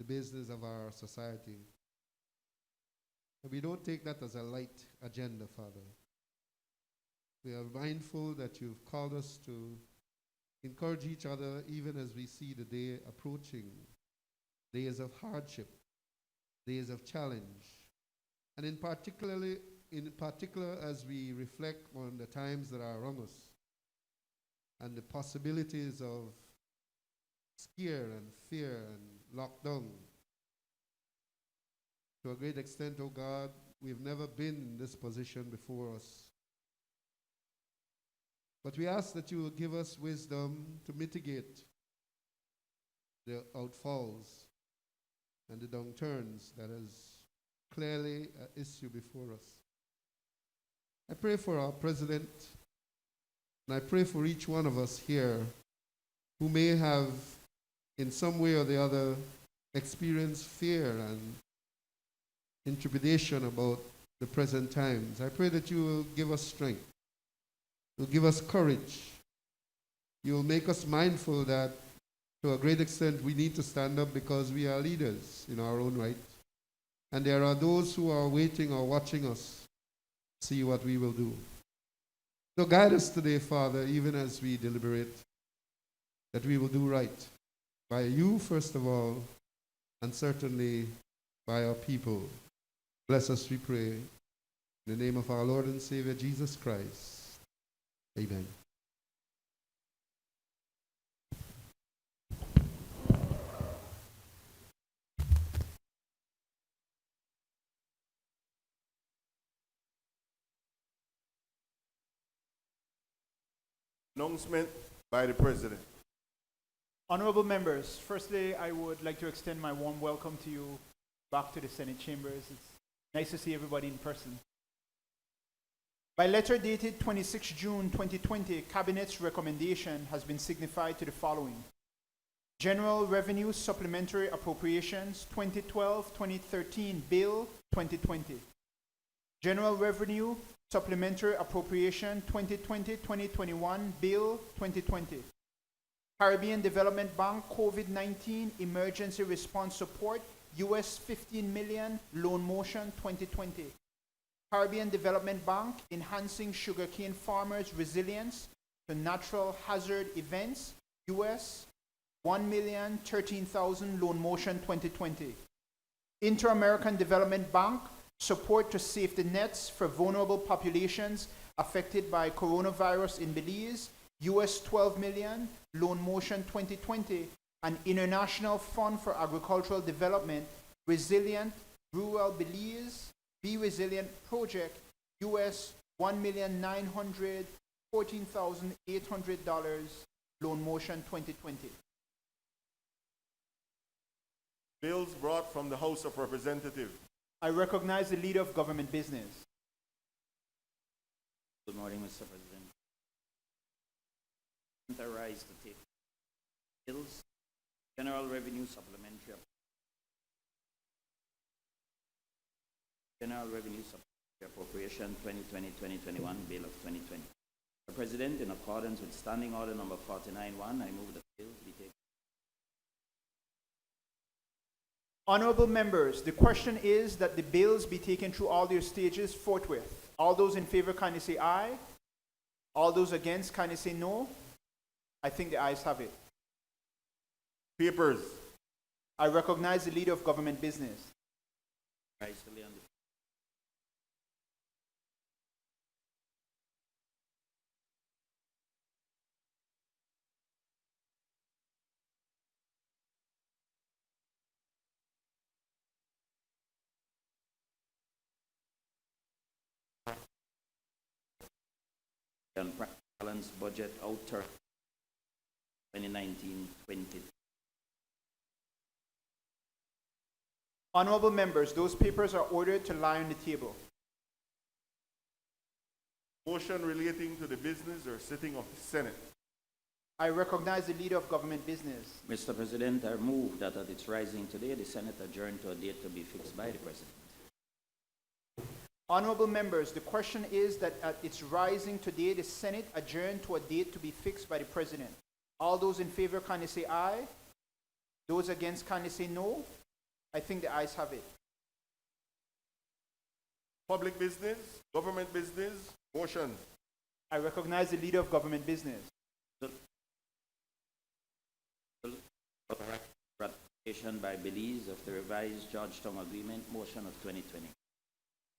business of our society. And we don't take that as a light agenda, Father. We are mindful that you've called us to encourage each other even as we see the day approaching, days of hardship, days of challenge. And in particular as we reflect on the times that are around us and the possibilities of scare and fear and lockdown. To a great extent, oh God, we've never been in this position before us. But we ask that you will give us wisdom to mitigate the outfalls and the downturns that is clearly an issue before us. I pray for our president, and I pray for each one of us here who may have, in some way or the other, experienced fear and intrepidation about the present times. I pray that you will give us strength. You'll give us courage. You'll make us mindful that to a great extent we need to stand up because we are leaders in our own right. And there are those who are waiting or watching us to see what we will do. So guide us today, Father, even as we deliberate, that we will do right by you, first of all, and certainly by our people. Bless us, we pray. In the name of our Lord and Savior, Jesus Christ. Amen. Announcement by the President. Honorable members, firstly, I would like to extend my warm welcome to you back to the Senate chambers. It's nice to see everybody in person. By letter dated 26 June 2020, Cabinet's recommendation has been signified to the following. General Revenue Supplementary Appropriations 2012-2013 Bill 2020. General Revenue Supplementary Appropriation 2020-2021 Bill 2020. Caribbean Development Bank COVID-19 Emergency Response Support US $15 million Loan Motion 2020. Caribbean Development Bank Enhancing Sugarcane Farmers' Resilience to Natural Hazard Events US $1,013,000 Loan Motion 2020. Inter-American Development Bank Support to Safety Nets for Vulnerable Populations Affected by Coronavirus in Belize US $12 million Loan Motion 2020. And International Fund for Agricultural Development Resilient Rural Belize Be Resilient Project US $1,914,800 Loan Motion 2020. Bills brought from the House of Representatives. I recognize the Leader of Government Business. Good morning, Mr. President. I rise to take bills, General Revenue Supplementary Appropriation 2020-2021 Bill of 2020. Mr. President, in accordance with Standing Order number 49-1, I move the bill be taken. Honorable members, the question is that the bills be taken through all their stages forthwith. All those in favor kindly say aye. All those against kindly say no. I think the ayes have it. Papers. I recognize the Leader of Government Business. Rise to lay on the balanced budget outer 2019-20. Honorable members, those papers are ordered to lie on the table. Motion relating to the business or sitting of the Senate. I recognize the Leader of Government Business. Mr. President, I move that at its rising today, the Senate adjourn to a date to be fixed by the President. Honorable members, the question is that at its rising today, the Senate adjourn to a date to be fixed by the President. All those in favor kindly say aye. Those against kindly say no. I think the ayes have it. Public business, government business, motion. I recognize the leader of government business. Ratification by Belize of the revised Georgetown Agreement, motion of 2020.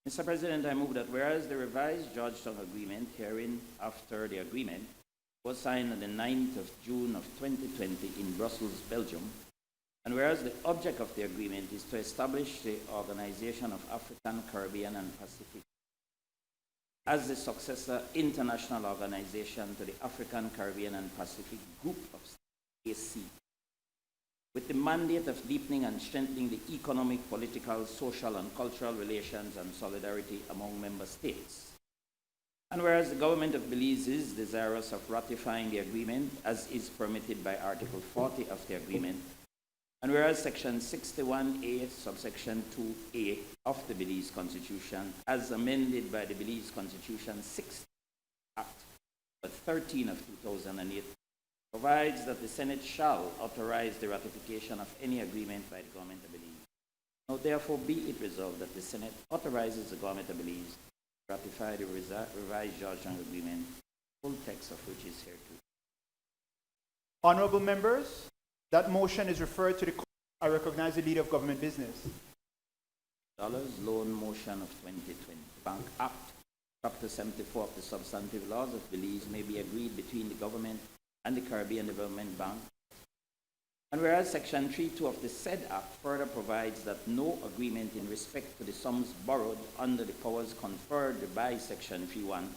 Mr. President, I move that whereas the revised Georgetown Agreement, herein after the agreement, was signed on the 9th of June of 2020 in Brussels, Belgium, and whereas the object of the agreement is to establish the Organization of African, Caribbean, and Pacific as the successor international organization to the African, Caribbean, and Pacific Group of States, AC, with the mandate of deepening and strengthening the economic, political, social, and cultural relations and solidarity among member states. And whereas the government of Belize is desirous of ratifying the agreement as is permitted by Article 40 of the agreement, and whereas Section 61A, subsection 2A of the Belize Constitution, as amended by the Belize Constitution 6th Act 13 of 2008, provides that the Senate shall authorize the ratification of any agreement by the government of Belize. Now therefore be it resolved that the Senate authorizes the government of Belize to ratify the revised Georgetown Agreement, full text of which is here too. Honorable members, that motion is referred to the court. I recognize the leader of government business. Loan motion of 2020. Bank Act, Chapter 74 of the Substantive Laws of Belize may be agreed between the government and the Caribbean Development Bank. And whereas Section 3.2 of the said Act further provides that no agreement in respect to the sums borrowed under the powers conferred by Section 3.1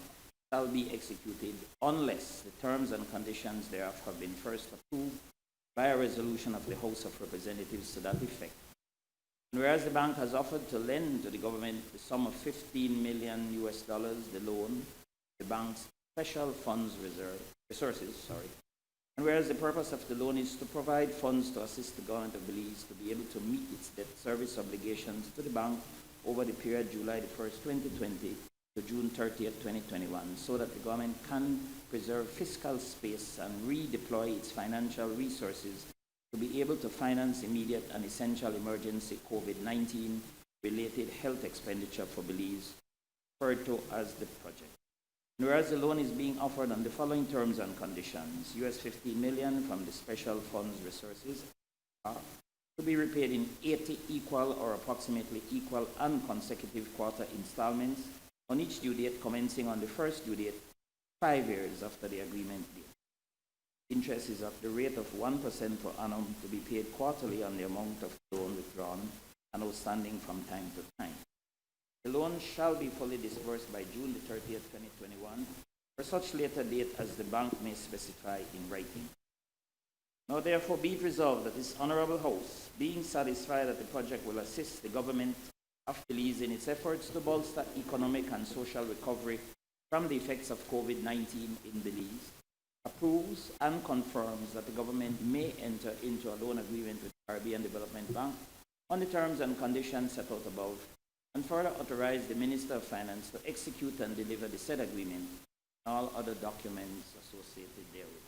shall be executed unless the terms and conditions thereof have been first approved by a resolution of the House of Representatives to that effect. And whereas the bank has offered to lend to the government the sum of $15 million, the loan, the bank's special funds resources, and whereas the purpose of the loan is to provide funds to assist the government of Belize to be able to meet its debt service obligations to the bank over the period July the 1st, 2020 to June 30th, 2021, so that the government can preserve fiscal space and redeploy its financial resources to be able to finance immediate and essential emergency COVID-19 related health expenditure for Belize, referred to as the project. And whereas the loan is being offered on the following terms and conditions: US $15 million from the special funds resources to be repaid in 80 equal or approximately equal and consecutive quarter installments on each due date commencing on the first due date 5 years after the agreement date. Interest is at the rate of 1% per annum to be paid quarterly on the amount of loan withdrawn and outstanding from time to time. The loan shall be fully disbursed by June the 30th, 2021, for such later date as the bank may specify in writing. Now therefore be it resolved that this Honorable House, being satisfied that the project will assist the government of Belize in its efforts to bolster economic and social recovery from the effects of COVID-19 in Belize, approves and confirms that the government may enter into a loan agreement with the Caribbean Development Bank on the terms and conditions set out above, and further authorize the Minister of Finance to execute and deliver the said agreement and all other documents associated therewith.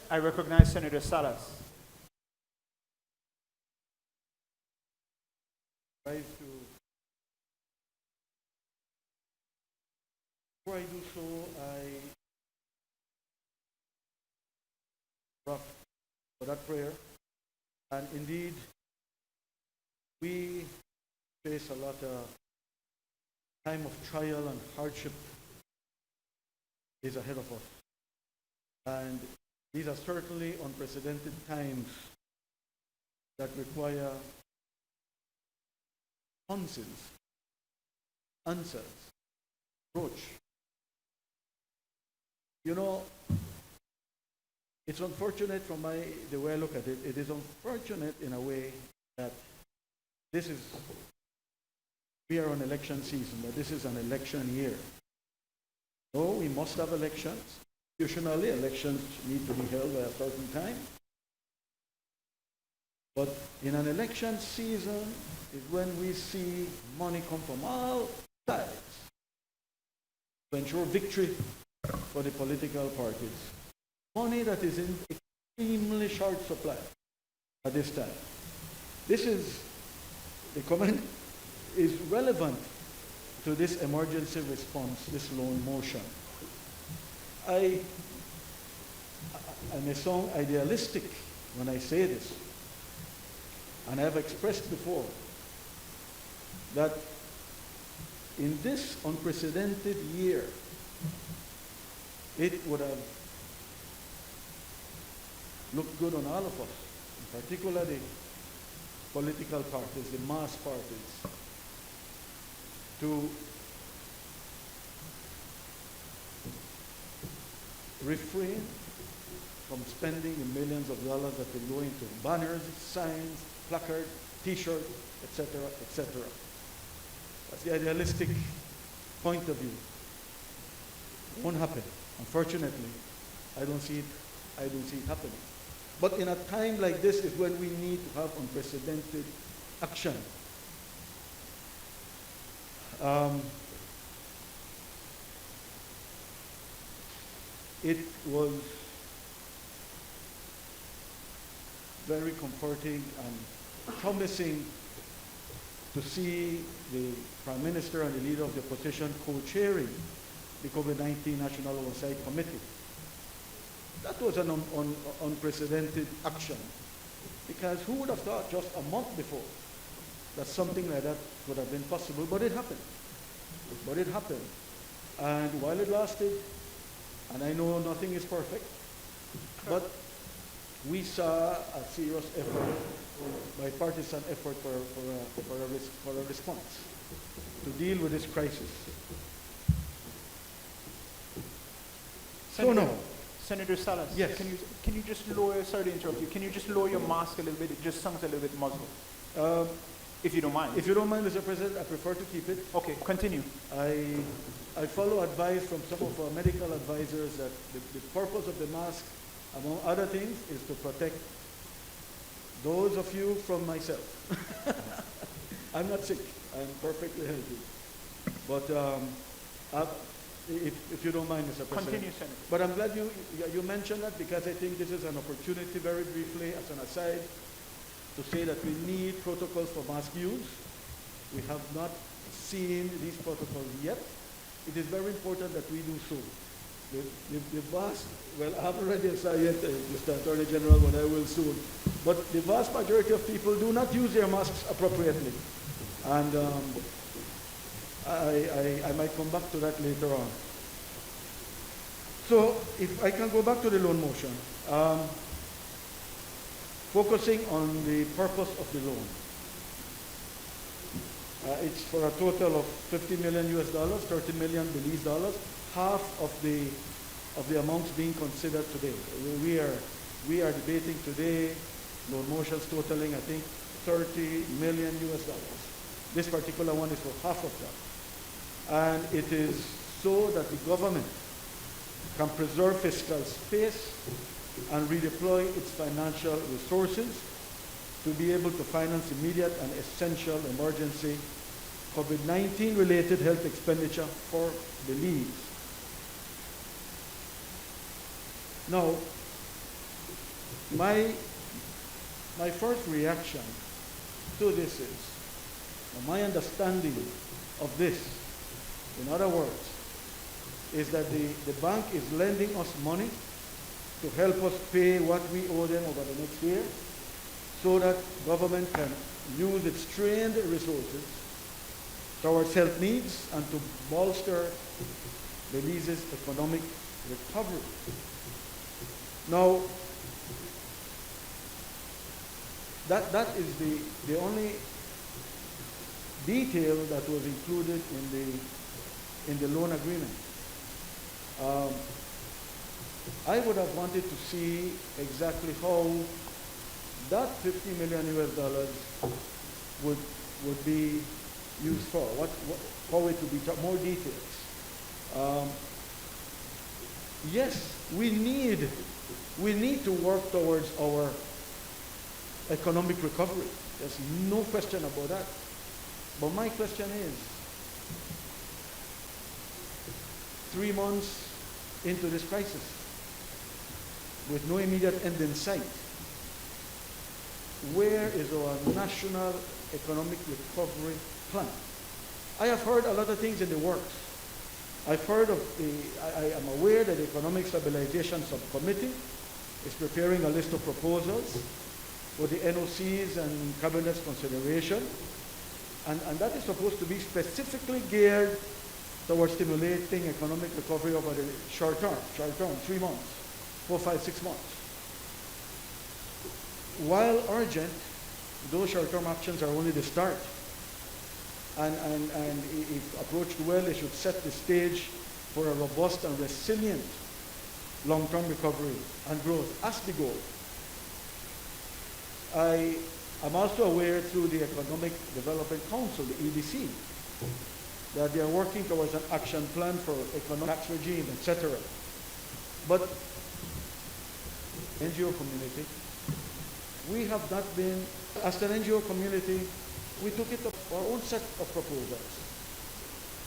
I recognize Senator Salas. Before I do so, I rock for that prayer. And indeed, we face a lot of time of trial and hardship is ahead of us. And these are certainly unprecedented times that require answers, approach. You know, it's unfortunate from the way I look at it. It is unfortunate in a way that we are on election season, that this is an election year. So we must have elections. Usually elections need to be held by a certain time. But in an election season is when we see money come from all sides to ensure victory for the political parties. Money that is in extremely short supply. at this time. The comment is relevant to this emergency response, this loan motion. I may sound idealistic when I say this, and I have expressed before that in this unprecedented year, it would have looked good on all of us, in particular the political parties, the mass parties, to refrain from spending the millions of dollars that will go into banners, signs, placards, t-shirts, etc., etc. That's the idealistic point of view. It won't happen. Unfortunately, I don't see it happening. But in a time like this is when we need to have unprecedented action. It was very comforting and promising to see the Prime Minister and the Leader of the Opposition co-chairing the COVID-19 National Oversight Committee. That was an unprecedented action, because who would have thought just a month before that something like that would have been possible, but it happened. But it happened. And while it lasted, and I know nothing is perfect, but we saw a serious effort, bipartisan effort for a response to deal with this crisis. So no. Senator Salas, Yes. Can you just lower, sorry to interrupt you, can you just lower your mask a little bit? It just sounds a little bit muzzled, if you don't mind. If you don't mind, Mr. President, I prefer to keep it. Okay, continue. I follow advice from some of our medical advisors that the purpose of the mask, among other things, is to protect those of you from myself. I'm not sick. I'm perfectly healthy. But if you don't mind, Mr. President. Continue, Senator. But I'm glad you mentioned that, because I think this is an opportunity, very briefly, as an aside, to say that we need protocols for mask use. We have not seen these protocols yet. It is very important that we do so. The vast, well, I haven't read this yet, Mr. Attorney General, but I will soon. But the vast majority of people do not use their masks appropriately. And I might come back to that later on. So if I can go back to the loan motion, focusing on the purpose of the loan. It's for a total of $50 million US, 30 million Belize dollars, half of the amounts being considered today. We are debating today loan motions totaling, I think, 30 million US dollars. This particular one is for half of that. And it is so that the government can preserve fiscal space and redeploy its financial resources to be able to finance immediate and essential emergency COVID-19 related health expenditure for Belize. Now, my first reaction to this is, my understanding of this, in other words, is that the bank is lending us money to help us pay what we owe them over the next year, so that government can use its trained resources towards health needs and to bolster Belize's economic recovery. Now, that is the only detail that was included in the loan agreement. I would have wanted to see exactly how that $50 million US would be used for, how it would be, more details. Yes, we need to work towards our economic recovery. There's no question about that. But my question is, 3 months into this crisis, with no immediate end in sight, where is our national economic recovery plan? I have heard a lot of things in the works. I've heard of I am aware that the Economic Stabilization Subcommittee is preparing a list of proposals for the NOCs and Cabinet's consideration. And that is supposed to be specifically geared towards stimulating economic recovery over the short term, 3 months, 4, 5, 6 months. While urgent, those short-term actions are only the start. And if approached well, they should set the stage for a robust and resilient long-term recovery and growth as the goal. I am also aware through the Economic Development Council, the EDC, that they are working towards an action plan for economic tax regime, etc. But NGO community, we have not been, as an NGO community, we took it up our own set of proposals.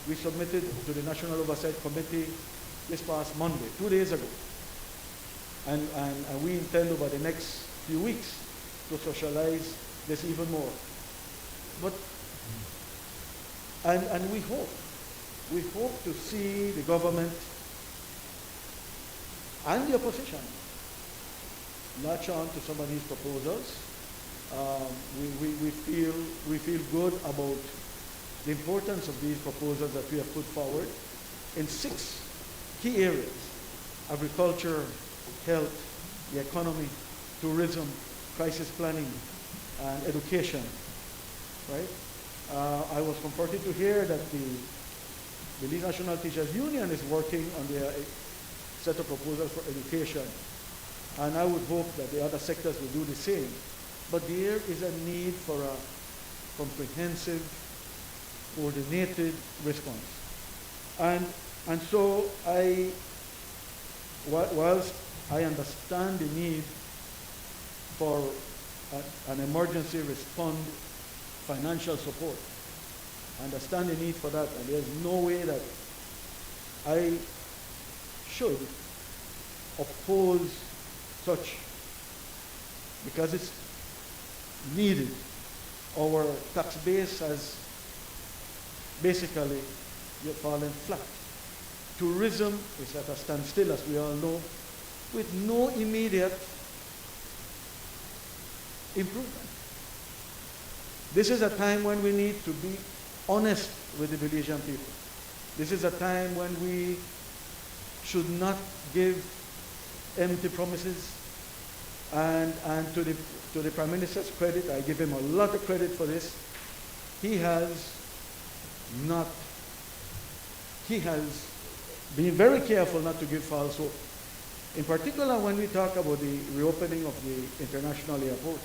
We submitted to the National Oversight Committee this past Monday, 2 days ago. And we intend over the next few weeks to socialize this even more. But, and we hope to see the government and the opposition latch on to some of these proposals. We feel good about the importance of these proposals that we have put forward in 6 key areas: agriculture, health, the economy, tourism, crisis planning, and education. Right? I was comforted to hear that the Belize National Teachers Union is working on their set of proposals for education. And I would hope that the other sectors will do the same. But there is a need for a comprehensive, coordinated response. And so whilst I understand the need for an emergency response financial support, I understand the need for that, and there's no way that I should oppose such, because it's needed. Our tax base has basically fallen flat. Tourism is at a standstill, as we all know, with no immediate improvement. This is a time when we need to be honest with the Belizean people. This is a time when we should not give empty promises. And to the Prime Minister's credit, I give him a lot of credit for this. He has been very careful not to give false hope. In particular, when we talk about the reopening of the international airport,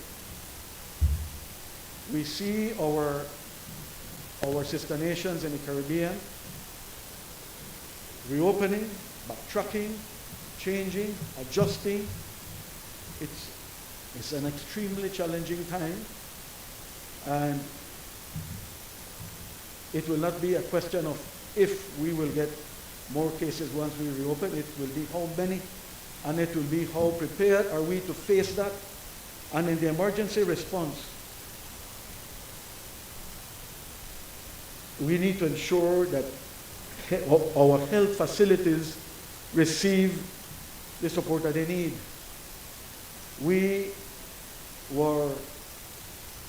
we see our sister nations in the Caribbean reopening, backtracking, changing, adjusting. It's an extremely challenging time, and it will not be a question of if we will get more cases once we reopen. It will be how many, and it will be how prepared are we to face that. And in the emergency response, we need to ensure that our health facilities receive the support that they need. We were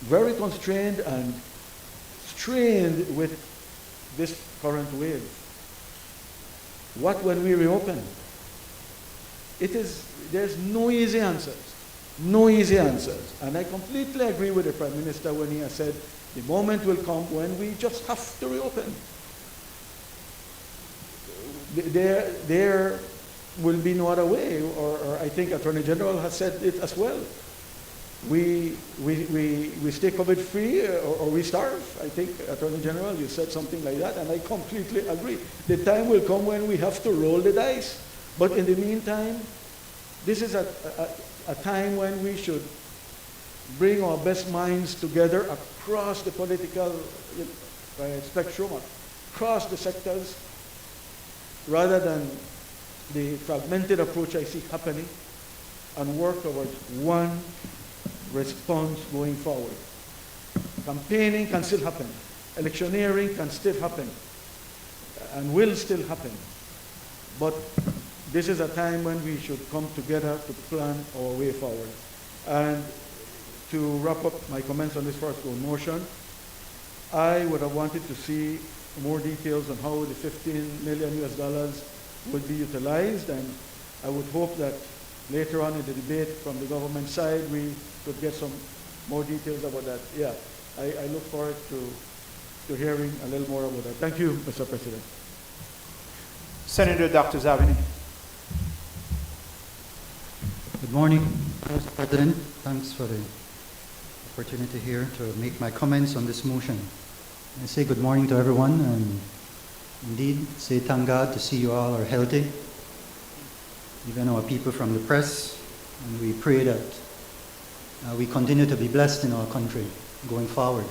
very constrained and strained with this current wave. What when we reopen? There's no easy answers. No easy answers. And I completely agree with the Prime Minister when he has said the moment will come when we just have to reopen. There will be no other way, or I think Attorney General has said it as well. We stay COVID-free or we starve. I think, Attorney General, you said something like that, and I completely agree. The time will come when we have to roll the dice. But in the meantime, this is a time when we should bring our best minds together across the political spectrum, across the sectors, rather than the fragmented approach I see happening, and work towards one response going forward. Campaigning can still happen. Electioneering can still happen and will still happen. But this is a time when we should come together to plan our way forward. And to wrap up my comments on this first motion, I would have wanted to see more details on how the $15 million would be utilized, and I would hope that later on in the debate from the government side we could get some more details about that. Yeah, I look forward to hearing a little more about that. Thank you, Mr. President. Senator Dr. Zavini. Good morning, Mr. President. Thanks for the opportunity here to make my comments on this motion. I say good morning to everyone, and indeed say thank God to see you all are healthy, even our people from the press, and we pray that we continue to be blessed in our country going forward.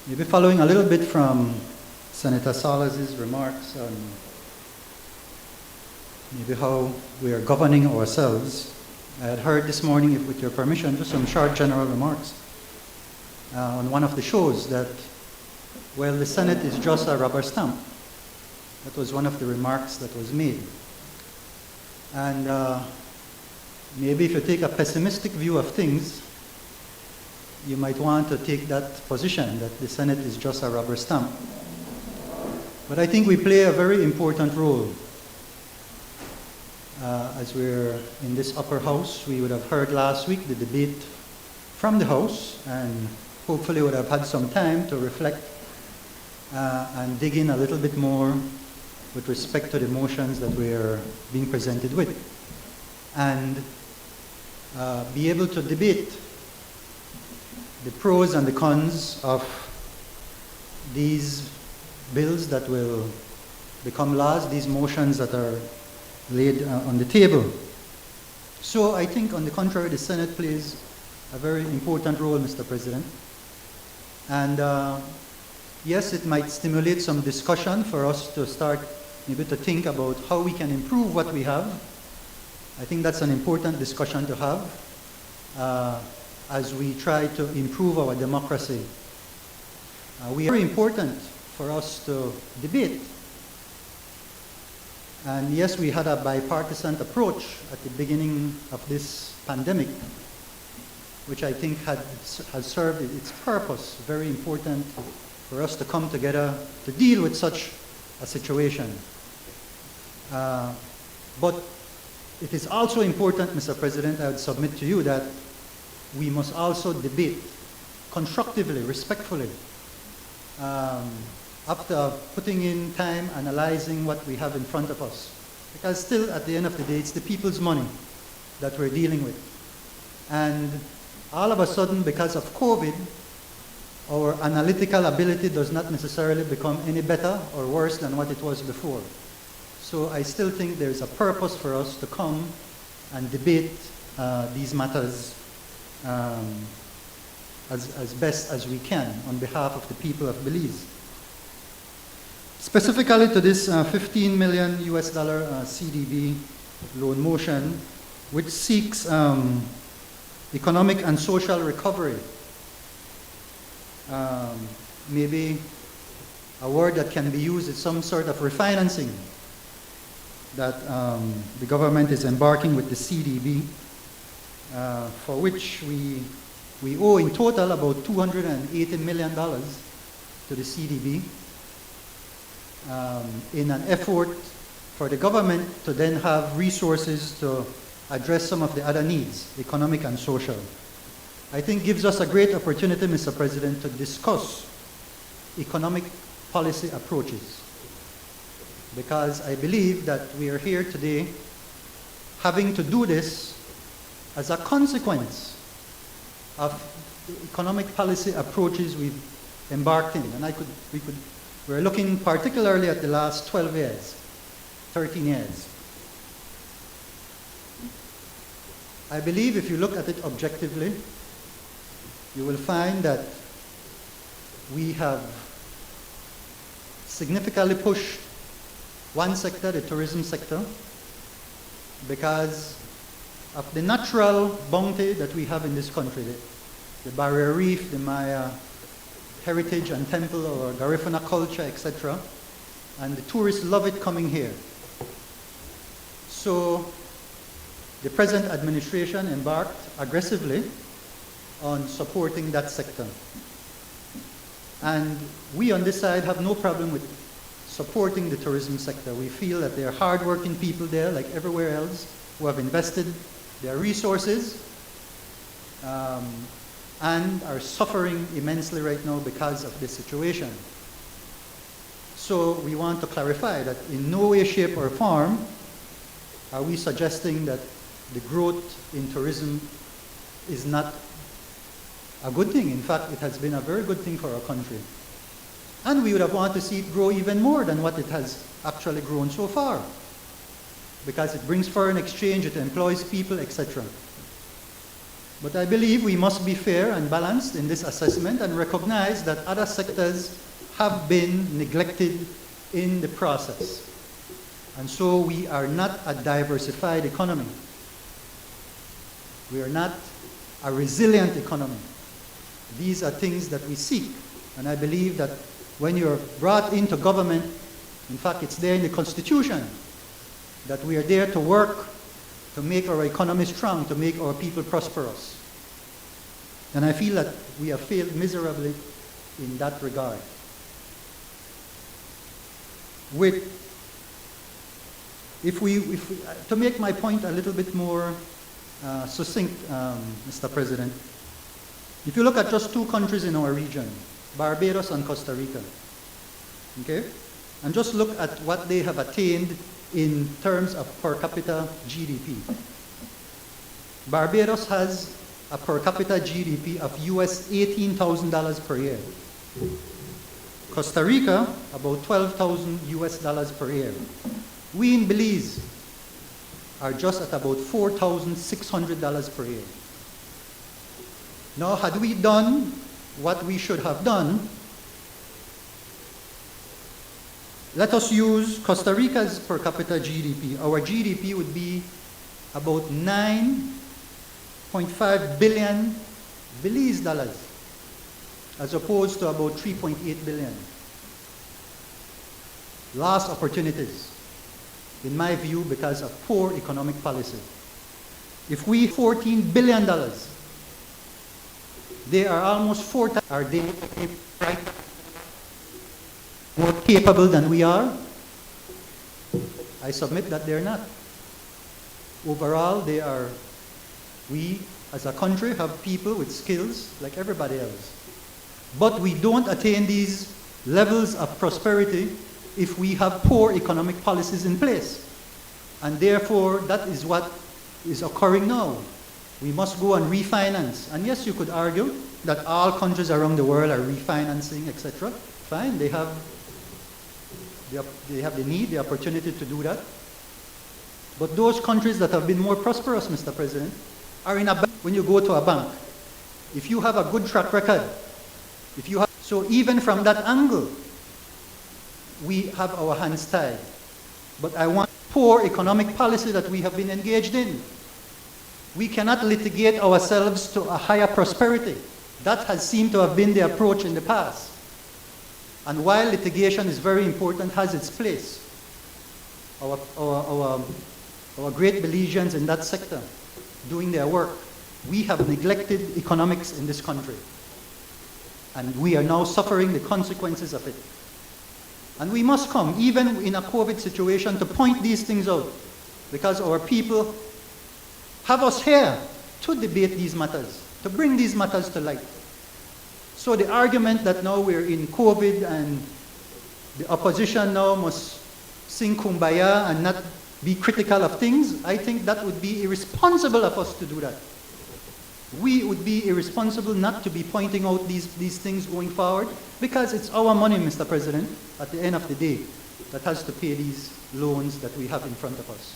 Maybe following a little bit from Senator Salas' remarks on maybe how we are governing ourselves, I had heard this morning, if with your permission, just some short general remarks on one of the shows that, well, the Senate is just a rubber stamp. That was one of the remarks that was made. And maybe if you take a pessimistic view of things, you might want to take that position, that the Senate is just a rubber stamp. But I think we play a very important role. As we're in this upper house, we would have heard last week the debate from the House, and hopefully would have had some time to reflect and dig in a little bit more with respect to the motions that we are being presented with, and be able to debate the pros and the cons of these bills that will become laws, these motions that are laid on the table. So I think, on the contrary, the Senate plays a very important role, Mr. President. And yes, it might stimulate some discussion for us to start maybe to think about how we can improve what we have. I think that's an important discussion to have as we try to improve our democracy. We are very important for us to debate. And yes, we had a bipartisan approach at the beginning of this pandemic, which I think has served its purpose. Very important for us to come together to deal with such a situation. But it is also important, Mr. President, I would submit to you that we must also debate constructively, respectfully, after putting in time, analyzing what we have in front of us. Because still, at the end of the day, it's the people's money that we're dealing with. And all of a sudden, because of COVID, our analytical ability does not necessarily become any better or worse than what it was before. So I still think there's a purpose for us to come and debate these matters as best as we can on behalf of the people of Belize. Specifically to this $15 million CDB loan motion, which seeks economic and social recovery. Maybe a word that can be used is some sort of refinancing that the government is embarking with the CDB, for which we owe in total about $280 million to the CDB. In an effort for the government to then have resources to address some of the other needs, economic and social. I think gives us a great opportunity, Mr. President, to discuss economic policy approaches. Because I believe that we are here today having to do this as a consequence of the economic policy approaches we've embarked in. And we're looking particularly at the last 12 years, 13 years. I believe if you look at it objectively, you will find that we have significantly pushed one sector, the tourism sector, because of the natural bounty that we have in this country, the Barrier Reef, the Maya heritage and temple, or Garifuna culture, etc. And the tourists love it coming here. So the present administration embarked aggressively on supporting that sector. And we on this side have no problem with supporting the tourism sector. We feel that there are hardworking people there, like everywhere else, who have invested their resources and are suffering immensely right now because of this situation. So we want to clarify that in no way, shape, or form are we suggesting that the growth in tourism is not a good thing. In fact, it has been a very good thing for our country. And we would have wanted to see it grow even more than what it has actually grown so far, because it brings foreign exchange, it employs people, etc. But I believe we must be fair and balanced in this assessment and recognize that other sectors have been neglected in the process. And so we are not a diversified economy. We are not a resilient economy. These are things that we seek. And I believe that when you're brought into government, in fact, it's there in the Constitution, that we are there to work to make our economy strong, to make our people prosperous. And I feel that we have failed miserably in that regard. To make my point a little bit more succinct, Mr. President, if you look at just two countries in our region, Barbados and Costa Rica, okay? And just look at what they have attained in terms of per capita GDP. Barbados has a per capita GDP of US $18,000 per year. Costa Rica, about $12,000 per year. We in Belize are just at about $4,600 per year. Now, had we done what we should have done, let us use Costa Rica's per capita GDP. Our GDP would be about 9.5 billion Belize dollars, as opposed to about 3.8 billion. Lost opportunities, in my view, because of poor economic policy. If we $14 billion, they are almost 4 times, are they more capable than we are? I submit that they're not. Overall, we as a country have people with skills like everybody else. But we don't attain these levels of prosperity if we have poor economic policies in place. And therefore, that is what is occurring now. We must go and refinance. And yes, you could argue that all countries around the world are refinancing, etc. Fine, they have the need, the opportunity to do that. But those countries that have been more prosperous, Mr. President, are in a bank. When you go to a bank, if you have a good track record, so even from that angle, we have our hands tied. But I want poor economic policy that we have been engaged in. We cannot litigate ourselves to a higher prosperity. That has seemed to have been the approach in the past. And while litigation is very important, has its place, our great Belizeans in that sector doing their work, we have neglected economics in this country. And we are now suffering the consequences of it. And we must come, even in a COVID situation, to point these things out, because our people have us here to debate these matters, to bring these matters to light. So the argument that now we're in COVID and the opposition now must sing Kumbaya and not be critical of things, I think that would be irresponsible of us to do that. We would be irresponsible not to be pointing out these things going forward, because it's our money, Mr. President, at the end of the day, that has to pay these loans that we have in front of us.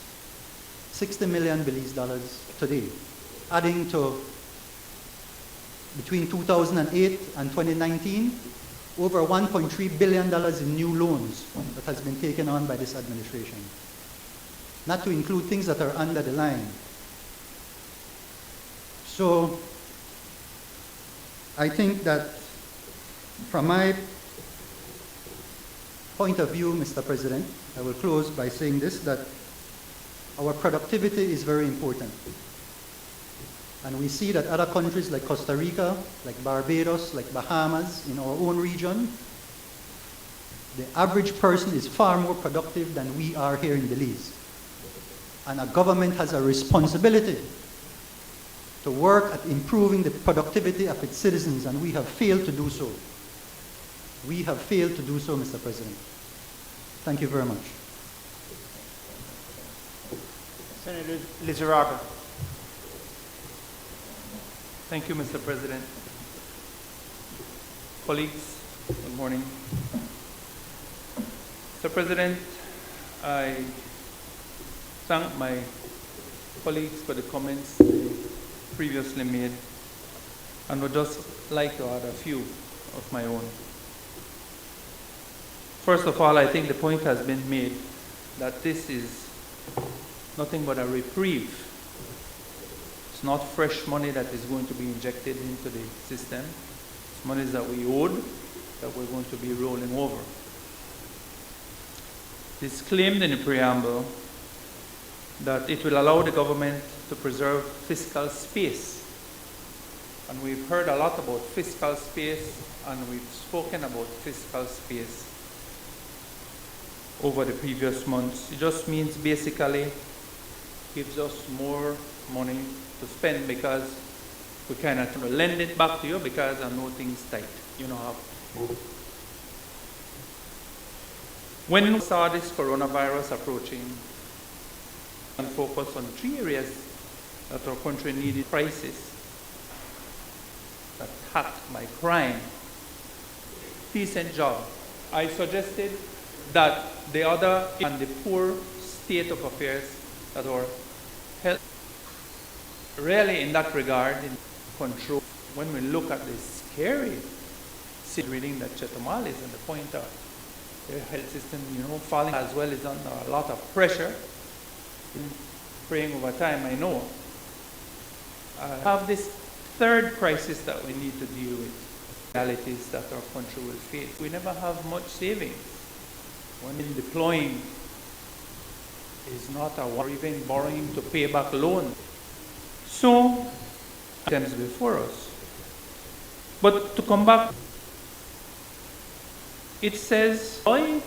60 million Belize dollars today, adding to between 2008 and 2019, over $1.3 billion in new loans that has been taken on by this administration. Not to include things that are under the line. So I think that from my point of view, Mr. President, I will close by saying this, that our productivity is very important. And we see that other countries like Costa Rica, like Barbados, like Bahamas, in our own region, the average person is far more productive than we are here in Belize. And a government has a responsibility to work at improving the productivity of its citizens, and we have failed to do so. We have failed to do so, Mr. President. Thank you very much. Senator Lizarraga. Thank you, Mr. President. Colleagues, good morning. Mr. President, I thank my colleagues for the comments they previously made, and would just like to add a few of my own. First of all, I think the point has been made that this is nothing but a reprieve. It's not fresh money that is going to be injected into the system. It's monies that we owed that we're going to be rolling over. It's claimed in the preamble that it will allow the government to preserve fiscal space. And we've heard a lot about fiscal space, and we've spoken about fiscal space over the previous months. It just means basically gives us more money to spend, because we cannot lend it back to you because I know things tight. You know how. When we saw this coronavirus approaching and focus on 3 areas that our country needed: crisis, attack by crime, decent job, I suggested that the other and the poor state of affairs that our health really in that regard in control. When we look at this scary reading that Chetumal is, and the point of their health system, falling as well, is under a lot of pressure. Praying over time, I know. Have this third crisis that we need to deal with, realities that our country will face. We never have much savings. When in deploying is not a war, even borrowing to pay back loans. So, items before us. But to come back, it says, deploy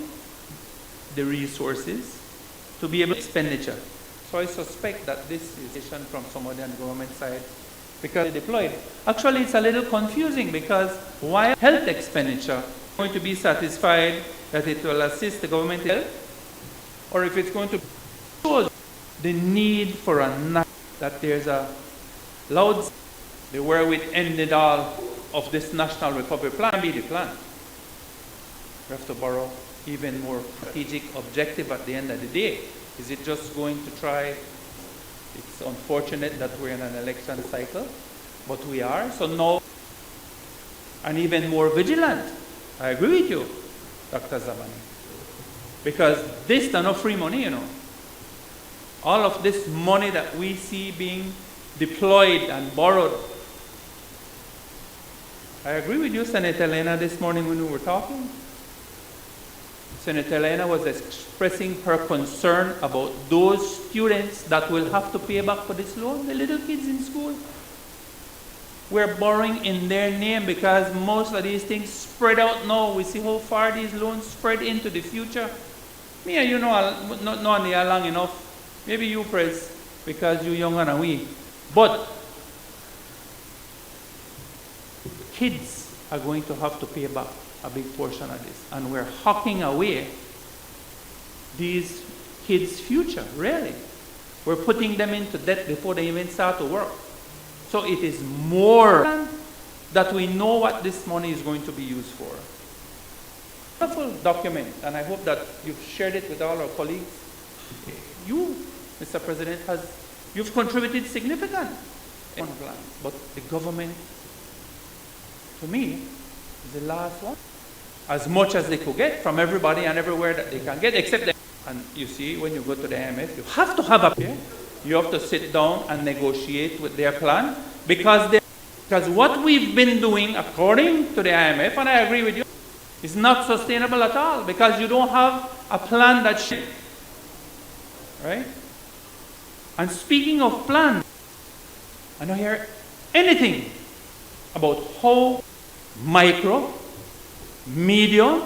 the resources to be able to expenditure. So I suspect that this is from somebody on the government side, because they deployed. Actually, it's a little confusing, because why health expenditure going to be satisfied that it will assist the government health, or if it's going to show the need for that there's a loud, the wherewith ended all of this national recovery plan be the plan. We have to borrow even more strategic objective at the end of the day. Is it just going to try? It's unfortunate that we're in an election cycle, but we are. So now, and even more vigilant. I agree with you, Dr. Zabani. Because this is not free money, All of this money that we see being deployed and borrowed. I agree with you, Senator Elena, this morning when we were talking. Senator Elena was expressing her concern about those students that will have to pay back for this loan, the little kids in school. We're borrowing in their name because most of these things spread out now. We see how far these loans spread into the future. Me and you know not long enough. Maybe you, Pres, because you're younger than we. But kids are going to have to pay back a big portion of this. And we're hawking away these kids' future, really. We're putting them into debt before they even start to work. So it is more that we know what this money is going to be used for. Wonderful document, and I hope that you've shared it with all our colleagues. You, Mr. President, you've contributed significant plans, but the government, to me, is the last one. As much as they could get from everybody and everywhere that they can get, except that. And you see, when you go to the IMF, you have to have you have to sit down and negotiate with their plan. Because what we've been doing, according to the IMF, and I agree with you, is not sustainable at all, because you don't have a plan that shifts. Right? And speaking of plans, I don't hear anything about how micro, medium,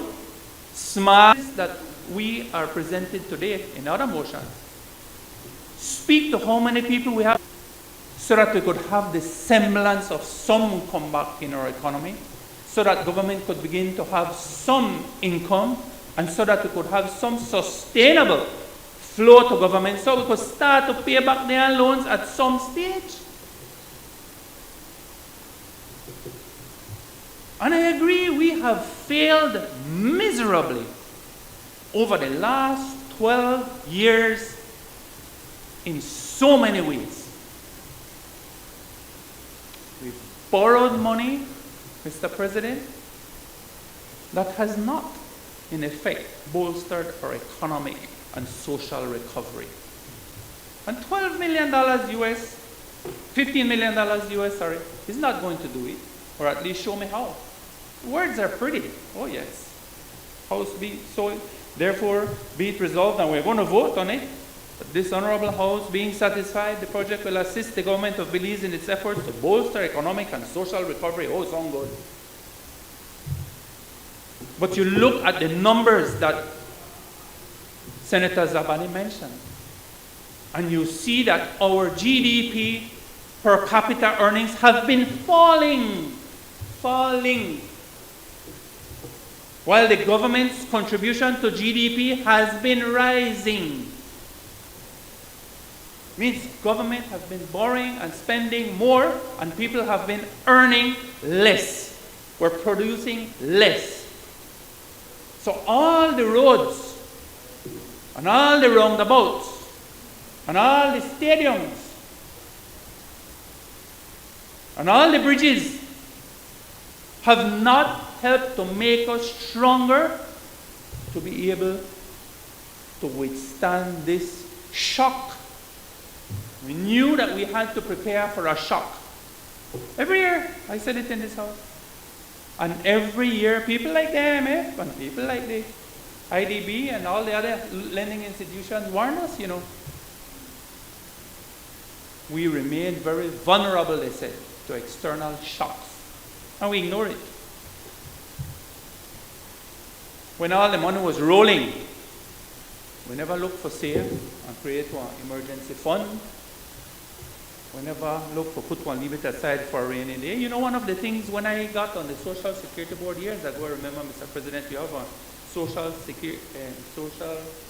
small that we are presented today in other motions speak to how many people we have, so that we could have the semblance of some comeback in our economy, so that government could begin to have some income, and so that we could have some sustainable flow to government, so we could start to pay back their loans at some stage. And I agree, we have failed miserably over the last 12 years in so many ways. We've borrowed money, Mr. President, that has not, in effect, bolstered our economic and social recovery. And $12 million US, $15 million US, sorry, is not going to do it, or at least show me how. Words are pretty. Oh yes. House be so, therefore be it resolved, and we're going to vote on it. That this honorable House, being satisfied, the project will assist the government of Belize in its efforts to bolster economic and social recovery. Oh, sound good. But you look at the numbers that Senator Zabani mentioned, and you see that our GDP per capita earnings have been falling, while the government's contribution to GDP has been rising. Means government has been borrowing and spending more, and people have been earning less. We're producing less. So all the roads, and all the roundabouts, and all the stadiums, and all the bridges have not helped to make us stronger to be able to withstand this shock. We knew that we had to prepare for a shock. Every year, I said it in this house. And every year, people like the IMF and people like the IDB and all the other lending institutions warn us, you know. We remain very vulnerable, they said, to external shocks. And we ignore it. When all the money was rolling, we never looked for save and create one emergency fund. We never looked for put one, leave it aside for a rainy day. You know, one of the things when I got on the Social Security Board years ago, I remember, Mr. President, we have a social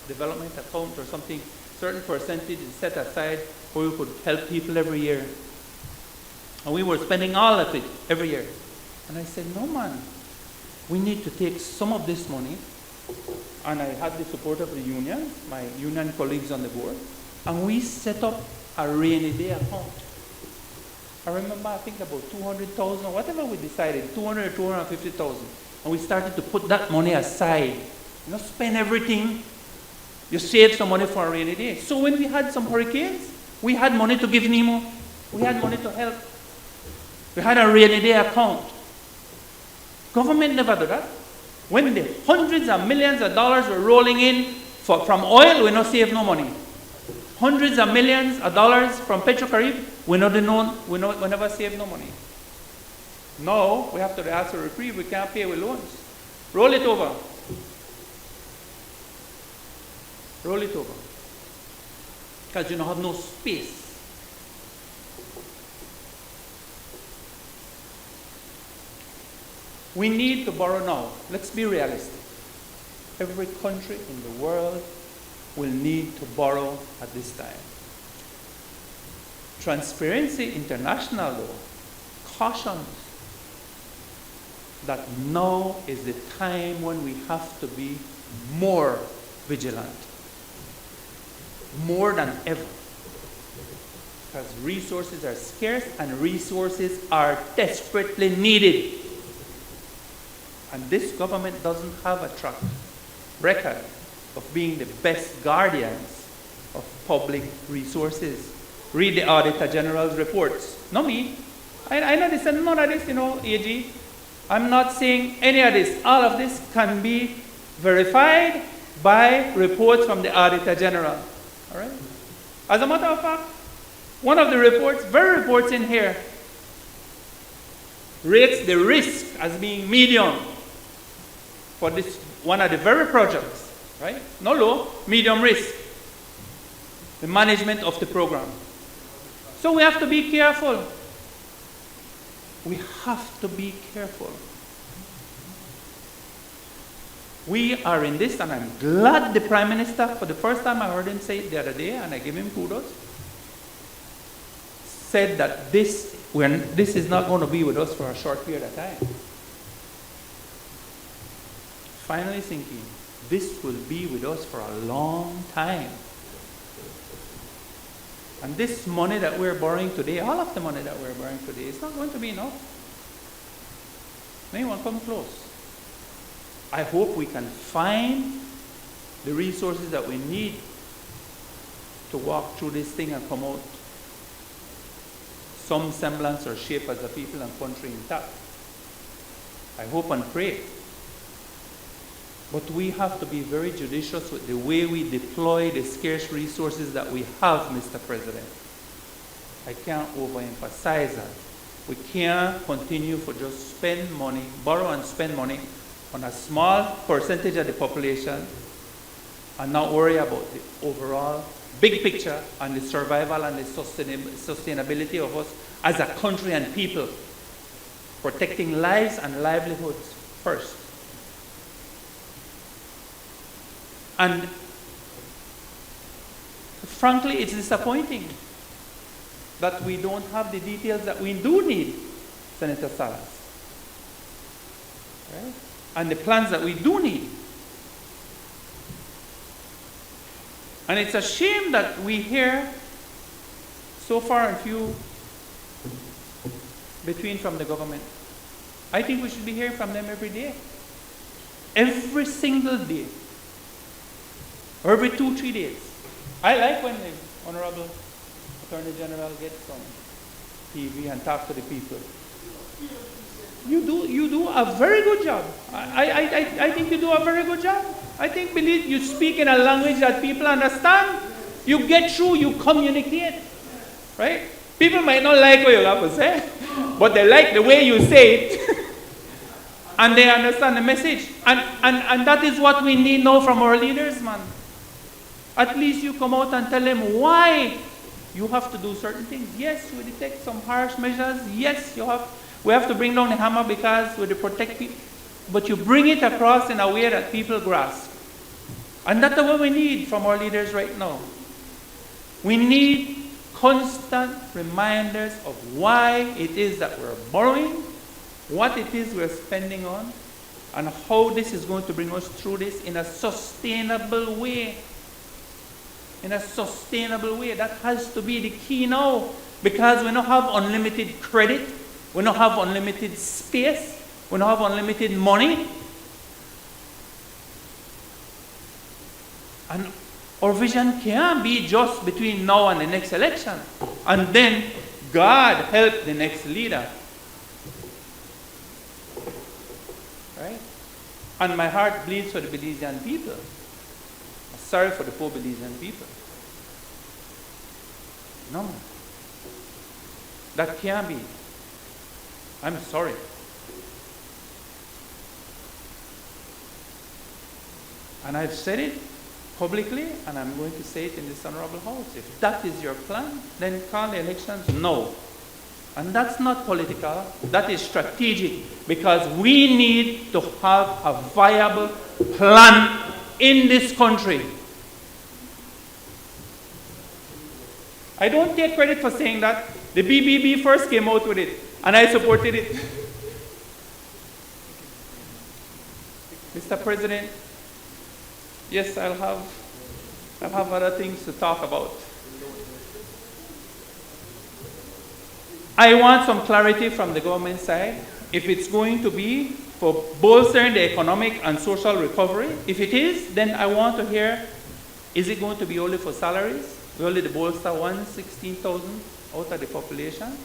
development account or something, certain percentage is set aside where we could help people every year. And we were spending all of it every year. And I said, no man, we need to take some of this money, and I had the support of the union, my union colleagues on the board, and we set up a rainy day account. I remember, I think about 200,000 or whatever we decided, 200 or 250,000. And we started to put that money aside. You not spend everything. You save some money for a rainy day. So when we had some hurricanes, we had money to give NEMO. We had money to help. We had a rainy day account. Government never did that. When the hundreds of millions of dollars were rolling in from oil, we not save no money. Hundreds of millions of dollars from Petrocarib, we never save no money. Now we have to ask for reprieve. We can't pay with loans. Roll it over. Roll it over. Because you don't have no space. We need to borrow now. Let's be realistic. Every country in the world will need to borrow at this time. Transparency International, though, cautions that now is the time when we have to be more vigilant, more than ever, because resources are scarce and resources are desperately needed. And this government doesn't have a track record of being the best guardians of public resources. Read the Auditor General's reports. Not me. I know this and none of this, AG. I'm not saying any of this. All of this can be verified by reports from the Auditor General. All right? As a matter of fact, one of the reports, very reports in here, rates the risk as being medium for this one of the very projects, right? No low, medium risk. The management of the program. So we have to be careful. We have to be careful. We are in this, and I'm glad the Prime Minister, for the first time I heard him say it the other day, and I give him kudos, said that this is not going to be with us for a short period of time. Finally thinking, this will be with us for a long time. And this money that we're borrowing today, all of the money that we're borrowing today, is not going to be enough. Anyone come close? I hope we can find the resources that we need to walk through this thing and come out some semblance or shape as a people and country intact. I hope and pray. But we have to be very judicious with the way we deploy the scarce resources that we have, Mr. President. I can't overemphasize that. We can't continue for just spend money, borrow and spend money on a small percentage of the population and not worry about the overall big picture and the survival and the sustainability of us as a country and people, protecting lives and livelihoods first. And frankly, it's disappointing that we don't have the details that we do need, Senator Salas. Right? And the plans that we do need. And it's a shame that we hear so far and few between from the government. I think we should be hearing from them every day. Every single day. Every 2-3 days. I like when the Honorable Attorney General gets on TV and talk to the people. You do a very good job. I think you do a very good job. I think you speak in a language that people understand. You get through, you communicate. Right? People might not like what you have to say, but they like the way you say it. And they understand the message. And that is what we need now from our leaders, man. At least you come out and tell them why you have to do certain things. Yes, we detect some harsh measures. Yes, we have to bring down the hammer because we protect people. But you bring it across in a way that people grasp. And that's what we need from our leaders right now. We need constant reminders of why it is that we're borrowing, what it is we're spending on, and how this is going to bring us through this in a sustainable way. In a sustainable way. That has to be the key now, because we don't have unlimited credit, we don't have unlimited space, we don't have unlimited money. And our vision can't be just between now and the next election. And then God help the next leader. Right? And my heart bleeds for the Belizean people. Sorry for the poor Belizean people. No. That can't be. I'm sorry. And I've said it publicly, and I'm going to say it in this honorable house. If that is your plan, then call the elections no. And that's not political, that is strategic, because we need to have a viable plan in this country. I don't take credit for saying that. The BBB first came out with it, and I supported it. Mr. President, yes, I'll have other things to talk about. I want some clarity from the government side. If it's going to be for bolstering the economic and social recovery, if it is, then I want to hear, is it going to be only for salaries? We only bolster 116,000 out of the population?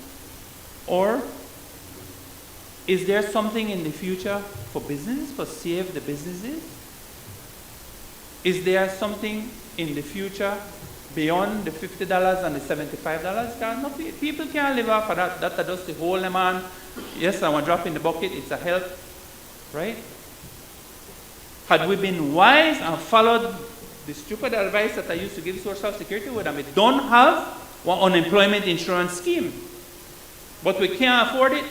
Or is there something in the future for business, for save the businesses? Is there something in the future beyond the $50 and the $75? No, people can't live off of that. That's just the whole man. Yes, I want to drop in the bucket. It's a help, right? Had we been wise and followed the stupid advice that I used to give Social Security, we don't have one unemployment insurance scheme. But we can't afford it.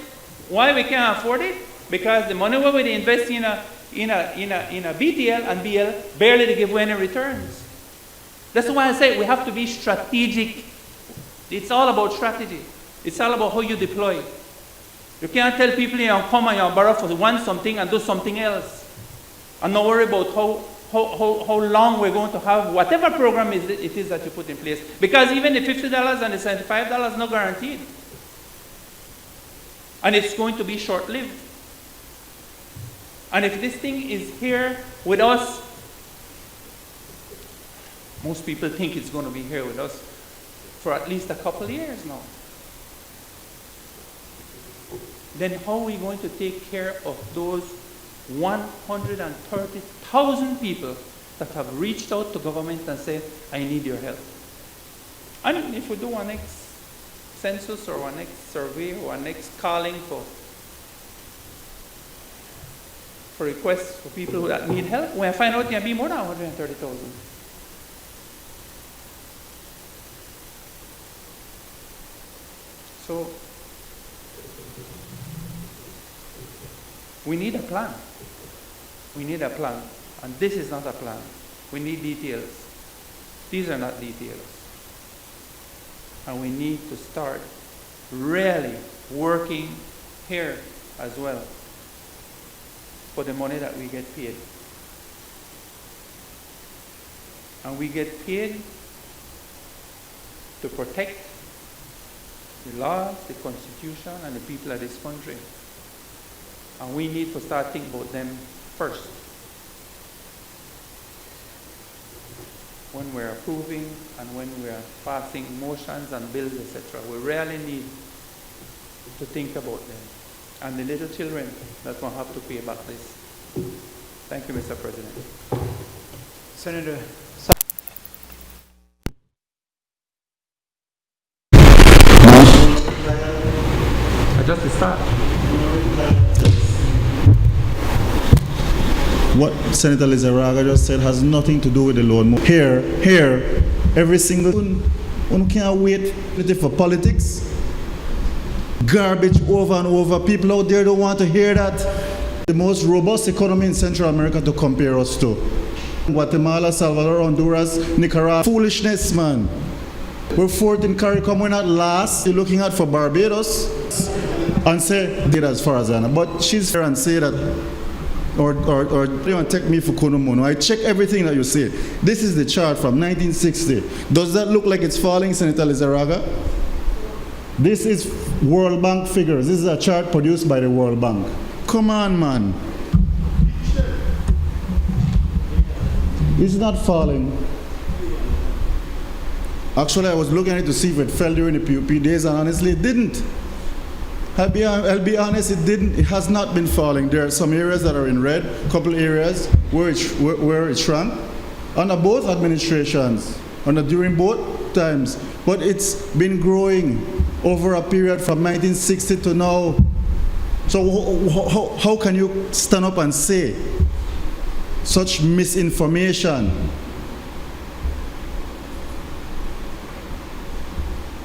Why we can't afford it? Because the money we would invest in a BTL and BL barely to give any returns. That's why I say we have to be strategic. It's all about strategy. It's all about how you deploy. You can't tell people you come and you borrow for one something and do something else. And not worry about how long we're going to have whatever program it is that you put in place. Because even the $50 and the $75 is not guaranteed. And it's going to be short-lived. And if this thing is here with us, most people think it's going to be here with us for at least a couple of years now. Then how are we going to take care of those 130,000 people that have reached out to government and said, I need your help? And if we do our next census or our next survey or our next calling for requests for people that need help, when I find out it can be more than 130,000. So we need a plan. We need a plan. And this is not a plan. We need details. These are not details. And we need to start really working here as well for the money that we get paid. And we get paid to protect the laws, the Constitution, and the people of this country. And we need to start thinking about them first. When we're approving and when we're passing motions and bills, etc., we really need to think about them. And the little children that will have to pay back this. Thank you, Mr. President. Senator. Just start. What Senator Lizarraga just said has nothing to do with the loan. Here, every single one can't wait for politics. Garbage over and over. People out there don't want to hear that. The most robust economy in Central America to compare us to. Guatemala, Salvador, Honduras, Nicaragua. Foolishness, man. We're fourth in CARICOM, we're not last. You're looking out for Barbados and say, did as far as I know. But she's here and say that, or you want to take me for Konomono. I check everything that you say. This is the chart from 1960. Does that look like it's falling, Senator Lizarraga? This is World Bank figures. This is a chart produced by the World Bank. Come on, man. It's not falling. Actually, I was looking at it to see if it fell during the PUP days, and honestly, it didn't. I'll be honest, it didn't. It has not been falling. There are some areas that are in red, a couple areas where it shrunk, under both administrations, during both times. But it's been growing over a period from 1960 to now. So how can you stand up and say such misinformation?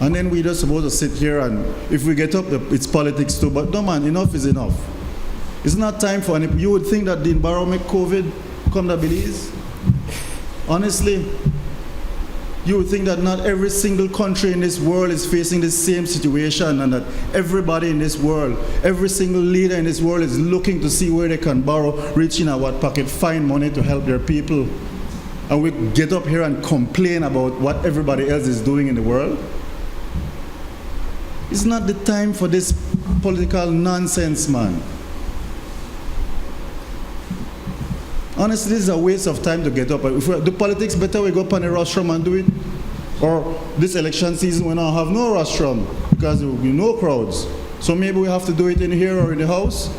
And then we're just supposed to sit here and if we get up, it's politics too. But no, man, enough is enough. It's not time for any. You would think that the environment COVID come to Belize? Honestly, you would think that not every single country in this world is facing the same situation and that everybody in this world, every single leader in this world is looking to see where they can borrow, reach in our pocket, find money to help their people. And we get up here and complain about what everybody else is doing in the world. It's not the time for this political nonsense, man. Honestly, this is a waste of time to get up. If we do politics better, we go up on the rostrum and do it. Or this election season, we now have no rostrum because there will be no crowds. So maybe we have to do it in here or in the house.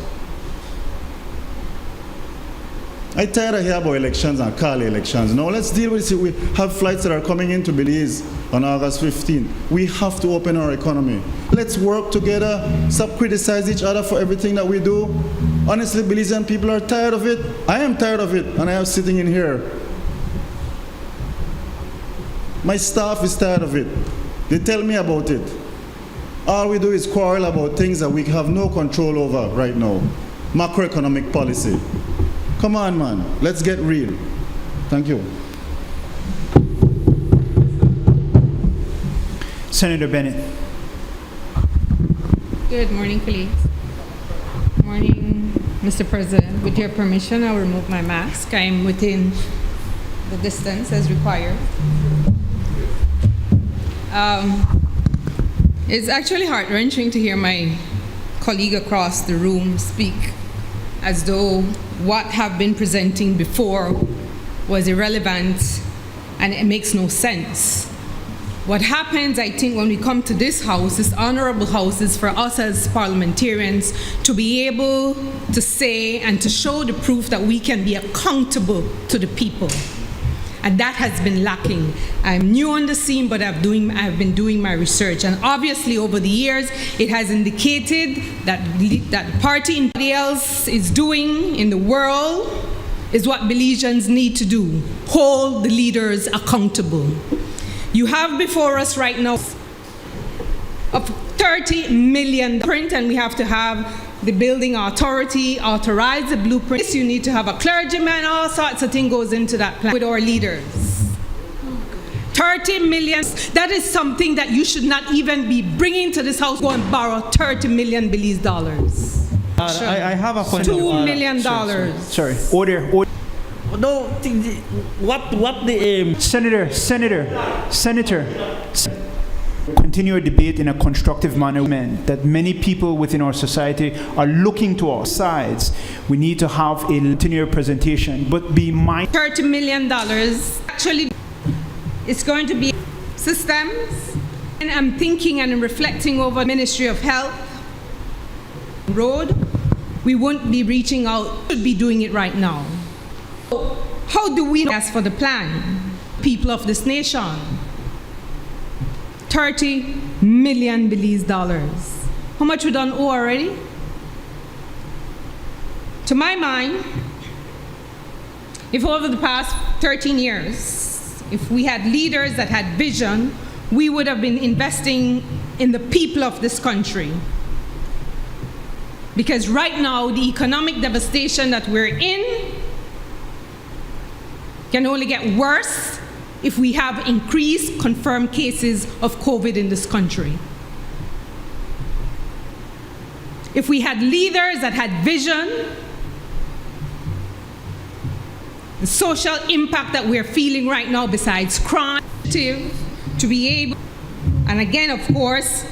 I'm tired of hearing about elections and call elections. Now let's deal with it. We have flights that are coming into Belize on August 15th. We have to open our economy. Let's work together. Stop criticizing each other for everything that we do. Honestly, Belizean people are tired of it. I am tired of it, and I am sitting in here. My staff is tired of it. They tell me about it. All we do is quarrel about things that we have no control over right now. Macroeconomic policy. Come on, man. Let's get real. Thank you. Senator Bennett. Good morning, colleagues. Morning, Mr. President. With your permission, I'll remove my mask. I'm within the distance as required. It's actually heart-wrenching to hear my colleague across the room speak as though what have been presenting before was irrelevant and it makes no sense. What happens, I think, when we come to this house, this honorable house, is for us as parliamentarians to be able to say and to show the proof that we can be accountable to the people. And that has been lacking. I'm new on the scene, but I've been doing my research. And obviously, over the years, it has indicated that the party anybody else is doing in the world is what Belizeans need to do: hold the leaders accountable. You have before us right now of $30 million print, and we have to have the building authority authorize the blueprint. You need to have a clergyman, all sorts of things goes into that plan with our leaders. 30 million, that is something that you should not even be bringing to this house. Go and borrow 30 million Belize dollars. Sure. I have a question. $2 million. Sorry. Order. No, what the aim? Senator. Continue a debate in a constructive manner that many people within our society are looking to our sides. We need to have a continual presentation, but be mindful. $30 million. Actually, it's going to be systems. And I'm thinking and reflecting over Ministry of Health, road. We won't be reaching out, should be doing it right now. How do we ask for the plan? People of this nation. 30 million Belize dollars. How much we done owe already? To my mind, if over the past 13 years, if we had leaders that had vision, we would have been investing in the people of this country. Because right now, the economic devastation that we're in can only get worse if we have increased confirmed cases of COVID in this country. If we had leaders that had vision, the social impact that we're feeling right now besides crime, to be able, and again, of course,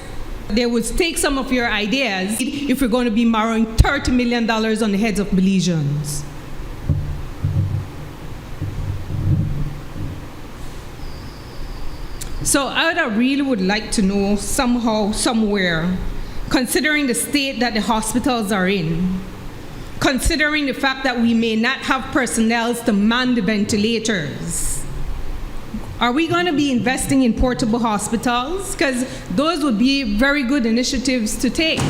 they would take some of your ideas if we're going to be borrowing $30 million on the heads of Belizeans. So I really would like to know somehow, somewhere, considering the state that the hospitals are in, considering the fact that we may not have personnel to man the ventilators, are we going to be investing in portable hospitals? Because those would be very good initiatives to take.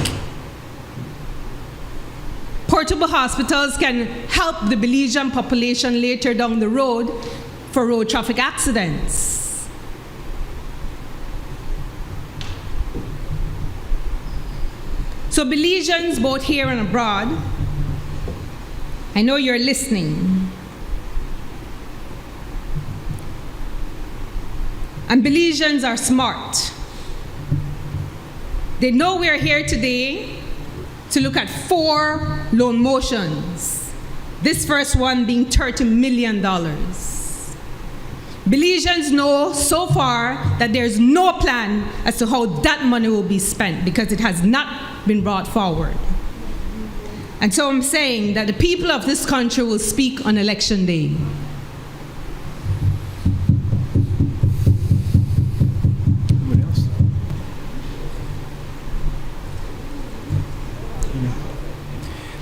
Portable hospitals can help the Belizean population later down the road for road traffic accidents. So Belizeans, both here and abroad, I know you're listening. And Belizeans are smart. They know we're here today to look at 4 loan motions. This first one being $30 million. Belizeans know so far that there's no plan as to how that money will be spent because it has not been brought forward. And so I'm saying that the people of this country will speak on election day.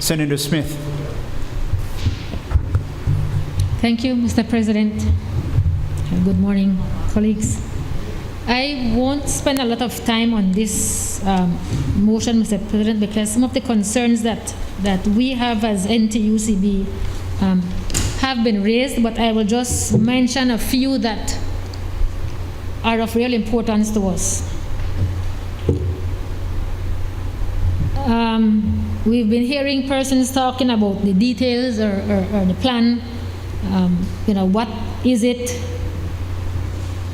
Senator Smith. Thank you, Mr. President. Good morning, colleagues. I won't spend a lot of time on this motion, Mr. President, because some of the concerns that we have as NTUCB have been raised, but I will just mention a few that are of real importance to us. We've been hearing persons talking about the details or the plan, what is it?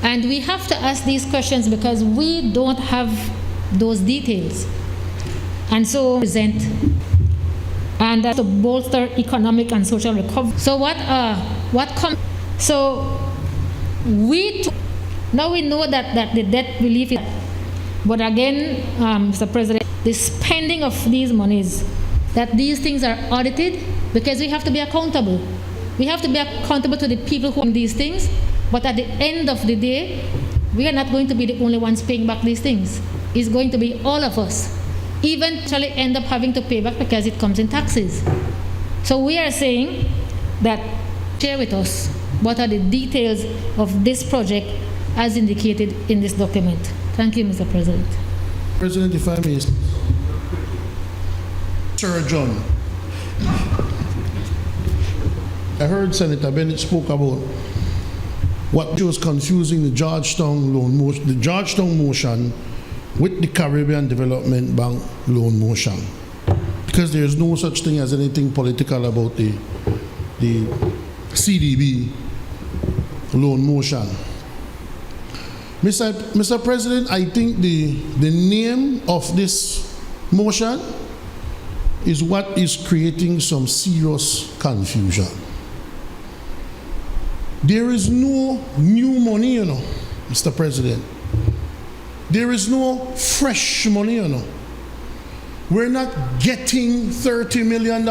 And we have to ask these questions because we don't have those details. And so present, and to bolster economic and social recovery. So now we know that the debt relief is, but again, Mr. President, the spending of these monies, that these things are audited because we have to be accountable. We have to be accountable to the people who own these things, but at the end of the day, we are not going to be the only ones paying back these things. It's going to be all of us. Eventually end up having to pay back because it comes in taxes. So we are saying that share with us what are the details of this project as indicated in this document. Thank you, Mr. President. President, if I may, Sir John, I heard Senator Bennett spoke about what was confusing the Georgetown loan motion, with the Caribbean Development Bank loan motion, because there is no such thing as anything political about the CDB loan motion. Mr. President, I think the name of this motion is what is creating some serious confusion. There is no new money, Mr. President. There is no fresh money, We're not getting $30 million,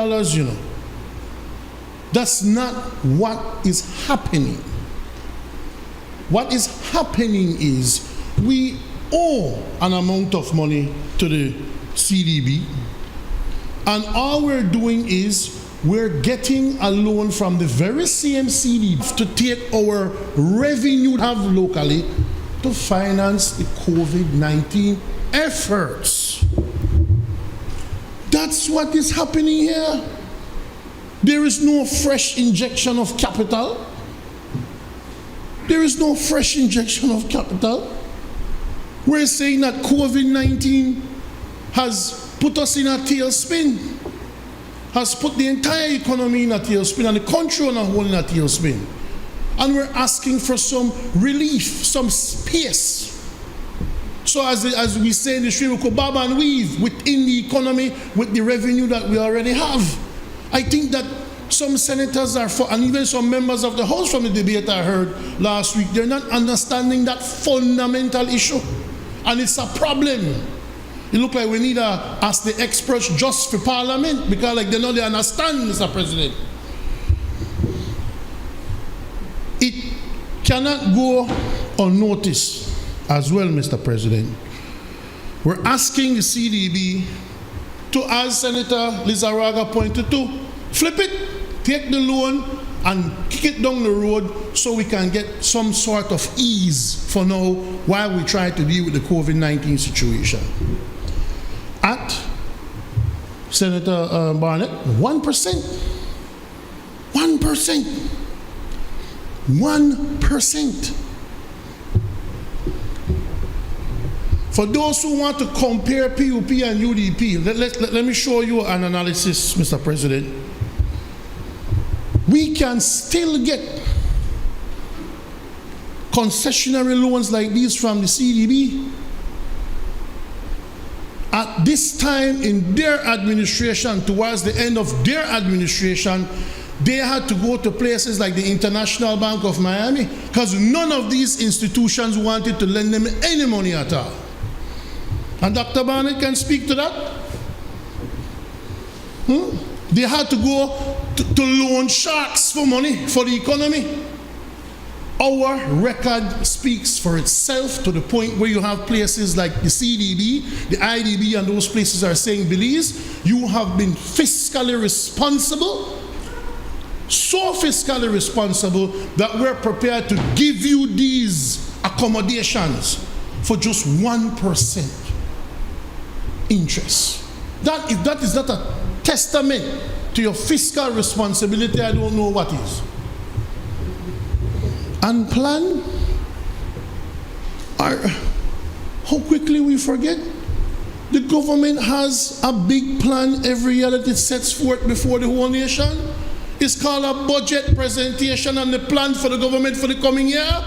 That's not what is happening. What is happening is we owe an amount of money to the CDB, and all we're doing is we're getting a loan from the very same CDB to take our revenue we have locally to finance the COVID-19 efforts. That's what is happening here. There is no fresh injection of capital. There is no fresh injection of capital. We're saying that COVID-19 has put us in a tailspin, has put the entire economy in a tailspin and the country on a whole in a tailspin. And we're asking for some relief, some space. So as we say in the street, we could bob and weave within the economy with the revenue that we already have. I think that some senators and even some members of the House from the debate I heard last week, they're not understanding that fundamental issue. And it's a problem. It looks like we need to ask the experts just for Parliament, because they know they understand, Mr. President. It cannot go unnoticed as well, Mr. President. We're asking the CDB to, as Senator Lizarraga pointed to, flip it, take the loan and kick it down the road so we can get some sort of ease for now while we try to deal with the COVID-19 situation. At Senator Barnett, 1%. 1%. 1%. For those who want to compare PUP and UDP, let me show you an analysis, Mr. President. We can still get concessionary loans like these from the CDB. At this time in their administration, towards the end of their administration, they had to go to places like the International Bank of Miami because none of these institutions wanted to lend them any money at all. And Dr. Barnett can speak to that. They had to go to loan sharks for money for the economy. Our record speaks for itself to the point where you have places like the CDB, the IDB, and those places are saying, Belize, you have been fiscally responsible, so fiscally responsible that we're prepared to give you these accommodations for just 1% interest. If that is not a testament to your fiscal responsibility, I don't know what is. And plan, how quickly we forget. The government has a big plan every year that it sets forth before the whole nation. It's called a budget presentation and the plan for the government for the coming year.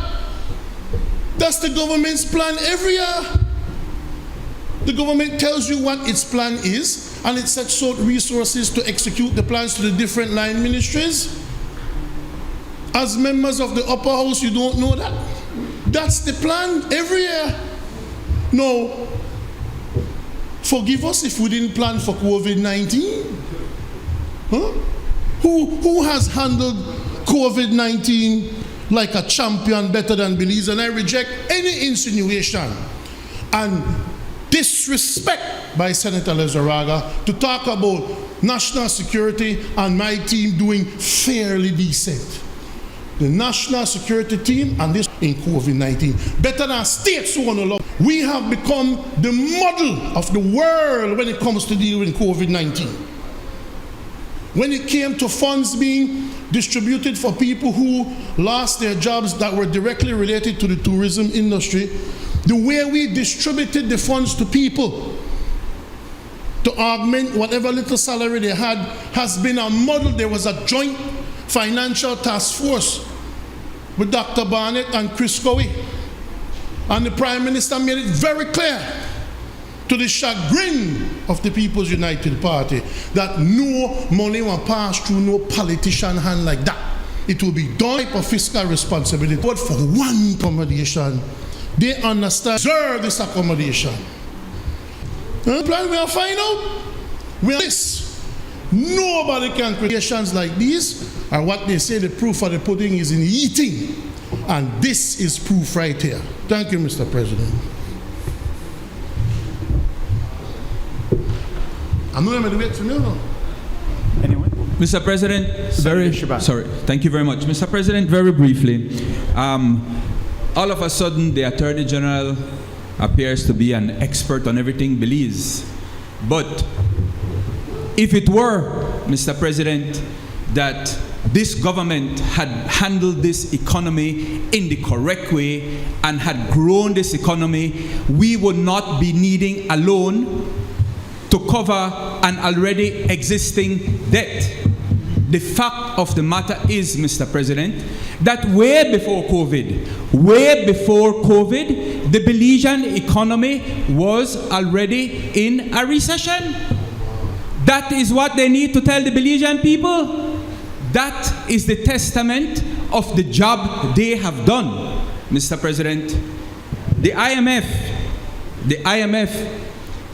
That's the government's plan every year. The government tells you what its plan is, and it sets out resources to execute the plans to the different line ministries. As members of the upper house, you don't know that. That's the plan every year. Now, forgive us if we didn't plan for COVID-19. Huh? Who has handled COVID-19 like a champion better than Belize? And I reject any insinuation and disrespect by Senator Lizarraga to talk about national security and my team doing fairly decent. The national security team and this in COVID-19, better than states who want to love. We have become the model of the world when it comes to dealing with COVID-19. When it came to funds being distributed for people who lost their jobs that were directly related to the tourism industry, the way we distributed the funds to people to augment whatever little salary they had has been a model. There was a joint financial task force with Dr. Barnett and Chris Cowie. And the Prime Minister made it very clear, to the chagrin of the People's United Party, that no money will pass through no politician hand like that. It will be done for fiscal responsibility. But for one accommodation, they understand, deserve this accommodation. Plan we'll find out. Well, this. Nobody can create actions like these, or what they say the proof of the pudding is in the eating. And this is proof right here. Thank you, Mr. President. I'm not going to wait for me now. Anyway. Mr. President, thank you very much. Mr. President, very briefly, all of a sudden the Attorney General appears to be an expert on everything Belize. But if it were, Mr. President, that this government had handled this economy in the correct way and had grown this economy, we would not be needing a loan to cover an already existing debt. The fact of the matter is, Mr. President, that way before COVID, the Belizean economy was already in a recession. That is what they need to tell the Belizean people. That is the testament of the job they have done, Mr. President. The IMF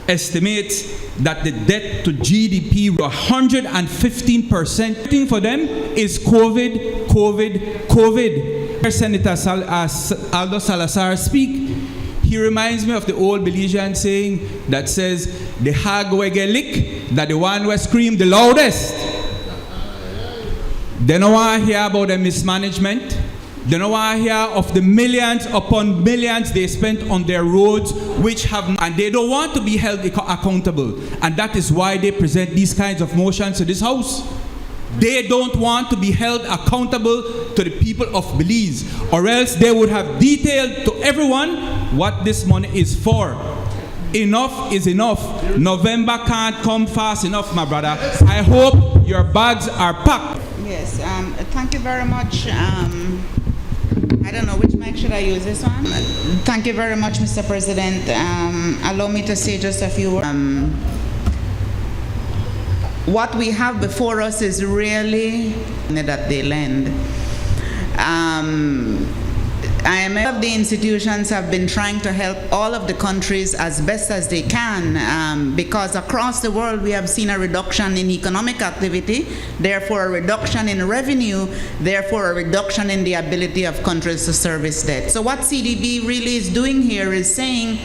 estimates that the debt to GDP 115%. Thing for them is COVID. Senator Aldo Salazar speak. He reminds me of the old Belizean saying that says, the hag we get lick, that the one who scream the loudest. They don't want to hear about the mismanagement. They don't want to hear of the millions upon millions they spent on their roads, which have, and they don't want to be held accountable. And that is why they present these kinds of motions to this House. They don't want to be held accountable to the people of Belize, or else they would have detailed to everyone what this money is for. Enough is enough. November can't come fast enough, my brother. I hope your bags are packed. Yes, thank you very much. I don't know which mic should I use, this one? Thank you very much, Mr. President. Allow me to say just a few words. What we have before us is really that they lend. IMF, the institutions have been trying to help all of the countries as best as they can, because across the world we have seen a reduction in economic activity, therefore a reduction in revenue, therefore a reduction in the ability of countries to service debt. So what CDB really is doing here is saying,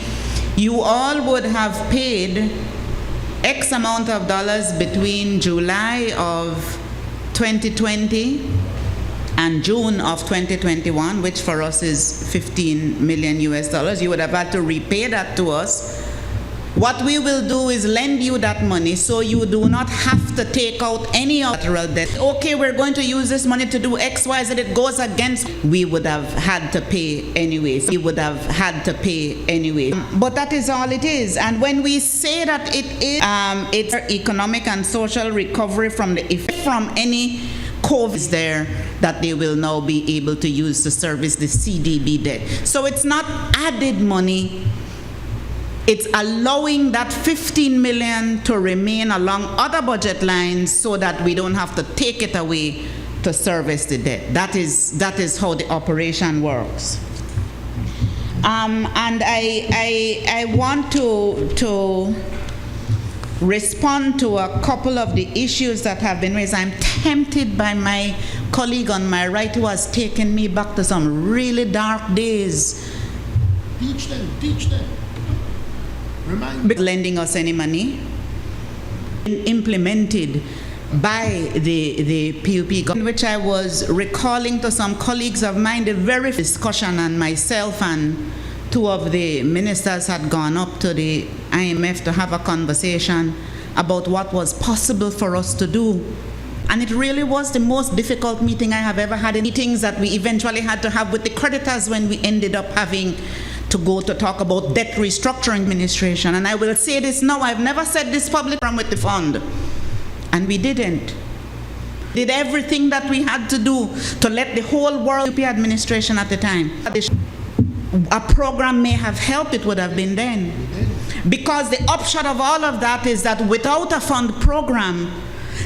you all would have paid X amount of dollars between July of 2020 and June of 2021, which for us is 15 million US dollars. You would have had to repay that to us. What we will do is lend you that money so you do not have to take out any collateral debt. Okay, we're going to use this money to do X, Y, Z. It goes against, we would have had to pay anyways. We would have had to pay anyway. But that is all it is. And when we say that it is, it's economic and social recovery from the effect from any COVID there that they will now be able to use to service the CDB debt. So it's not added money. It's allowing that 15 million to remain along other budget lines so that we don't have to take it away to service the debt. That is how the operation works. And I want to respond to a couple of the issues that have been raised. I'm tempted by my colleague on my right who has taken me back to some really dark days. Teach them. Lending us any money implemented by the PUP government, which I was recalling to some colleagues of mine the very discussion, and myself and two of the ministers had gone up to the IMF to have a conversation about what was possible for us to do. And it really was the most difficult meeting I have ever had. Meetings that we eventually had to have with the creditors when we ended up having to go to talk about debt restructuring administration. And I will say this now, I've never said this publicly with the fund. And we didn't. Did everything that we had to do to let the whole world, UP administration at the time, a program may have helped, it would have been then. Because the upshot of all of that is that without a fund program,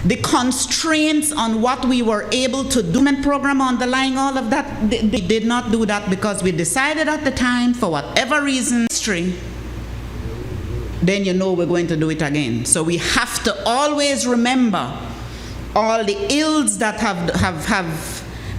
the constraints on what we were able to do and program underlying all of that, they did not do that because we decided at the time, for whatever reason, history, then you know we're going to do it again. So we have to always remember all the ills that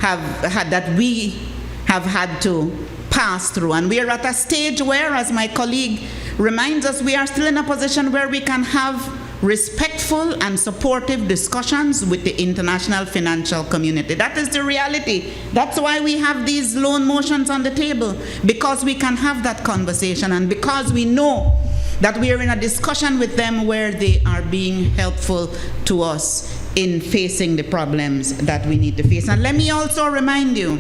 that we have had to pass through. And we are at a stage where, as my colleague reminds us, we are still in a position where we can have respectful and supportive discussions with the international financial community. That is the reality. That's why we have these loan motions on the table, because we can have that conversation and because we know that we are in a discussion with them where they are being helpful to us in facing the problems that we need to face. And let me also remind you,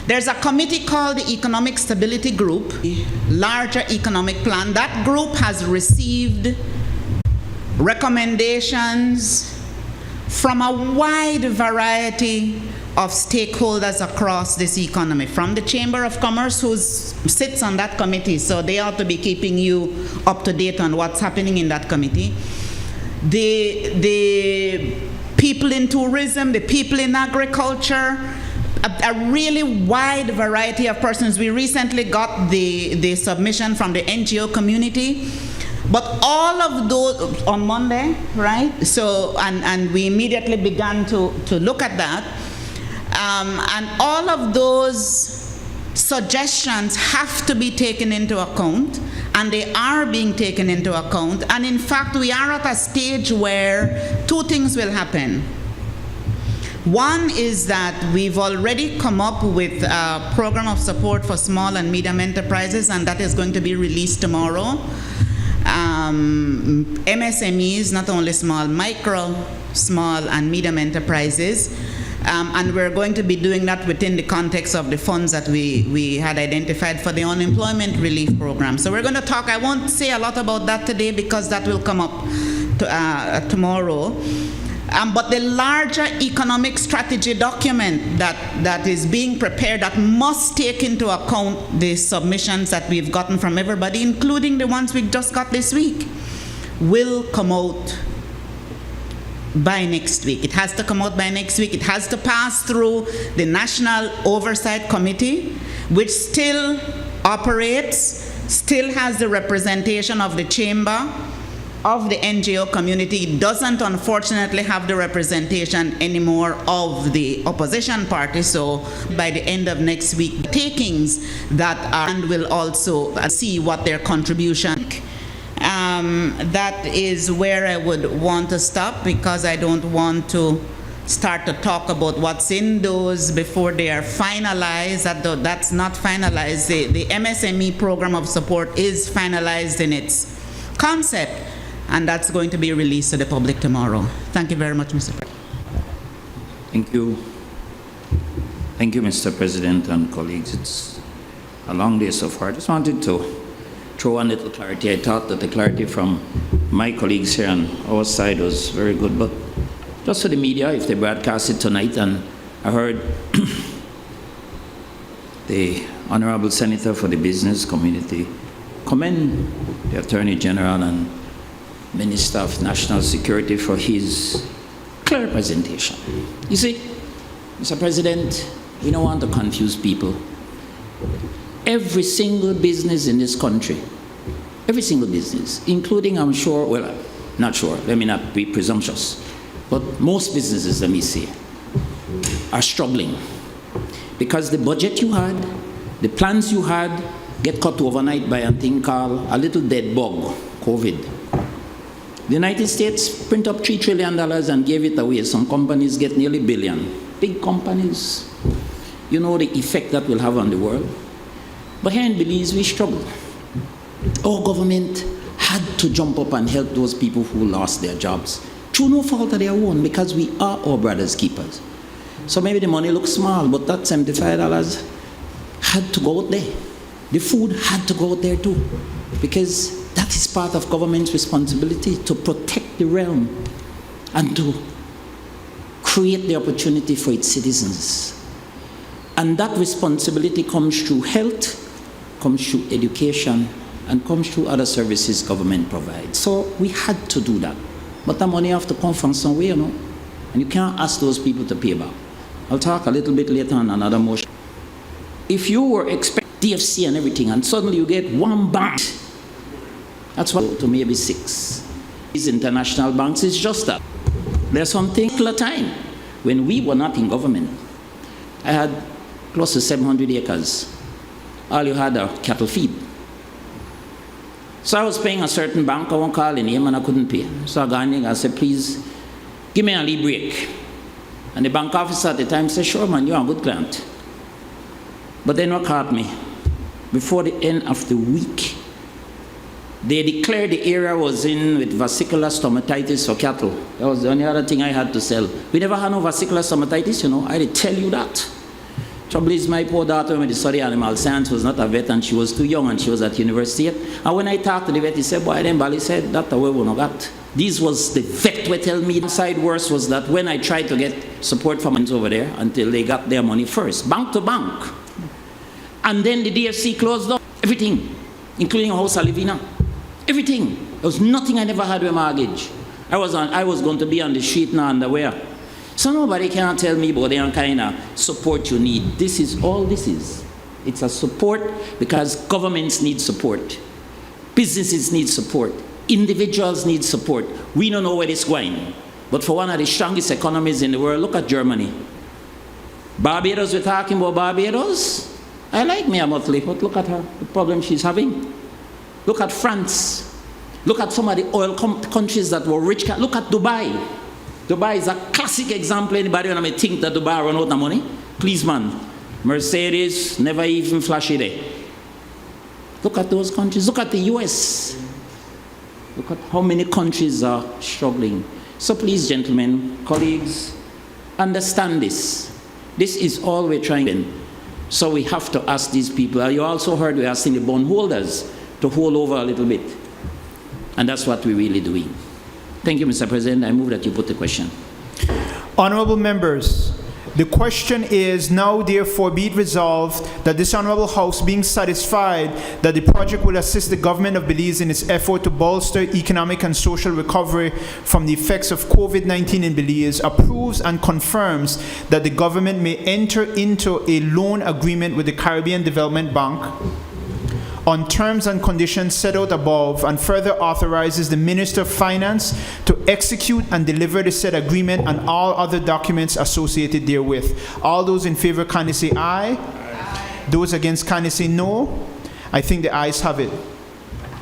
there's a committee called the Economic Stability Group, larger economic plan. That group has received recommendations from a wide variety of stakeholders across this economy, from the Chamber of Commerce, who sits on that committee, so they ought to be keeping you up to date on what's happening in that committee. The people in tourism, the people in agriculture, a really wide variety of persons. We recently got the submission from the NGO community. But all of those on Monday, right? So, and we immediately began to look at that. And all of those suggestions have to be taken into account, and they are being taken into account. And in fact, we are at a stage where two things will happen. One is that we've already come up with a program of support for small and medium enterprises, and that is going to be released tomorrow. MSMEs, not only micro, small, and medium enterprises. And we're going to be doing that within the context of the funds that we had identified for the unemployment relief program. So we're going to talk, I won't say a lot about that today because that will come up tomorrow. But the larger economic strategy document that is being prepared, that must take into account the submissions that we've gotten from everybody, including the ones we just got this week, will come out by next week. It has to come out by next week. It has to pass through the National Oversight Committee, which still operates, still has the representation of the chamber, of the NGO community. It doesn't, unfortunately, have the representation anymore of the opposition party. So by the end of next week, takings that are, and will also see what their contribution. That is where I would want to stop, because I don't want to start to talk about what's in those before they are finalized. That's not finalized. The MSME program of support is finalized in its concept, and that's going to be released to the public tomorrow. Thank you very much, Mr. President. Thank you. Thank you, Mr. President and colleagues. It's a long day so far. I just wanted to throw one little clarity. I thought that the clarity from my colleagues here on our side was very good, but just for the media, if they broadcast it tonight, and I heard the Honorable Senator for the business community commend the Attorney General and Minister of National Security for his clear presentation. You see, Mr. President, we don't want to confuse people. Every single business in this country, every single business, including, I'm sure, well, not sure, let me not be presumptuous, but most businesses, let me say, are struggling because the budget you had, the plans you had, get cut overnight by a thing called a little dead bug, COVID. The United States print up $3 trillion and gave it away. Some companies get nearly $1 billion. Big companies, you know the effect that will have on the world. But here in Belize, we struggle. Our government had to jump up and help those people who lost their jobs through no fault of their own, because we are our brother's keepers. So maybe the money looks small, but that $75 had to go out there. The food had to go out there too, because that is part of government's responsibility, to protect the realm and to create the opportunity for its citizens. And that responsibility comes through health, comes through education, and comes through other services government provides. So we had to do that. But the money have to come from somewhere, you know, and you can't ask those people to pay back. I'll talk a little bit later on another motion. If you were expecting DFC and everything, and suddenly you get one bank, that's what to maybe 6. These international banks is just that. There's something at a time when we were not in government. I had close to 700 acres. All you had are cattle feed. So I was paying a certain bank, I won't call the name, and I couldn't pay. So I got in, I said, please, give me a lead break. And the bank officer at the time said, sure man, you're a good client. But then what caught me? Before the end of the week, they declared the area was in with vesicular stomatitis for cattle. That was the only other thing I had to sell. We never had no vesicular stomatitis, you know. I did tell you that. Trouble is, my poor daughter, when they studied animal science, was not a vet, and she was too young, and she was at university yet. And when I talked to the vet, he said, boy, then Bali said, that's the way we got. This was the vet would tell me. The side worse was that when I tried to get support from over there, until they got their money first, bank to bank. And then the DFC closed down everything, including a house I live in now. Everything. There was nothing I never had with mortgage. I was going to be on the street now underwear. So nobody can tell me about the kind of support you need. This is all this is. It's a support because governments need support. Businesses need support. Individuals need support. We don't know where it's going. But for one of the strongest economies in the world, look at Germany. Barbados, we're talking about Barbados. I like Mia Motley, but look at her, the problem she's having. Look at France. Look at some of the oil countries that were rich. Look at Dubai. Dubai is a classic example. Anybody when I think that Dubai run out of money? Please, man. Mercedes, never even flashy there. Look at those countries. Look at the US. Look at how many countries are struggling. So please, gentlemen, colleagues, understand this. This is all we're trying to do. So we have to ask these people. You also heard we're asking the bondholders to hold over a little bit. And that's what we're really doing. Thank you, Mr. President. I move that you put the question. Honorable members, The question is, now therefore be it resolved that this Honorable House, being satisfied that the project will assist the government of Belize in its effort to bolster economic and social recovery from the effects of COVID-19 in Belize, approves and confirms that the government may enter into a loan agreement with the Caribbean Development Bank on terms and conditions set out above, and further authorizes the Minister of Finance to execute and deliver the said agreement and all other documents associated therewith. All those in favor kindly say aye. Aye. Those against kindly say no. I think the ayes have it.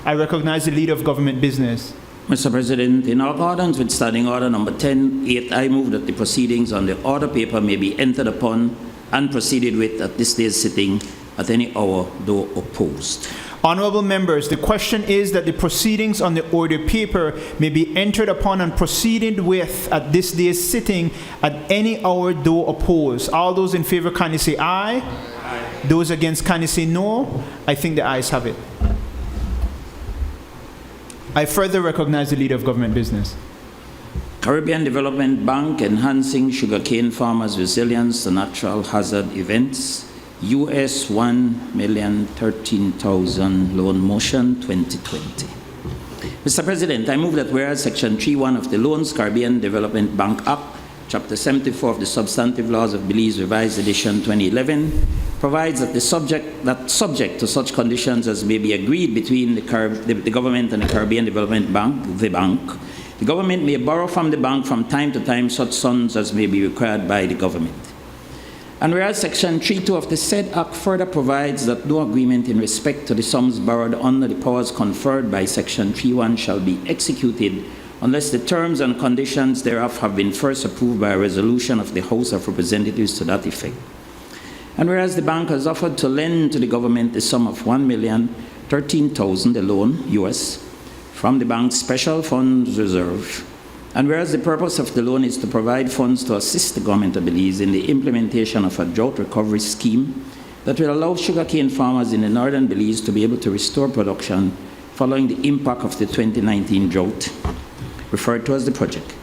I recognize the Leader of Government Business. Mr. President, in accordance with Standing Order number 10.8, I move that the proceedings on the order paper may be entered upon and proceeded with at this day's sitting at any hour, though opposed. Honorable members, the question is that the proceedings on the order paper may be entered upon and proceeded with at this day's sitting at any hour, though opposed. All those in favor kindly say aye. Aye. Those against kindly say no. I think the ayes have it. I further recognize the Leader of Government Business. Caribbean Development Bank enhancing sugarcane farmers' resilience to natural hazard events. US $1,013,000 loan motion 2020. Mr. President, I move that whereas Section 3.1 of the Loans Caribbean Development Bank Act, Chapter 74 of the Substantive Laws of Belize, Revised Edition 2011, provides that subject to such conditions as may be agreed between the government and the Caribbean Development Bank, the government may borrow from the bank from time to time such sums as may be required by the government. And whereas Section 3.2 of the said Act further provides that no agreement in respect to the sums borrowed under the powers conferred by Section 3.1 shall be executed unless the terms and conditions thereof have been first approved by a resolution of the House of Representatives to that effect. And whereas the bank has offered to lend to the government the sum of $1,013,000, the loan, US, from the bank's special funds reserve, and whereas the purpose of the loan is to provide funds to assist the government of Belize in the implementation of a drought recovery scheme that will allow sugarcane farmers in the northern Belize to be able to restore production following the impact of the 2019 drought, referred to as the project.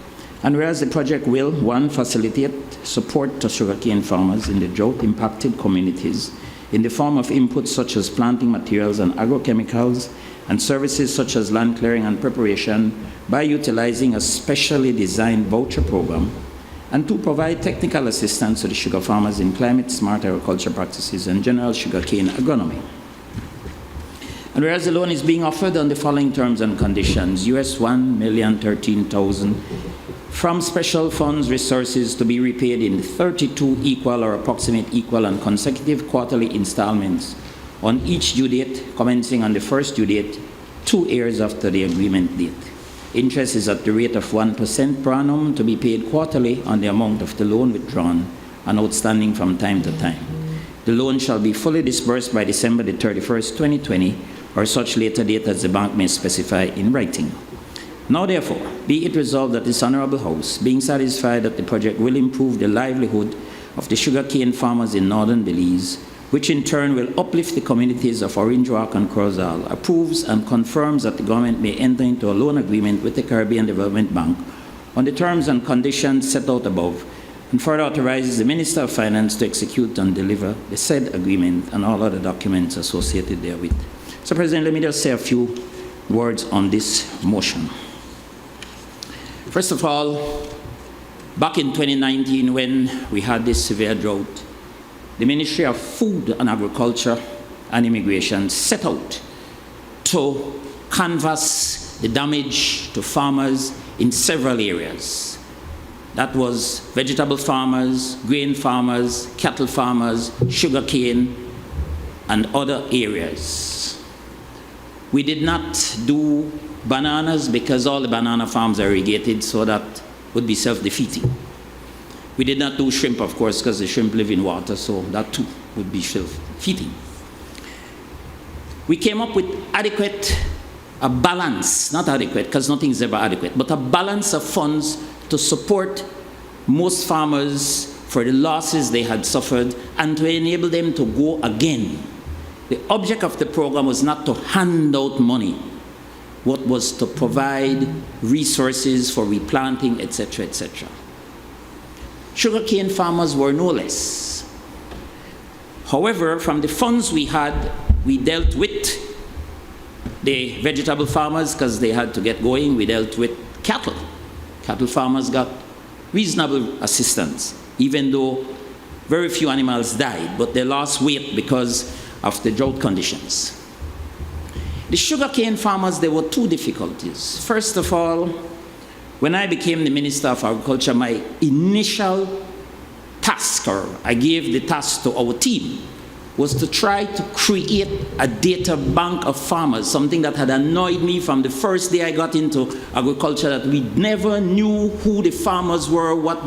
And whereas the project will, 1, facilitate support to sugarcane farmers in the drought-impacted communities in the form of inputs such as planting materials and agrochemicals, and services such as land clearing and preparation by utilizing a specially designed voucher program, and 2, provide technical assistance to the sugar farmers in climate-smart agriculture practices and general sugarcane agronomy. And whereas the loan is being offered on the following terms and conditions, US $1,013,000 from special funds resources to be repaid in 32 equal or approximate equal and consecutive quarterly installments on each due date, commencing on the first due date 2 years after the agreement date. Interest is at the rate of 1% per annum to be paid quarterly on the amount of the loan withdrawn and outstanding from time to time. The loan shall be fully disbursed by December the 31st, 2020, or such later date as the bank may specify in writing. Now therefore, be it resolved that this Honorable House, being satisfied that the project will improve the livelihood of the sugarcane farmers in northern Belize, which in turn will uplift the communities of Orange Rock and Crozal, approves and confirms that the government may enter into a loan agreement with the Caribbean Development Bank on the terms and conditions set out above, and further authorizes the Minister of Finance to execute and deliver the said agreement and all other documents associated therewith. So, President, let me just say a few words on this motion. First of all, back in 2019 when we had this severe drought, the Ministry of Food and Agriculture and Immigration set out to canvass the damage to farmers in several areas. That was vegetable farmers, grain farmers, cattle farmers, sugarcane, and other areas. We did not do bananas because all the banana farms are irrigated, so that would be self-defeating. We did not do shrimp, of course, because the shrimp live in water, so that too would be self-defeating. We came up with a balance, not adequate, because nothing is ever adequate, but a balance of funds to support most farmers for the losses they had suffered and to enable them to go again. The object of the program was not to hand out money. What was to provide resources for replanting, etc., etc. Sugarcane farmers were no less. However, from the funds we had, we dealt with the vegetable farmers because they had to get going. We dealt with cattle. Cattle farmers got reasonable assistance, even though very few animals died, but they lost weight because of the drought conditions. The sugarcane farmers, there were two difficulties. First of all, when I became the Minister of Agriculture, my initial task, or I gave the task to our team, was to try to create a data bank of farmers, something that had annoyed me from the first day I got into agriculture, that we never knew who the farmers were, what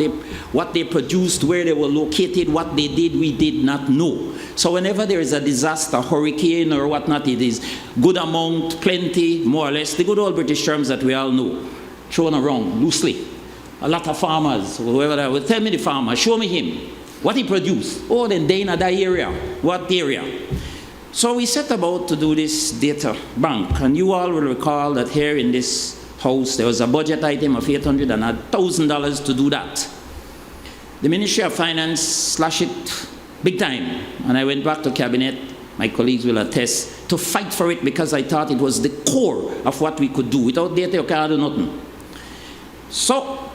they produced, where they were located, what they did, we did not know. So whenever there is a disaster, hurricane or whatnot, it is good amount, plenty, more or less, the good old British terms that we all know, thrown around loosely. A lot of farmers, whoever that will tell me the farmer, show me him. What he produced? Oh, then they in that area. What area? So we set about to do this data bank. And you all will recall that here in this house, there was a budget item of $800 and $1,000 to do that. The Ministry of Finance slashed it big time. And I went back to Cabinet, my colleagues will attest, to fight for it because I thought it was the core of what we could do. Without data, you can't do nothing. So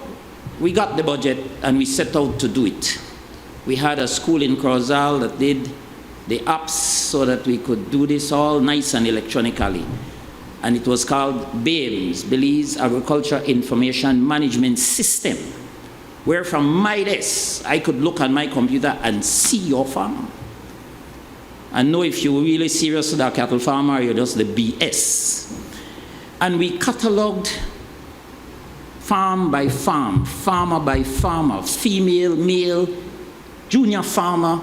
we got the budget and we set out to do it. We had a school in Crozal that did the apps so that we could do this all nice and electronically. And it was called BAMES, Belize Agriculture Information Management System, where from my desk, I could look on my computer and see your farm. And know if you're really serious with a cattle farmer or you're just the BS. And we cataloged farm by farm, farmer by farmer, female, male, junior farmer,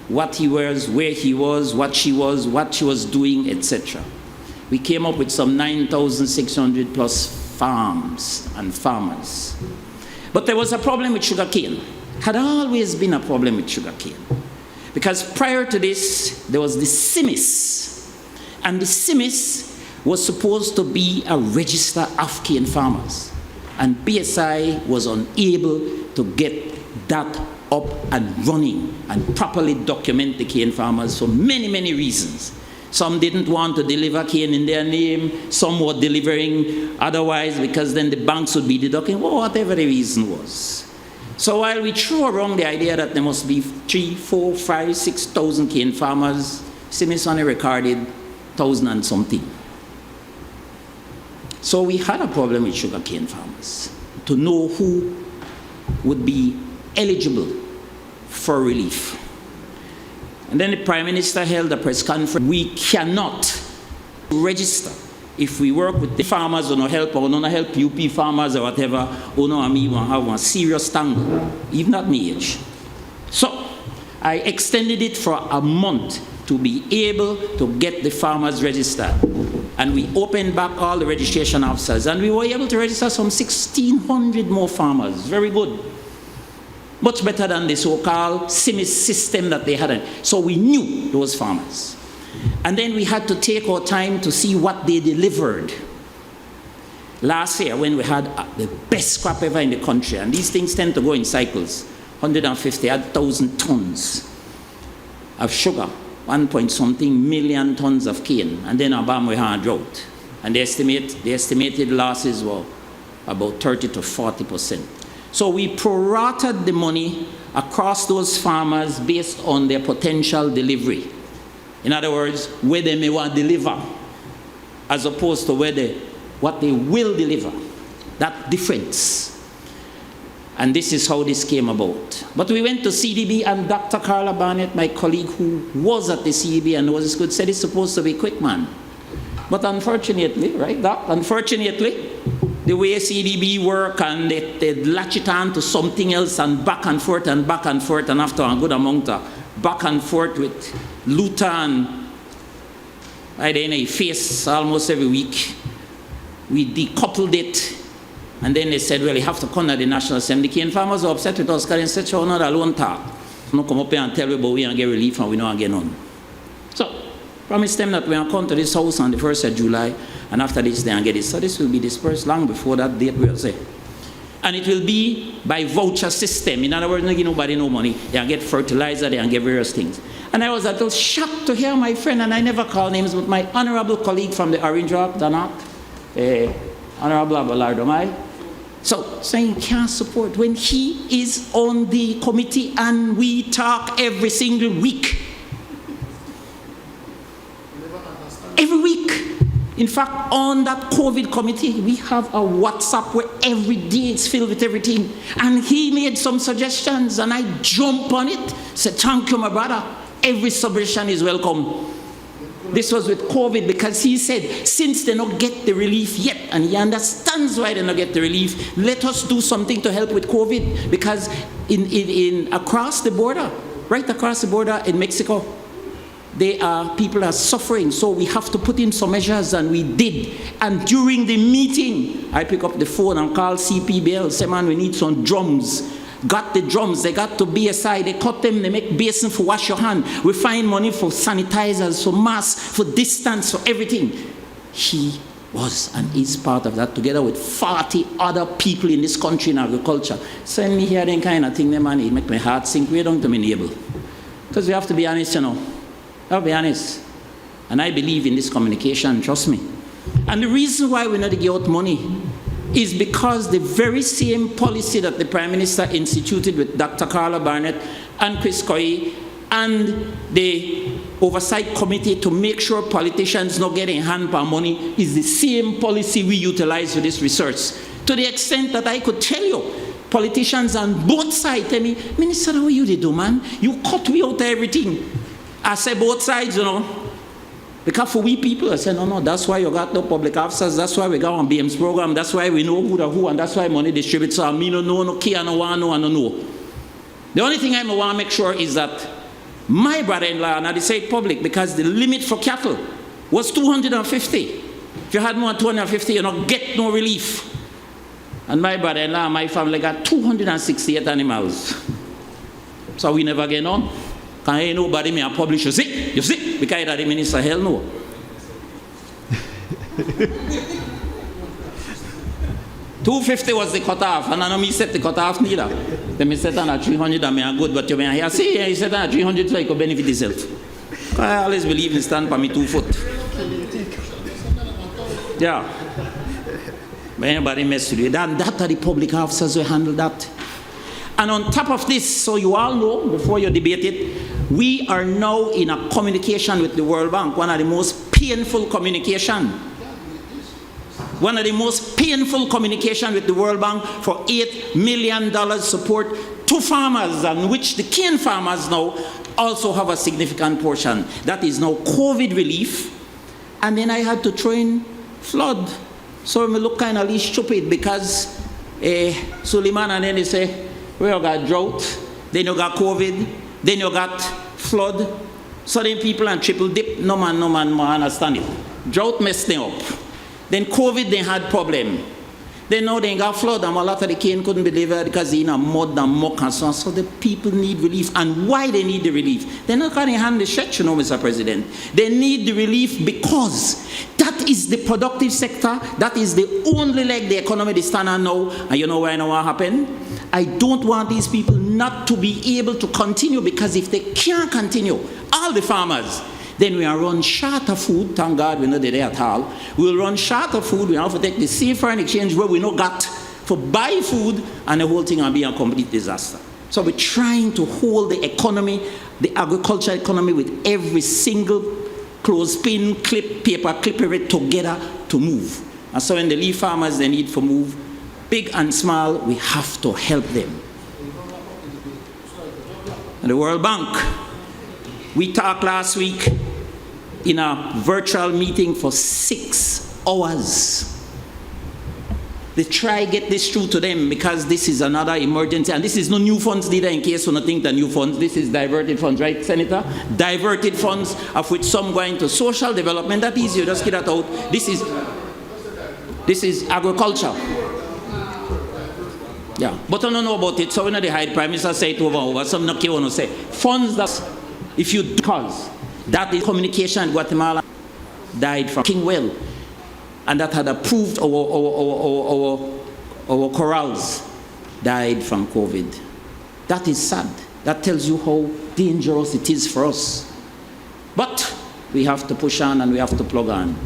what he was, where he was, what she was doing, etc. We came up with some 9,600 plus farms and farmers. But there was a problem with sugarcane. Had always been a problem with sugarcane. Because prior to this, there was the CIMIS. And the CIMIS was supposed to be a register of cane farmers. And BSI was unable to get that up and running and properly document the cane farmers for many, many reasons. Some didn't want to deliver cane in their name, some were delivering otherwise because then the banks would be deducting, well, whatever the reason was. So while we threw around the idea that there must be 3, 4, 5, 6,000 cane farmers, CIMIS only recorded 1,000 and something. So we had a problem with sugar cane farmers to know who would be eligible for relief. And then the Prime Minister held a press conference. We cannot register if we work with the farmers who no help or no help UP farmers or whatever, who no and me will have one serious tangle, even at my age. So I extended it for a month to be able to get the farmers registered. And we opened back all the registration officers and we were able to register some 1,600 more farmers. Very good. Much better than the so-called CIMIS system that they had. So we knew those farmers. And then we had to take our time to see what they delivered. Last year, when we had the best crop ever in the country, and these things tend to go in cycles, 150,000 tons of sugar, 1-point-something million tons of cane, and then Obama we had a drought. And the estimated losses were about 30 to 40%. So we prorated the money across those farmers based on their potential delivery. In other words, where they may want to deliver, as opposed to what they will deliver. That difference. And this is how this came about. But we went to CDB and Dr. Carla Barnett, my colleague who was at the CDB and was good, said it's supposed to be quick, man. But unfortunately, right, Doc? Unfortunately, the way CDB work and they latch it on to something else and back and forth and back and forth, and after a good amount of back and forth with Luther and I then face almost every week, we decoupled it. And then they said, well, you have to come to the National Assembly. Cane farmers were upset with us because they said, sure, not alone talk. So not come up here and tell you, but we don't get relief and we don't get none. So, promise them that we will come to this house on the 1st of July, and after this, they will get it. So this will be dispersed long before that date, we'll say. And it will be by voucher system. In other words, not give nobody no money. They can get fertilizer, they can get various things. And I was a little shocked to hear my friend, and I never call names, but my honorable colleague from the Orange Rock, Danak, Honorable Abelardo Mai, so saying he can't support when he is on the committee and we talk every single week. Every week. In fact, on that COVID committee, we have a WhatsApp where every day it's filled with everything. And he made some suggestions and I jump on it. Said, thank you, my brother. Every suggestion is welcome. This was with COVID because he said, since they don't get the relief yet, and he understands why they don't get the relief, let us do something to help with COVID. Because in across the border, right across the border in Mexico, people are suffering, so we have to put in some measures, and we did. And during the meeting, I pick up the phone and call CPBL, say, man, we need some drums. Got the drums, they got to BSI, they cut them, they make basin for wash your hand. We find money for sanitizers, for masks, for distance, for everything. He was and is part of that, together with 40 other people in this country in agriculture. Send me here, then kind of thing, them money, it make my heart sink way down to my navel. Because we have to be honest, you know. I'll be honest. And I believe in this communication, trust me. And the reason why we not to give out money is because the very same policy that the Prime Minister instituted with Dr. Carla Barnett and Chris Coy and the Oversight Committee to make sure politicians not getting hand by money is the same policy we utilize for this research. To the extent that I could tell you, politicians on both sides tell me, Minister, how you do, man? You cut me out of everything. I say both sides, you know. Because for we people, I say, no, that's why you got no public officers, that's why we got on BM's program, that's why we know who the who, and that's why money distributes. So I mean, no, care, no one, no. The only thing I want to make sure is that my brother-in-law, and I say it public, because the limit for cattle was 250. If you had more than 250, you don't get no relief. And my brother-in-law and my family got 268 animals. So we never get on. Can ain't nobody may publish, you see, because the minister, hell no. $250 was the cutoff, and I know me set the cutoff neither. Then me set on at 300 and me are good, but you may hear, see, he set on at 300 so he could benefit himself. I always believe in stand for me 2 foot. Yeah. But anybody mess with you. That are the public officers who handle that. And on top of this, so you all know, before you debate it, we are now in a communication with the World Bank, one of the most painful communication. One of the most painful communication with the World Bank for $8 million support to farmers, and which the cane farmers now also have a significant portion. That is now COVID relief. And then I had to throw in flood. So we look kind of stupid because Suleiman, and then they say, we got drought, then you got COVID, then you got flood. So then people and triple dip, no man understand it. Drought messed them up. Then COVID, they had problem. Then now they got flood, and a lot of the cane couldn't be delivered because they're in a mud and muck and so on. So the people need relief. And why they need the relief? They're not going to hand the check, you know, Mr. President. They need the relief because that is the productive sector. That is the only leg the economy is standing on now. And you know why I know what happened? I don't want these people not to be able to continue, because if they can't continue, all the farmers, then we are run short of food. Thank God we're not there at all. We'll run short of food. We have to take the same foreign exchange where we not got for buy food, and the whole thing will be a complete disaster. So we're trying to hold the economy, the agriculture economy, with every single clothespin, clip, paper clip, it together to move. And so when the leaf farmers, they need to move, big and small, we have to help them. And the World Bank, we talked last week in a virtual meeting for 6 hours. They try to get this through to them because this is another emergency, and this is no new funds neither, in case you don't think the new funds. This is diverted funds, right, Senator? Diverted funds, of which some go into social development. That is, you just get that out. This is agriculture. Yeah, but I don't know about it, so we know the hide. Prime Minister say it over. Some not want to say. Funds that, if you cause, that is communication in Guatemala died from King Well, and that had approved our corrals. died from COVID. That is sad. That tells you how dangerous it is for us. But we have to push on and we have to plug on.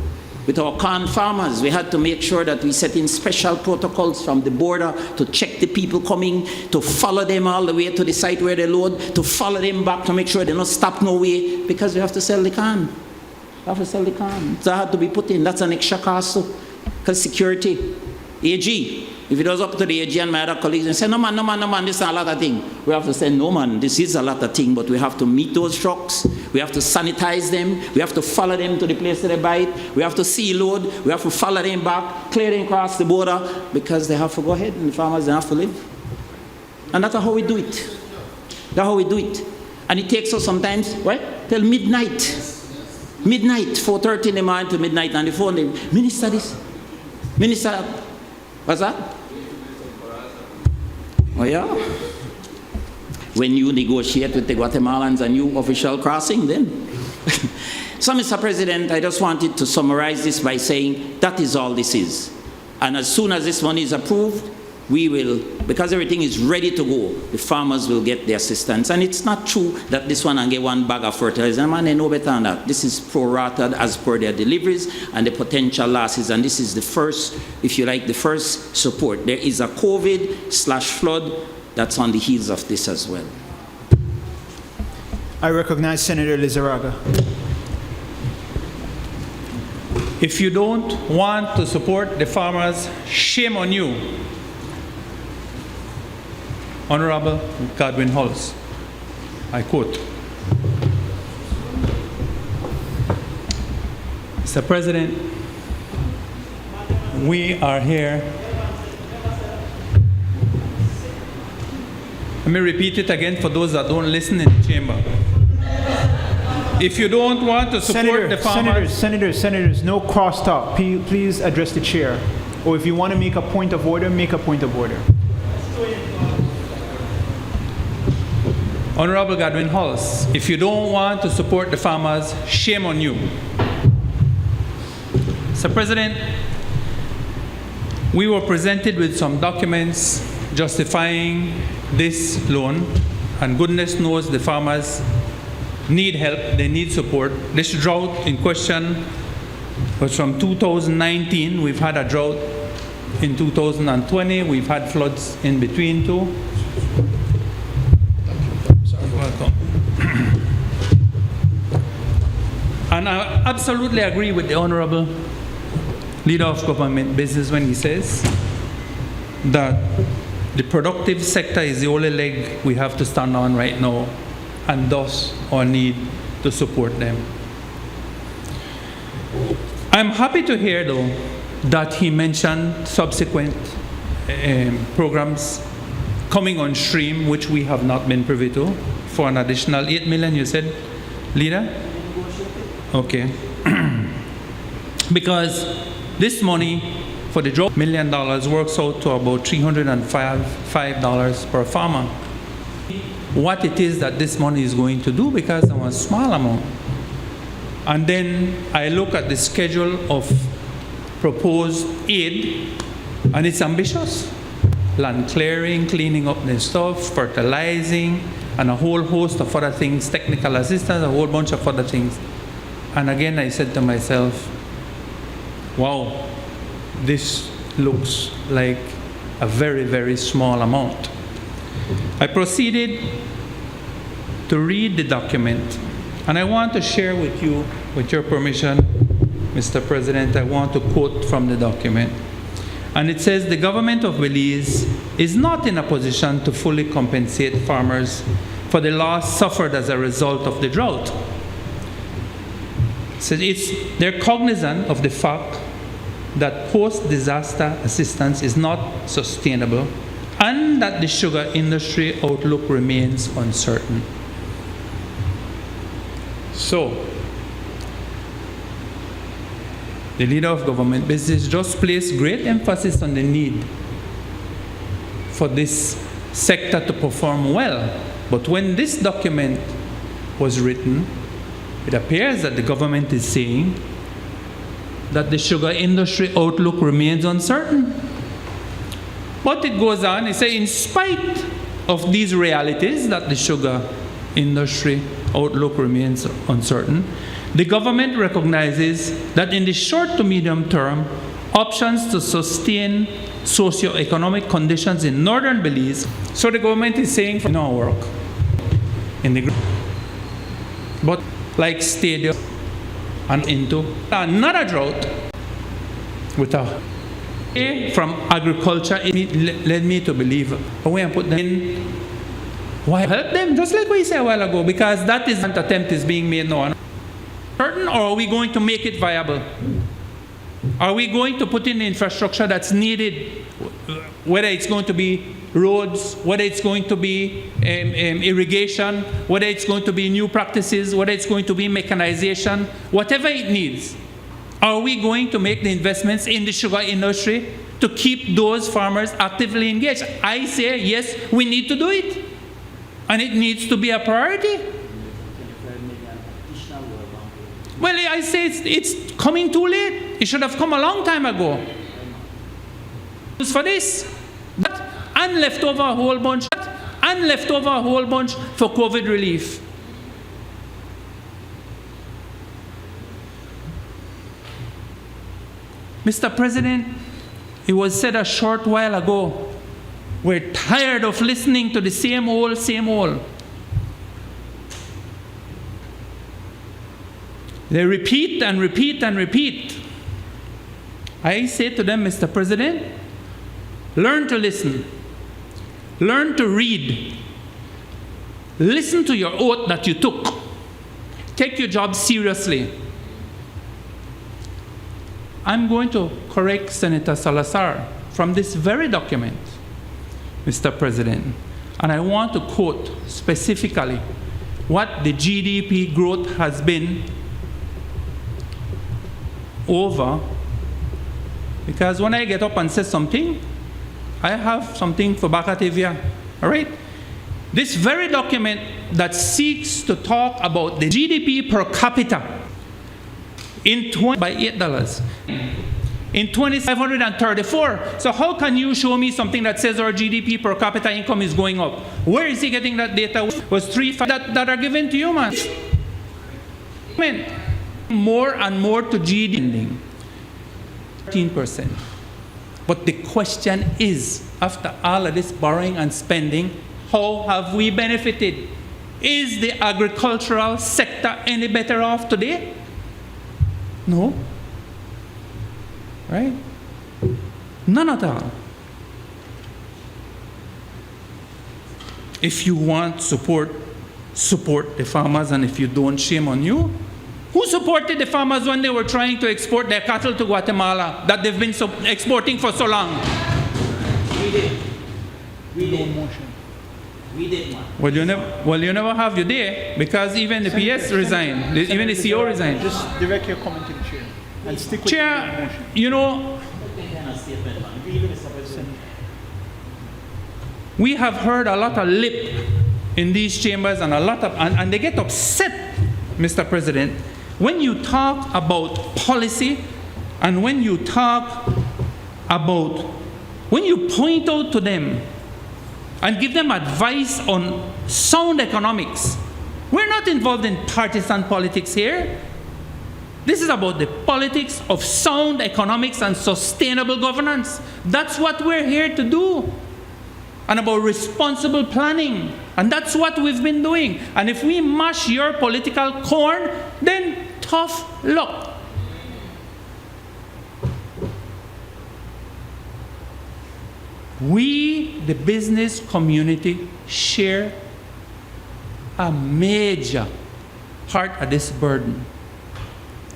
With our corn farmers, we had to make sure that we set in special protocols from the border to check the people coming, to follow them all the way to the site where they load, to follow them back to make sure they don't stop no way, because we have to sell the corn. We have to sell the corn. That had to be put in. That's an extra cost too. Because security. AG. If it was up to the AG and my other colleagues and say, no man, this is a lot of thing. We have to say, no man, this is a lot of thing, but we have to meet those trucks. We have to sanitize them. We have to follow them to the place that they buy it. We have to seal load. We have to follow them back, clear them across the border, because they have to go ahead and the farmers, they have to live. And that's how we do it. That's how we do it. And it takes us sometimes, right, till midnight. Midnight, 4:30 in the morning to midnight, and the phone, Minister this, Minister that. What's that? Oh yeah. When you negotiate with the Guatemalans and you official crossing, then. So, Mr. President, I just wanted to summarize this by saying that is all this is. And as soon as this money is approved, we will, because everything is ready to go, the farmers will get the assistance. And it's not true that this one and get one bag of fertilizer. Man, they know better than that. This is prorated as per their deliveries and the potential losses. And this is the first, if you like, the first support. There is a COVID/flood that's on the heels of this as well. I recognize Senator Lizarraga. If you don't want to support the farmers, shame on you. Honorable Godwin Hulse, I quote, Mr. President, we are here. Let me repeat it again for those that don't listen in the chamber. If you don't want to support the farmers... Senators, no crosstalk. Please address the chair. Or if you want to make a point of order, make a point of order. Honorable Godwin Hulse, if you don't want to support the farmers, shame on you. Mr. President, we were presented with some documents justifying this loan, and goodness knows the farmers need help, they need support. This drought in question was from 2019. We've had a drought in 2020. We've had floods in between too. Welcome. And I absolutely agree with the Honorable Leader of Government Business when he says that the productive sector is the only leg we have to stand on right now, and thus our need to support them. I'm happy to hear, though, that he mentioned subsequent programs coming on stream, which we have not been privy to, for an additional 8 million, you said, Leader? Okay. Because this money for the drought, $1 million, works out to about $305 per farmer. What it is that this money is going to do, because it was a small amount. And then I look at the schedule of proposed aid, and it's ambitious. Land clearing, cleaning up the stuff, fertilizing, and a whole host of other things, technical assistance, a whole bunch of other things. And again, I said to myself, wow, this looks like a very, very small amount. I proceeded to read the document, and I want to share with you, with your permission, Mr. President, I want to quote from the document. And it says, the government of Belize is not in a position to fully compensate farmers for the loss suffered as a result of the drought. So they're cognizant of the fact that post-disaster assistance is not sustainable and that the sugar industry outlook remains uncertain. So, the Leader of Government Business just placed great emphasis on the need for this sector to perform well. But when this document was written, it appears that the government is saying that the sugar industry outlook remains uncertain. But it goes on, it says, in spite of these realities that the sugar industry outlook remains uncertain, the government recognizes that in the short to medium term, options to sustain socio-economic conditions in northern Belize. So the government is saying, for no work in the but like stadium and into another drought with a from agriculture, it led me to believe when I put them in, why help them? Just like we said a while ago, because that is an attempt is being made now. Certain, or are we going to make it viable? Are we going to put in the infrastructure that's needed, whether it's going to be roads, whether it's going to be irrigation, whether it's going to be new practices, whether it's going to be mechanization, whatever it needs? Are we going to make the investments in the sugar industry to keep those farmers actively engaged? I say, yes, we need to do it. And it needs to be a priority. Well, I say it's coming too late. It should have come a long time ago. For this, and left over a whole bunch, and left over a whole bunch for COVID relief. Mr. President, it was said a short while ago, we're tired of listening to the same old, same old. They repeat and repeat and repeat. I say to them, Mr. President, learn to listen. Learn to read. Listen to your oath that you took. Take your job seriously. I'm going to correct Senator Salazar from this very document, Mr. President. And I want to quote specifically what the GDP growth has been over, because when I get up and say something, I have something for Bakatevia, all right? This very document that seeks to talk about the GDP per capita in by $8. In 2,534. So how can you show me something that says our GDP per capita income is going up? Where is he getting that data? Was 3,500 that are given to you, man? More and more to GDP, 13%. But the question is, after all of this borrowing and spending, how have we benefited? Is the agricultural sector any better off today? No. Right? None at all. If you want support the farmers, and if you don't, shame on you. Who supported the farmers when they were trying to export their cattle to Guatemala that they've been exporting for so long? We did. We did. We did one. Well, you never have your day, because even the PS resigned, even the CO resigned. Just direct your comment to the chair and stick with Chair, the motion. you know, we have heard a lot of lip in these chambers, and a lot of, and they get upset, Mr. President, when you talk about policy, and when you talk about, when you point out to them and give them advice on sound economics. We're not involved in partisan politics here. This is about the politics of sound economics and sustainable governance. That's what we're here to do. And about responsible planning. And that's what we've been doing. And if we mash your political corn, then tough luck. We, the business community, share a major part of this burden.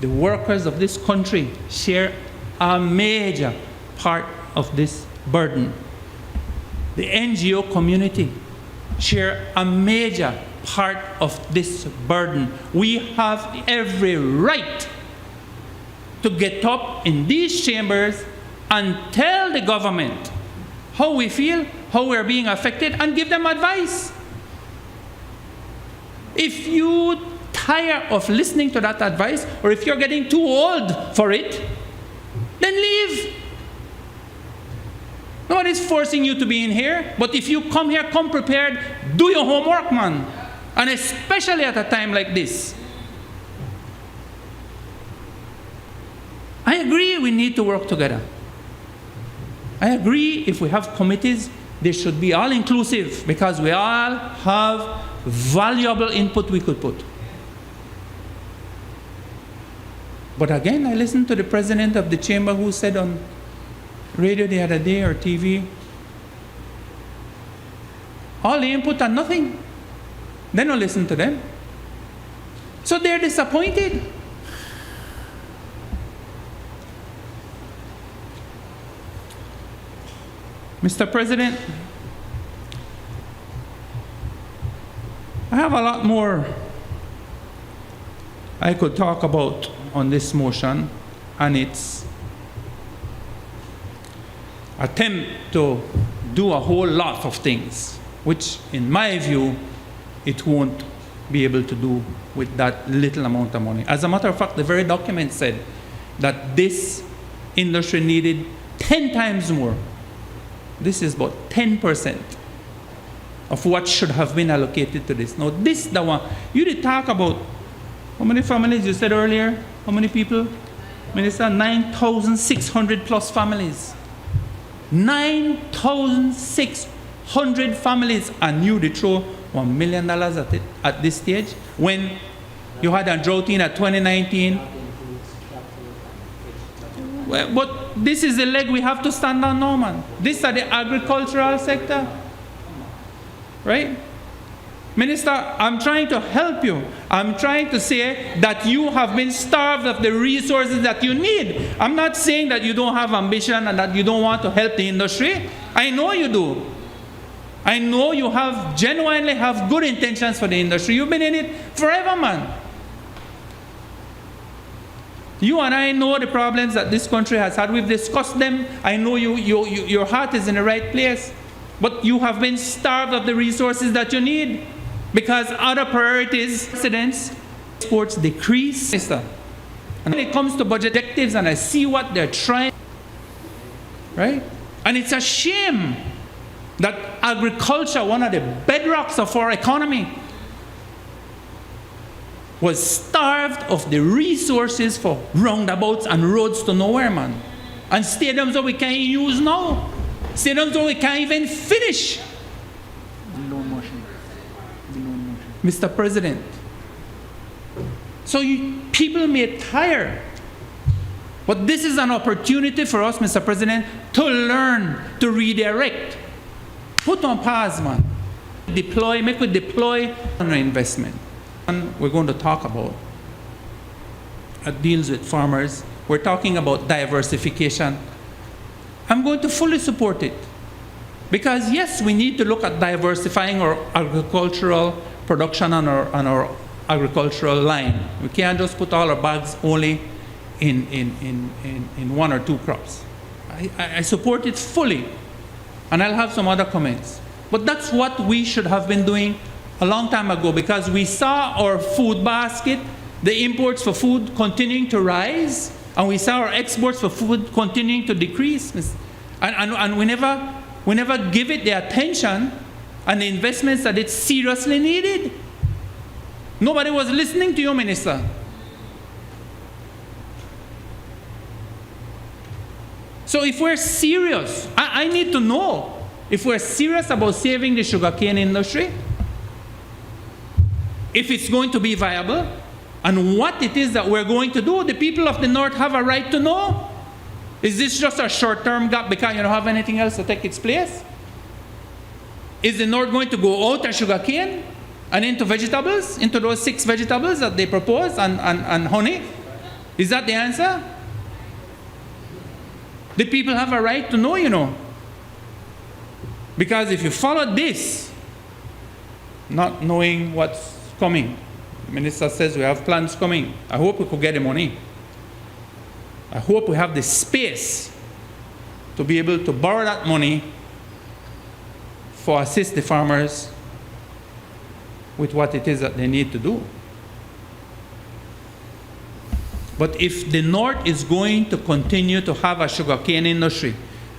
The workers of this country share a major part of this burden. The NGO community share a major part of this burden. We have every right to get up in these chambers and tell the government how we feel, how we're being affected, and give them advice. If you tire of listening to that advice, or if you're getting too old for it, then leave. Nobody's forcing you to be in here, but if you come here, come prepared, do your homework, man. And especially at a time like this. I agree we need to work together. I agree if we have committees, they should be all-inclusive because we all have valuable input we could put. But again, I listened to the president of the chamber who said on radio the other day or TV, all the input and nothing. They don't listen to them. So they're disappointed. Mr. President, I have a lot more I could talk about on this motion and its attempt to do a whole lot of things, which in my view, it won't be able to do with that little amount of money. As a matter of fact, the very document said that this industry needed 10 times more. This is about 10% of what should have been allocated to this. Now, this the one. You did talk about how many families you said earlier? How many people? Minister, 9,600 plus families. 9,600 families, and you did throw $1 million at it at this stage when you had a drought in at 2019. Well, but this is the leg we have to stand on now, man. This is the agricultural sector, right? Minister, I'm trying to help you. I'm trying to say that you have been starved of the resources that you need. I'm not saying that you don't have ambition and that you don't want to help the industry. I know you do. I know you have genuinely have good intentions for the industry. You've been in it forever, man. You and I know the problems that this country has had. We've discussed them. I know your heart is in the right place. But you have been starved of the resources that you need because other priorities, precedents, exports decrease. And when it comes to budget objectives and I see what they're trying, right? And it's a shame that agriculture, one of the bedrocks of our economy, was starved of the resources for roundabouts and roads to nowhere, man. And stadiums that we can't use now. Stadiums that we can't even finish. Mr. President. So people may tire. But this is an opportunity for us, Mr. President, to learn, to redirect. Put on pause, man. Deploy, make we deploy on investment. And we're going to talk about deals with farmers. We're talking about diversification. I'm going to fully support it. Because yes, we need to look at diversifying our agricultural production on our agricultural line. We can't just put all our bags only in one or two crops. I support it fully. And I'll have some other comments. But that's what we should have been doing a long time ago, because we saw our food basket, the imports for food continuing to rise, and we saw our exports for food continuing to decrease. And we never give it the attention and the investments that it seriously needed. Nobody was listening to you, Minister. So if we're serious, I need to know if we're serious about saving the sugarcane industry, if it's going to be viable, and what it is that we're going to do. The people of the North have a right to know. Is this just a short-term gap because you don't have anything else to take its place? Is the North going to go out of sugarcane and into vegetables, into those 6 vegetables that they propose, and honey? Is that the answer? The people have a right to know, you know. Because if you follow this, not knowing what's coming, the minister says we have plans coming. I hope we could get the money. I hope we have the space to be able to borrow that money for assist the farmers with what it is that they need to do. But if the North is going to continue to have a sugarcane industry,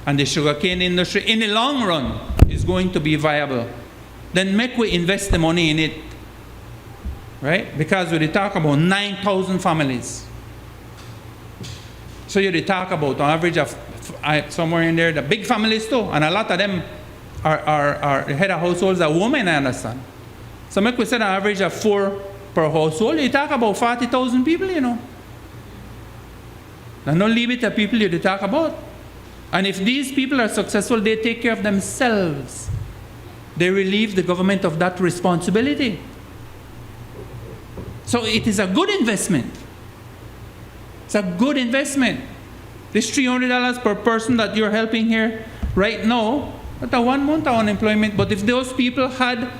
and the sugarcane industry in the long run is going to be viable, then make we invest the money in it, right? Because we talk about 9,000 families. So you talk about an average of somewhere in there, the big families too, and a lot of them are the head of households are women, I understand. So make we set an average of 4 per household. You talk about 40,000 people, you know. And don't leave it to people you talk about. And if these people are successful, they take care of themselves. They relieve the government of that responsibility. So it is a good investment. It's a good investment. This $300 per person that you're helping here right now, that's a 1 month of unemployment. But if those people had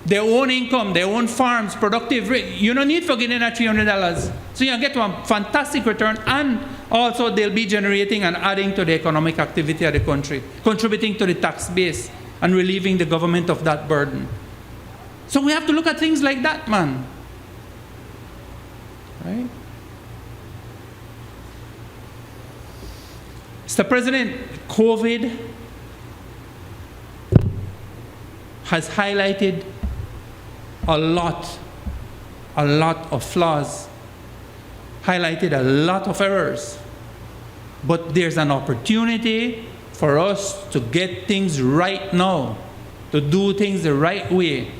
their own income, their own farms, productive, you don't need for getting that $300. So you get one fantastic return, and also they'll be generating and adding to the economic activity of the country, contributing to the tax base and relieving the government of that burden. So we have to look at things like that, man. Right? Mr. President, COVID has highlighted a lot of flaws, highlighted a lot of errors. But there's an opportunity for us to get things right now, to do things the right way,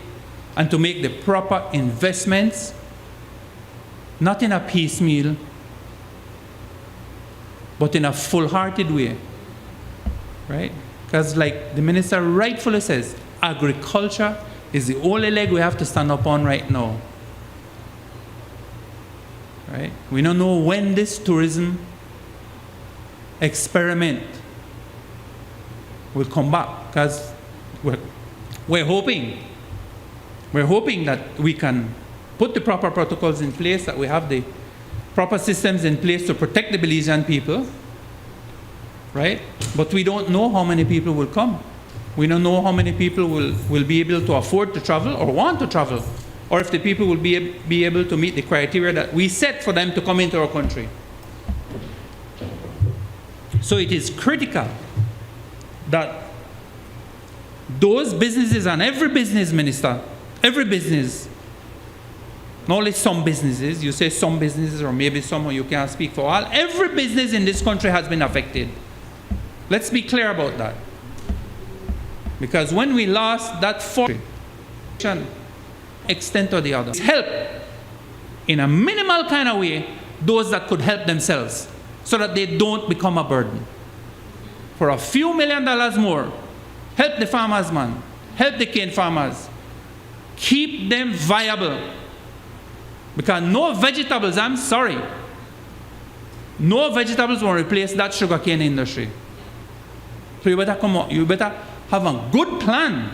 and to make the proper investments, not in a piecemeal, but in a full-hearted way, right? Because like the minister rightfully says, agriculture is the only leg we have to stand up on right now, right? We don't know when this tourism experiment will come back, because we're hoping that we can put the proper protocols in place, that we have the proper systems in place to protect the Belizean people, right? But we don't know how many people will come. We don't know how many people will be able to afford to travel or want to travel, or if the people will be able to meet the criteria that we set for them to come into our country. So it is critical that those businesses, and every business, minister, every business, not only some businesses, you say some businesses, or maybe some, you can't speak for all. Every business in this country has been affected. Let's be clear about that. Because when we lost that extent or the other, help in a minimal kind of way those that could help themselves, so that they don't become a burden. For a few $1 million more, help the farmers, man. Help the cane farmers. Keep them viable. Because no vegetables, I'm sorry, no vegetables will replace that sugarcane industry. So you better come out, you better have a good plan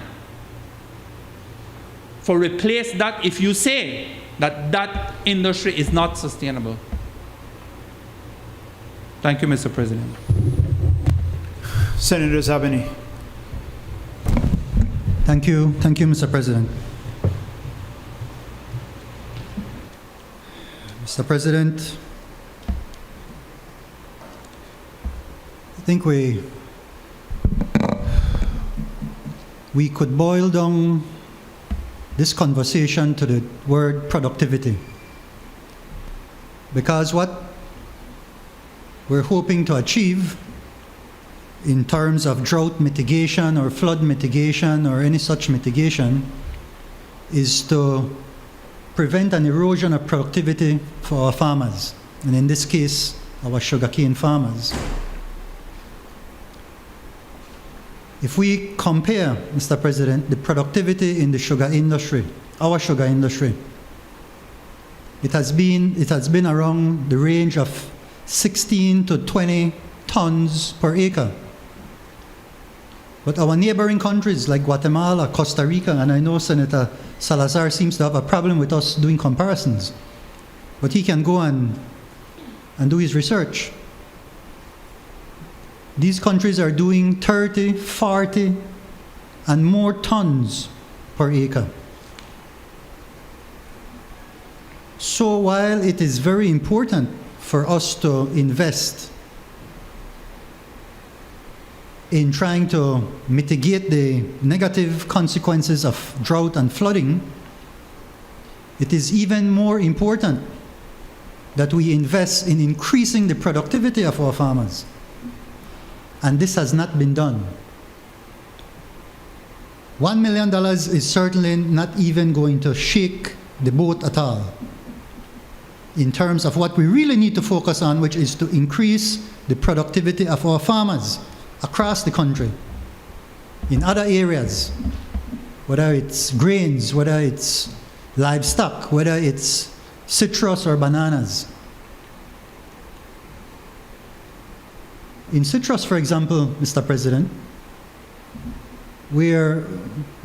for replace that if you say that that industry is not sustainable. Thank you, Mr. President. Senator Zabini. Thank you, Mr. President. Mr. President, I think we could boil down this conversation to the word productivity. Because what we're hoping to achieve in terms of drought mitigation or flood mitigation or any such mitigation is to prevent an erosion of productivity for our farmers, and in this case, our sugarcane farmers. If we compare, Mr. President, the productivity in the sugar industry, our sugar industry, it has been around the range of 16 to 20 tons per acre. But our neighboring countries like Guatemala, Costa Rica, and I know Senator Salazar seems to have a problem with us doing comparisons, but he can go and do his research. These countries are doing 30, 40, and more tons per acre. So while it is very important for us to invest in trying to mitigate the negative consequences of drought and flooding, it is even more important that we invest in increasing the productivity of our farmers. And this has not been done. $1 million is certainly not even going to shake the boat at all in terms of what we really need to focus on, which is to increase the productivity of our farmers across the country, in other areas, whether it's grains, whether it's livestock, whether it's citrus or bananas. In citrus, for example, Mr. President, we're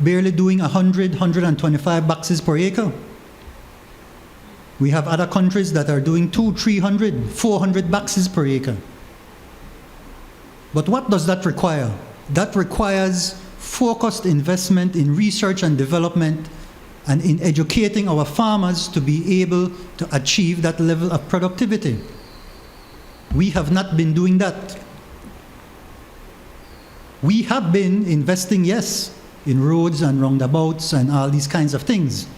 barely doing 100, 125 boxes per acre. We have other countries that are doing 200, 300, 400 boxes per acre. But what does that require? That requires focused investment in research and development and in educating our farmers to be able to achieve that level of productivity. We have not been doing that. We have been investing, yes, in roads and roundabouts and all these kinds of things.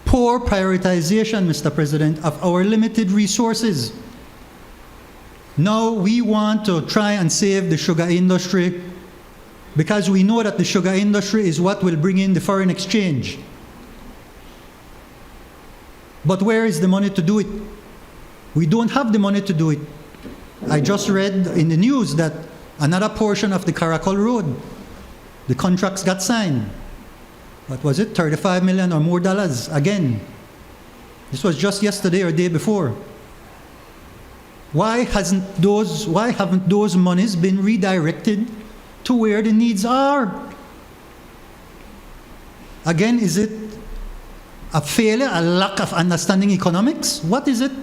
Poor prioritization, Mr. President, of our limited resources. Now we want to try and save the sugar industry because we know that the sugar industry is what will bring in the foreign exchange. But where is the money to do it? We don't have the money to do it. I just read in the news that another portion of the Caracol Road, the contracts got signed. What was it, $35 million or more dollars again? This was just yesterday or day before. Why haven't those monies been redirected to where the needs are? Again, is it a failure, a lack of understanding economics? What is it?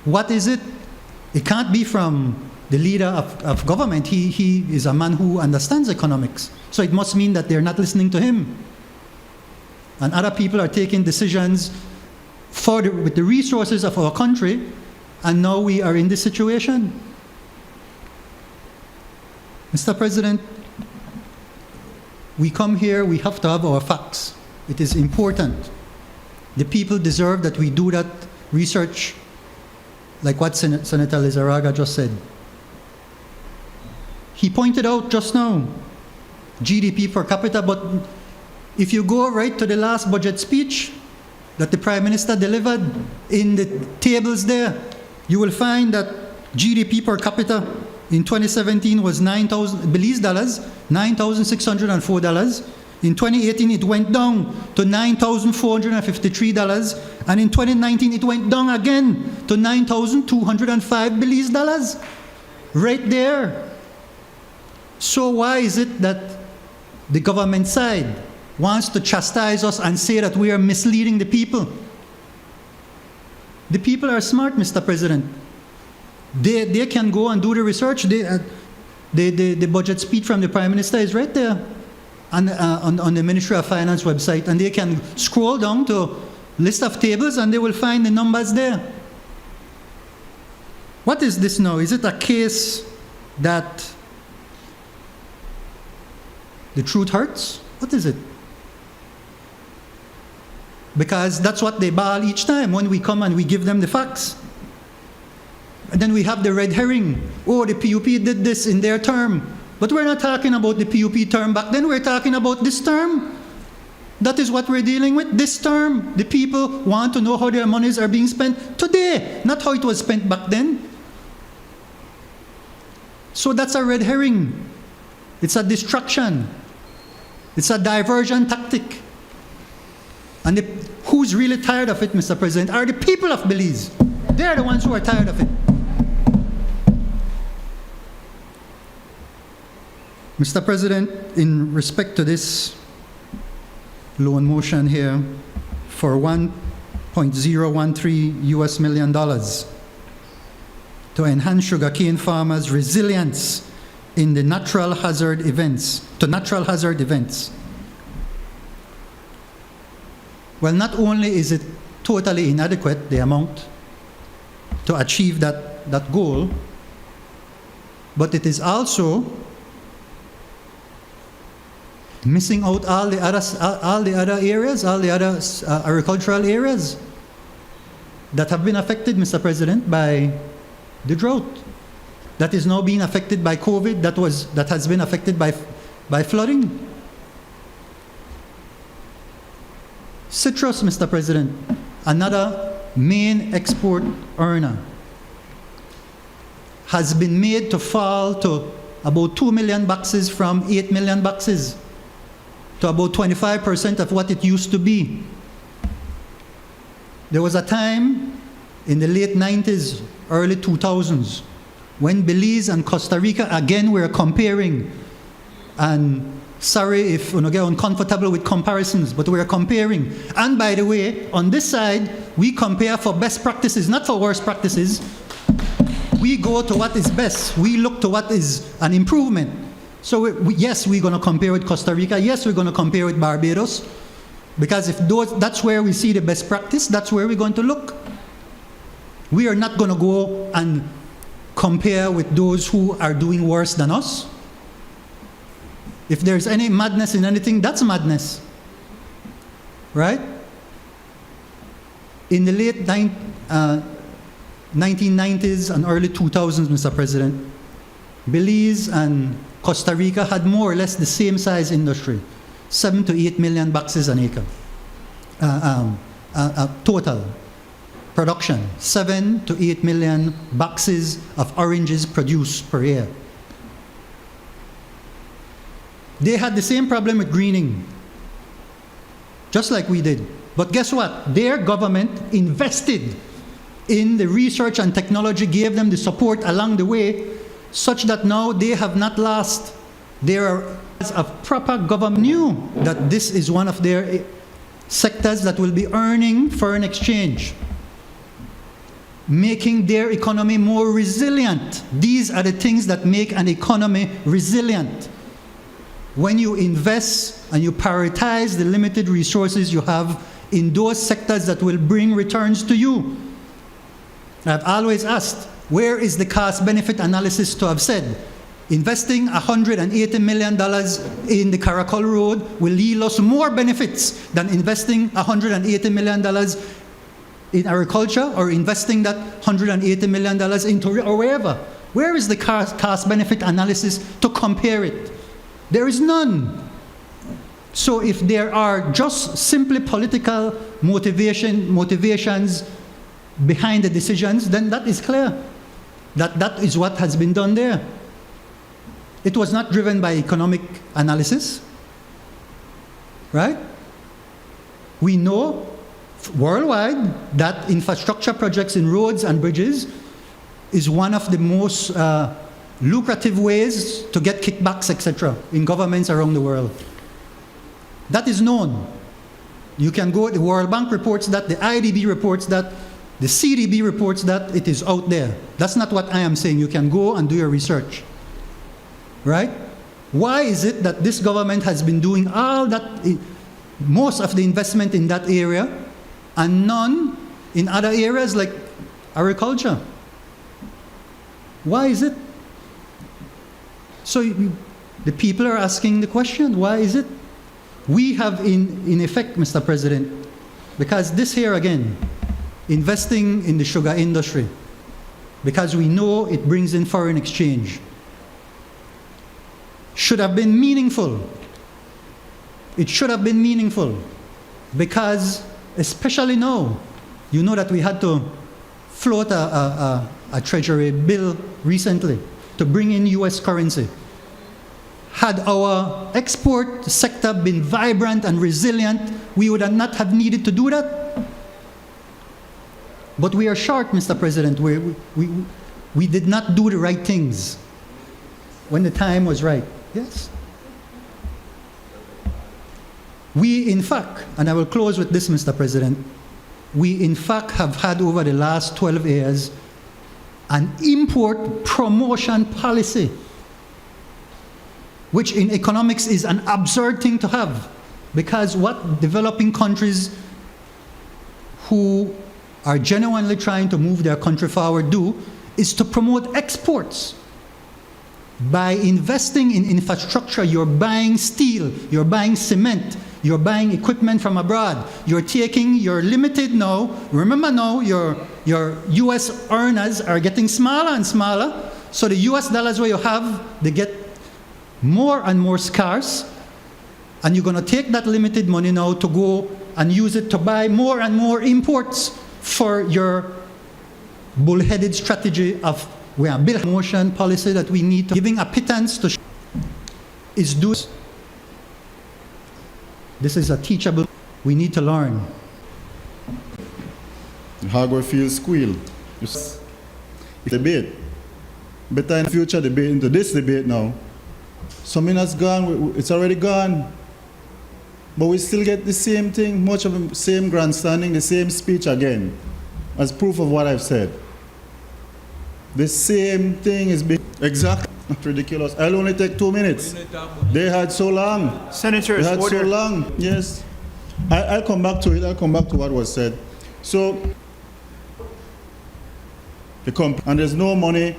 What is it? It can't be from the leader of government. He is a man who understands economics. So it must mean that they're not listening to him. And other people are taking decisions with the resources of our country, and now we are in this situation. Mr. President, we come here, we have to have our facts. It is important. The people deserve that we do that research, like what Senator Lizarraga just said. He pointed out just now, GDP per capita, but if you go right to the last budget speech that the Prime Minister delivered, in the tables there, you will find that GDP per capita in 2017 was Belize dollars, $9,604. In 2018, it went down to $9,453, and in 2019, it went down again to $9,205 Belize dollars. Right there. So why is it that the government side wants to chastise us and say that we are misleading the people? The people are smart, Mr. President. They can go and do the research. The budget speech from the Prime Minister is right there on the Ministry of Finance website, and they can scroll down to list of tables and they will find the numbers there. What is this now? Is it a case that the truth hurts? What is it? Because that's what they bawl each time when we come and we give them the facts. And then we have the red herring. Oh, the PUP did this in their term. But we're not talking about the PUP term back then. We're talking about this term. That is what we're dealing with, this term. The people want to know how their monies are being spent today, not how it was spent back then. So that's a red herring. It's a distraction. It's a diversion tactic. And who's really tired of it, Mr. President, are the people of Belize. They're the ones who are tired of it. Mr. President, in respect to this loan motion here for $1.013 million to enhance sugarcane farmers' resilience in the natural hazard events. Well, not only is it totally inadequate, the amount, to achieve that goal, but it is also missing out all the other areas, all the other agricultural areas that have been affected, Mr. President, by the drought. That is now being affected by COVID, that has been affected by flooding. Citrus, Mr. President, another main export earner, has been made to fall to about 2 million boxes from 8 million boxes, to about 25% of what it used to be. There was a time in the late 90s, early 2000s, when Belize and Costa Rica again were comparing, and sorry if you get uncomfortable with comparisons, but we're comparing. And by the way, on this side, we compare for best practices, not for worst practices. We go to what is best. We look to what is an improvement. So yes, we're going to compare with Costa Rica. Yes, we're going to compare with Barbados. Because if that's where we see the best practice, that's where we're going to look. We are not going to go and compare with those who are doing worse than us. If there's any madness in anything, that's madness. Right? In the late 1990s and early 2000s, Mr. President, Belize and Costa Rica had more or less the same size industry, 7 to 8 million boxes an acre. Total production, 7 to 8 million boxes of oranges produced per year. They had the same problem with greening, just like we did. But guess what? Their government invested in the research and technology, gave them the support along the way, such that now they have not lost. Their proper government knew that this is one of their sectors that will be earning foreign exchange, making their economy more resilient. These are the things that make an economy resilient. When you invest and you prioritize the limited resources you have in those sectors that will bring returns to you. I've always asked, where is the cost-benefit analysis to have said, investing $180 million in the Caracol Road will yield us more benefits than investing $180 million in agriculture, or investing that $180 million into or wherever? Where is the cost-benefit analysis to compare it? There is none. So if there are just simply political motivations behind the decisions, then that is clear. That is what has been done there. It was not driven by economic analysis, right? We know worldwide that infrastructure projects in roads and bridges is one of the most lucrative ways to get kickbacks, etc., in governments around the world. That is known. You can go, the World Bank reports that, the IDB reports that, the CDB reports that, it is out there. That's not what I am saying. You can go and do your research. Right? Why is it that this government has been doing all that, most of the investment in that area, and none in other areas like agriculture? Why is it? So the people are asking the question, why is it? We have in effect, Mr. President, because this here again, investing in the sugar industry, because we know it brings in foreign exchange, should have been meaningful. It should have been meaningful, because especially now, you know that we had to float a treasury bill recently to bring in US currency. Had our export sector been vibrant and resilient, we would not have needed to do that. But we are short, Mr. President. We did not do the right things when the time was right. Yes. We, in fact, and I will close with this, Mr. President, we, in fact, have had over the last 12 years an import promotion policy, which in economics is an absurd thing to have, because what developing countries who are genuinely trying to move their country forward do is to promote exports. By investing in infrastructure, you're buying steel, you're buying cement, you're buying equipment from abroad. You're limited now. Remember now, your US earners are getting smaller and smaller. So the US dollars where you have, they get more and more scarce. And you're going to take that limited money now to go and use it to buy more and more imports for your bullheaded strategy of we are building a motion policy that we need to giving a pittance to is do. This is a teachable. We need to learn. Hardware feels squeal. Debate. Better in the future debate into this debate now. Some minutes gone, it's already gone. But we still get the same thing, much of the same grandstanding, the same speech again, as proof of what I've said. The same thing is being exactly ridiculous. I'll only take 2 minutes. They had so long. Senators, they had order. so long. Yes. I'll come back to it. I'll come back to what was said. So, and there's no money,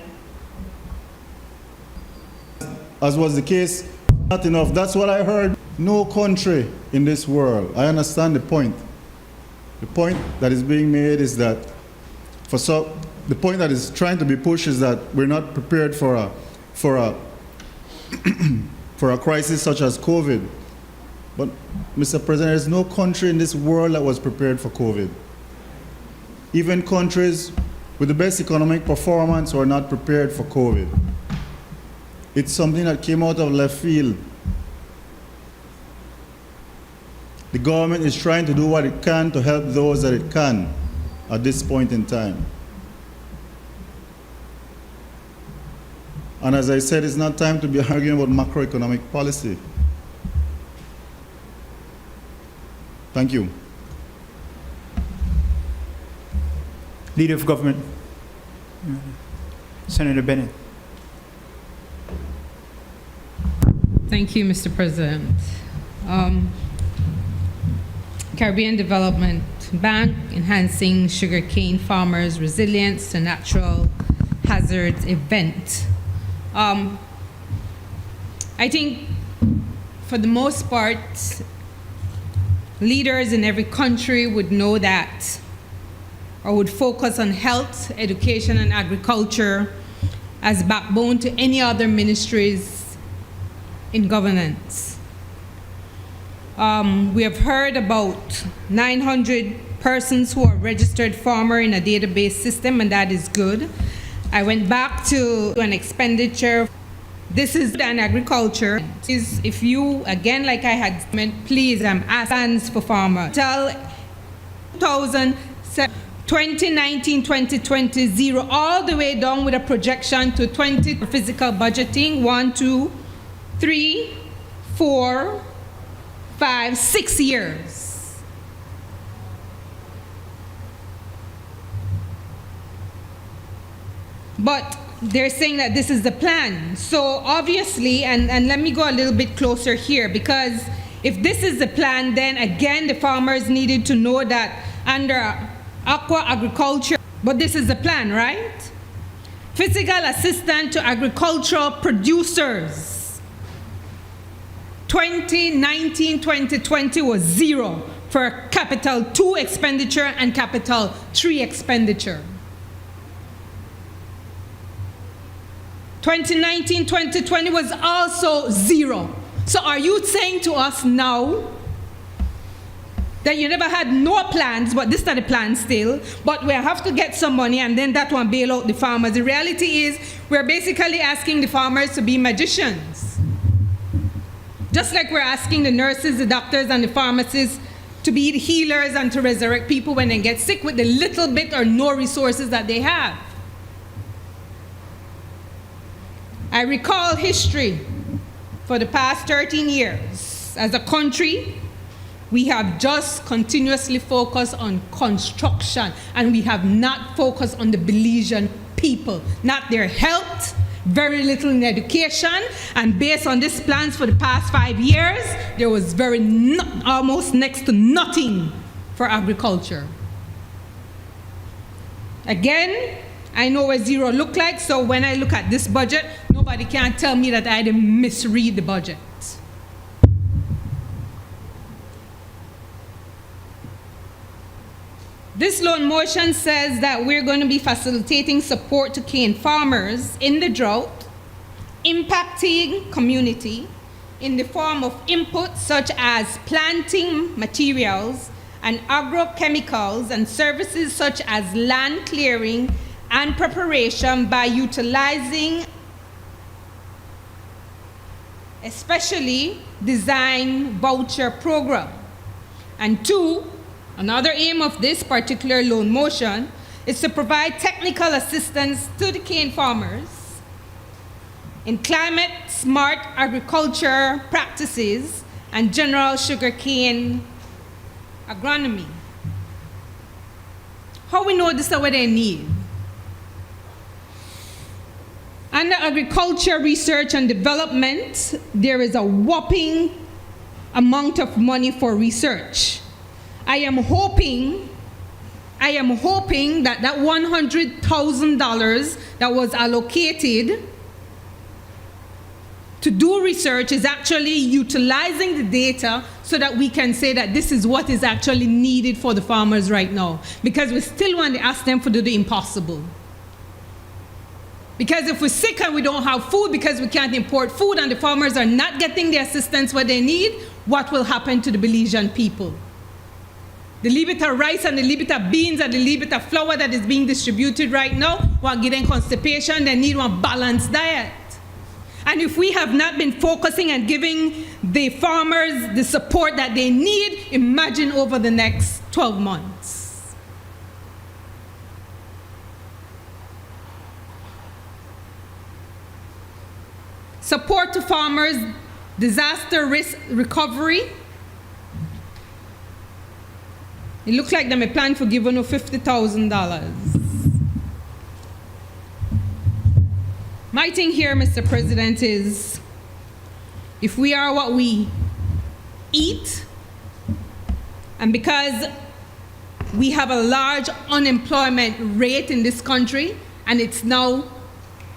as was the case, not enough. That's what I heard. No country in this world. I understand the point. The point that is being made is that the point that is trying to be pushed is that we're not prepared for a crisis such as COVID. But Mr. President, there's no country in this world that was prepared for COVID. Even countries with the best economic performance were not prepared for COVID. It's something that came out of left field. The government is trying to do what it can to help those that it can at this point in time. And as I said, it's not time to be arguing about macroeconomic policy. Thank you. Leader of Government, Senator Bennett. Thank you, Mr. President. Caribbean Development Bank enhancing sugarcane farmers' resilience to natural hazards event. I think for the most part, leaders in every country would know that, or would focus on health, education, and agriculture as backbone to any other ministries in governance. We have heard about 900 persons who are registered farmer in a database system, and that is good. I went back to an expenditure. This is an agriculture. If you, again, like I had meant, please, I'm asking for farmer. Tell 2019, 2020, 0, all the way down with a projection to 20 physical budgeting, 1, 2, 3, 4, 5, 6 years. But they're saying that this is the plan. So obviously, and let me go a little bit closer here, because if this is the plan, then again, the farmers needed to know that under aqua agriculture, but this is the plan, right? Physical assistance to agricultural producers. 2019, 2020 was 0 for Capital 2 expenditure and Capital 3 expenditure. 2019, 2020 was also 0. So are you saying to us now that you never had no plans, but this is the plan still, but we have to get some money and then that one bail out the farmers? The reality is we're basically asking the farmers to be magicians. Just like we're asking the nurses, the doctors, and the pharmacists to be the healers and to resurrect people when they get sick with the little bit or no resources that they have. I recall history for the past 13 years. As a country, we have just continuously focused on construction, and we have not focused on the Belizean people, not their health, very little in education, and based on these plans for the past 5 years, there was almost next to nothing for agriculture. Again, I know what 0 look like, so when I look at this budget, no Nobody can tell me that I didn't misread the budget. This loan motion says that we're going to be facilitating support to cane farmers in the drought, impacting community in the form of inputs such as planting materials and agrochemicals and services such as land clearing and preparation by utilizing especially design voucher program. And two, another aim of this particular loan motion is to provide technical assistance to the cane farmers in climate smart agriculture practices and general sugarcane agronomy. How we know this is what they need? Under agriculture research and development, there is a whopping amount of money for research. I am hoping that that $100,000 that was allocated to do research is actually utilizing the data so that we can say that this is what is actually needed for the farmers right now. Because we still want to ask them to do the impossible. Because if we're sick and we don't have food because we can't import food and the farmers are not getting the assistance what they need, what will happen to the Belizean people? The Libita rice and the Libita beans and the Libita flour that is being distributed right now, while getting constipation, they need one balanced diet. And if we have not been focusing and giving the farmers the support that they need, imagine over the next 12 months. Support to farmers, disaster risk recovery. It looks like they may plan for giving us $50,000. My thing here, Mr. President, is if we are what we eat, and because we have a large unemployment rate in this country, and it's now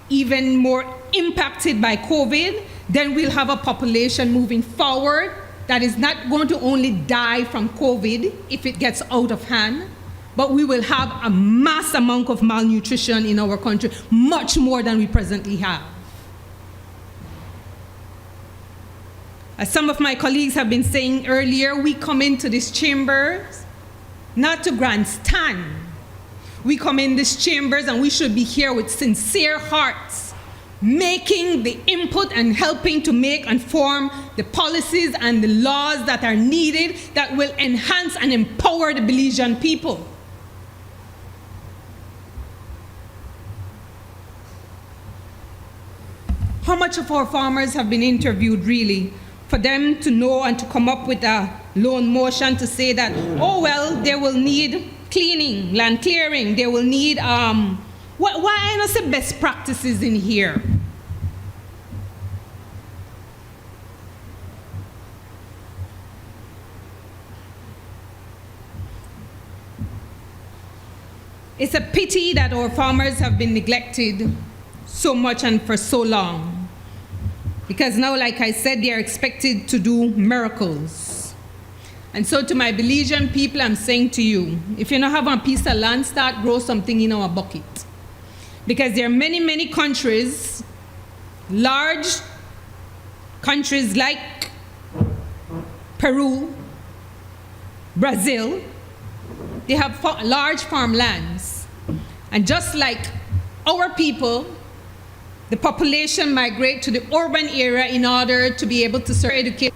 even more impacted by COVID, then we'll have a population moving forward that is not going to only die from COVID if it gets out of hand, but we will have a mass amount of malnutrition in our country, much more than we presently have. As some of my colleagues have been saying earlier, we come into these chambers not to grandstand. We come in these chambers and we should be here with sincere hearts, making the input and helping to make and form the policies and the laws that are needed that will enhance and empower the Belizean people. How much of our farmers have been interviewed really for them to know and to come up with a loan motion to say that, oh well, they will need cleaning, land clearing, they will need, why I not say best practices in here? It's a pity that our farmers have been neglected so much and for so long. Because now, like I said, they are expected to do miracles. And so to my Belizean people, I'm saying to you, if you don't have a piece of land, start grow something in our bucket. Because there are many, many countries, large countries like Peru, Brazil, they have large farmlands. And just like our people, the population migrate to the urban area in order to be able to serve education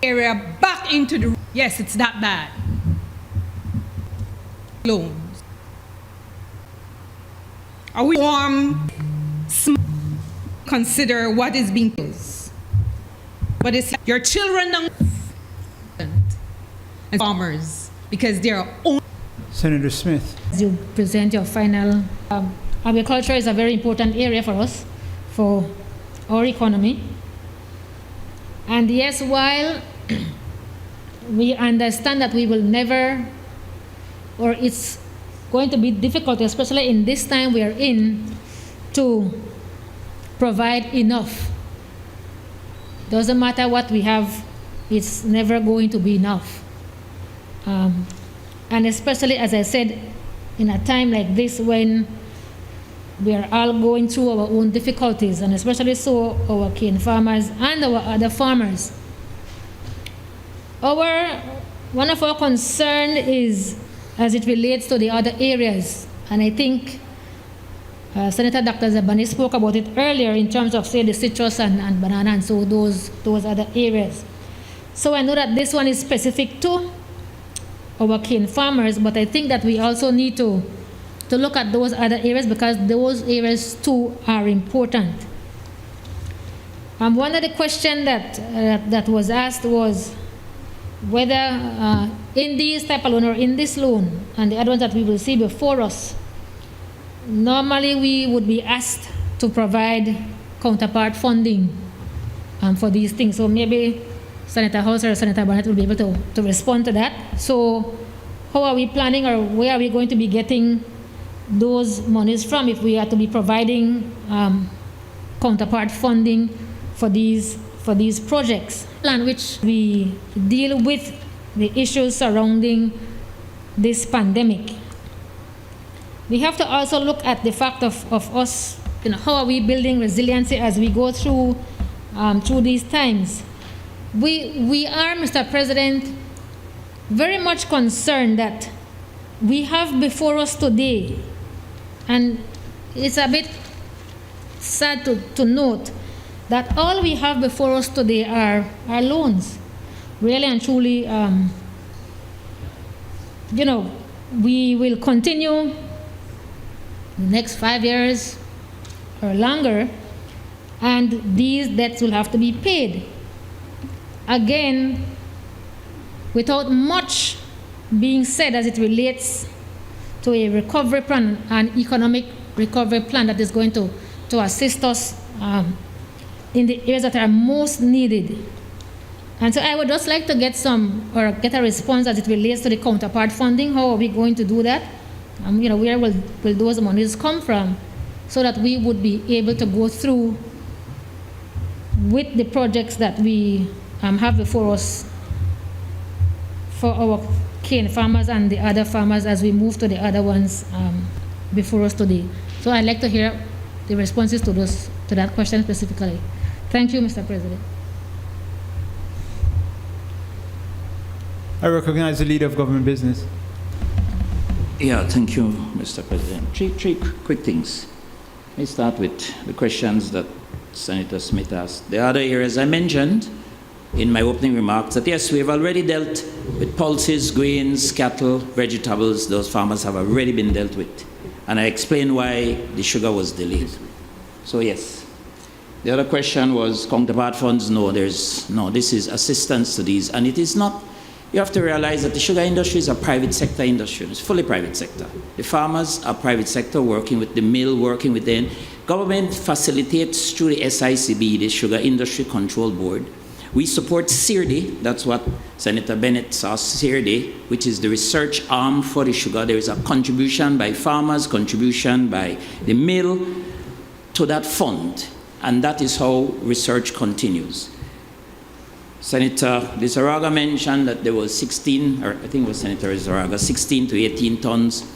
area back into the, yes, it's that bad. Loans. Are we consider what is being used? But it's your children and farmers because they are own. Senator Smith. As you present your final, agriculture is a very important area for us, for our economy. And yes, while we understand that we will never, or it's going to be difficult, especially in this time we are in, to provide enough. Doesn't matter what we have, it's never going to be enough. And especially, as I said, in a time like this when we are all going through our own difficulties, and especially so our cane farmers and our other farmers. One of our concern is as it relates to the other areas, and I think Senator Dr. Zabani spoke about it earlier in terms of, say, the citrus and banana, and so those other areas. So I know that this one is specific to our cane farmers, but I think that we also need to look at those other areas because those areas too are important. One of the questions that was asked was whether in these type of loan or in this loan and the other ones that we will see before us, normally we would be asked to provide counterpart funding for these things. So maybe Senator House or Senator Barnett will be able to respond to that. So how are we planning, or where are we going to be getting those monies from if we are to be providing counterpart funding for these projects? Plan which we deal with the issues surrounding this pandemic. We have to also look at the fact of us, how are we building resiliency as we go through these times. We are, Mr. President, very much concerned that we have before us today, and it's a bit sad to note that all we have before us today are loans. Really and truly, we will continue the next 5 years or longer, and these debts will have to be paid. Again, without much being said as it relates to a recovery plan, an economic recovery plan that is going to assist us in the areas that are most needed. And so I would just like to get a response as it relates to the counterpart funding. How are we going to do that? Where will those monies come from, so that we would be able to go through with the projects that we have before us for our cane farmers and the other farmers as we move to the other ones before us today. So I'd like to hear the responses to that question specifically. Thank you, Mr. President. I recognize the Leader of Government Business. Yeah, thank you, Mr. President. Three quick things. Let me start with the questions that Senator Smith asked. The other areas I mentioned in my opening remarks, that yes, we've already dealt with pulses, grains, cattle, vegetables. Those farmers have already been dealt with. And I explained why the sugar was delayed. So yes. The other question was counterpart funds. No, this is assistance to these. And it is not. You have to realize that the sugar industry is a private sector industry. It's fully private sector. The farmers are private sector, working with the mill, working with the government facilitates through the SICB, the Sugar Industry Control Board. We support CIRDI, that's what Senator Bennett saw, CIRDI, which is the research arm for the sugar. There is a contribution by farmers, contribution by the mill to that fund, and that is how research continues. Senator Lizarraga mentioned that there was 16, or I think it was Senator Lizarraga, 16 to 18 tons.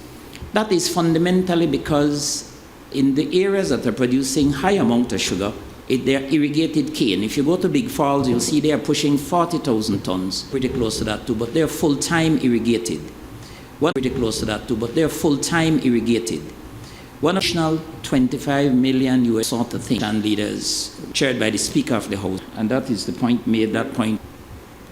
That is fundamentally because in the areas that are producing high amount of sugar, they are irrigated cane. If you go to Big Falls, you'll see they are pushing 40,000 tons, pretty close to that too, but they're full-time irrigated. Pretty close to that too, but they're full-time irrigated. One additional 25 million US sort of thing, and leaders chaired by the Speaker of the House, and that is the point made, that point.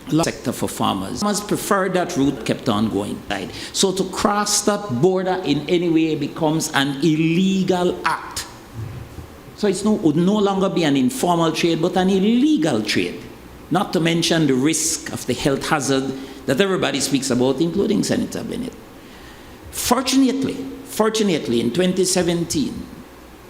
Sector for farmers. Farmers prefer that route, kept on going. Right? So to cross that border in any way becomes an illegal act. So it would no longer be an informal trade, but an illegal trade. Not to mention the risk of the health hazard that everybody speaks about, including Senator Bennett. Fortunately, in 2017,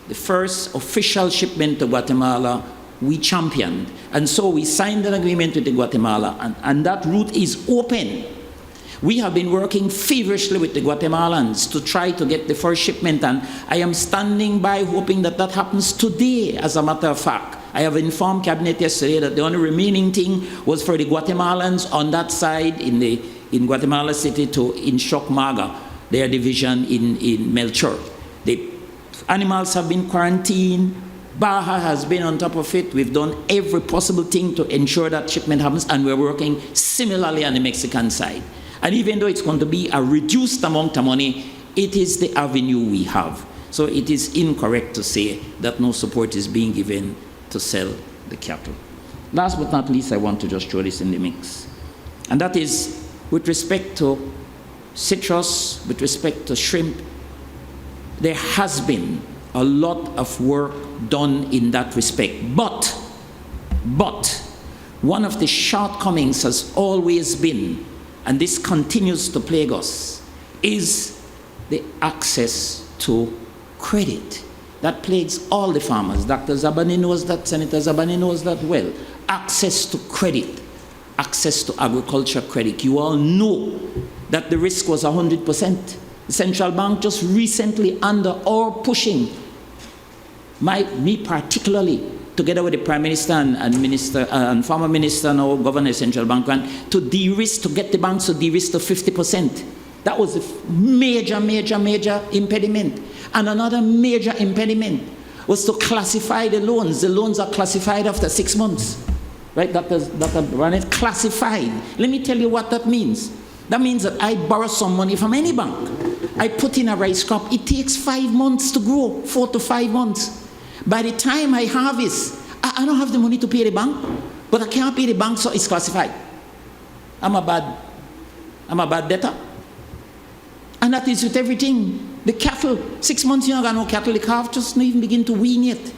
the first official shipment to Guatemala, we championed. And so we signed an agreement with Guatemala, and that route is open. We have been working feverishly with the Guatemalans to try to get the first shipment, and I am standing by hoping that that happens today, as a matter of fact. I have informed Cabinet yesterday that the only remaining thing was for the Guatemalans on that side in Guatemala City to instruct MAGA, their division in Melchor. The animals have been quarantined. Baja has been on top of it. We've done every possible thing to ensure that shipment happens, and we're working similarly on the Mexican side. And even though it's going to be a reduced amount of money, it is the avenue we have. So it is incorrect to say that no support is being given to sell the cattle. Last but not least, I want to just throw this in the mix. And that is with respect to citrus, with respect to shrimp, there has been a lot of work done in that respect. But one of the shortcomings has always been, and this continues to plague us, is the access to credit. That plagues all the farmers. Dr. Zabani knows that, Senator Zabani knows that well. Access to credit, access to agriculture credit. You all know that the risk was 100%. The central bank just recently under our pushing, me particularly, together with the Prime Minister and Minister and former Minister and our Governor of the Central Bank, to de-risk, to get the banks to de-risk to 50%. That was a major impediment. And another major impediment was to classify the loans. The loans are classified after 6 months. Right, Dr. Barnett? Classified. Let me tell you what that means. That means that I borrow some money from any bank. I put in a rice crop. It takes 5 months to grow, 4 to 5 months. By the time I harvest, I don't have the money to pay the bank, but I can't pay the bank, so it's classified. I'm a bad debtor. And that is with everything. The cattle, 6 months you don't got no cattle, the calf just not even begin to wean yet.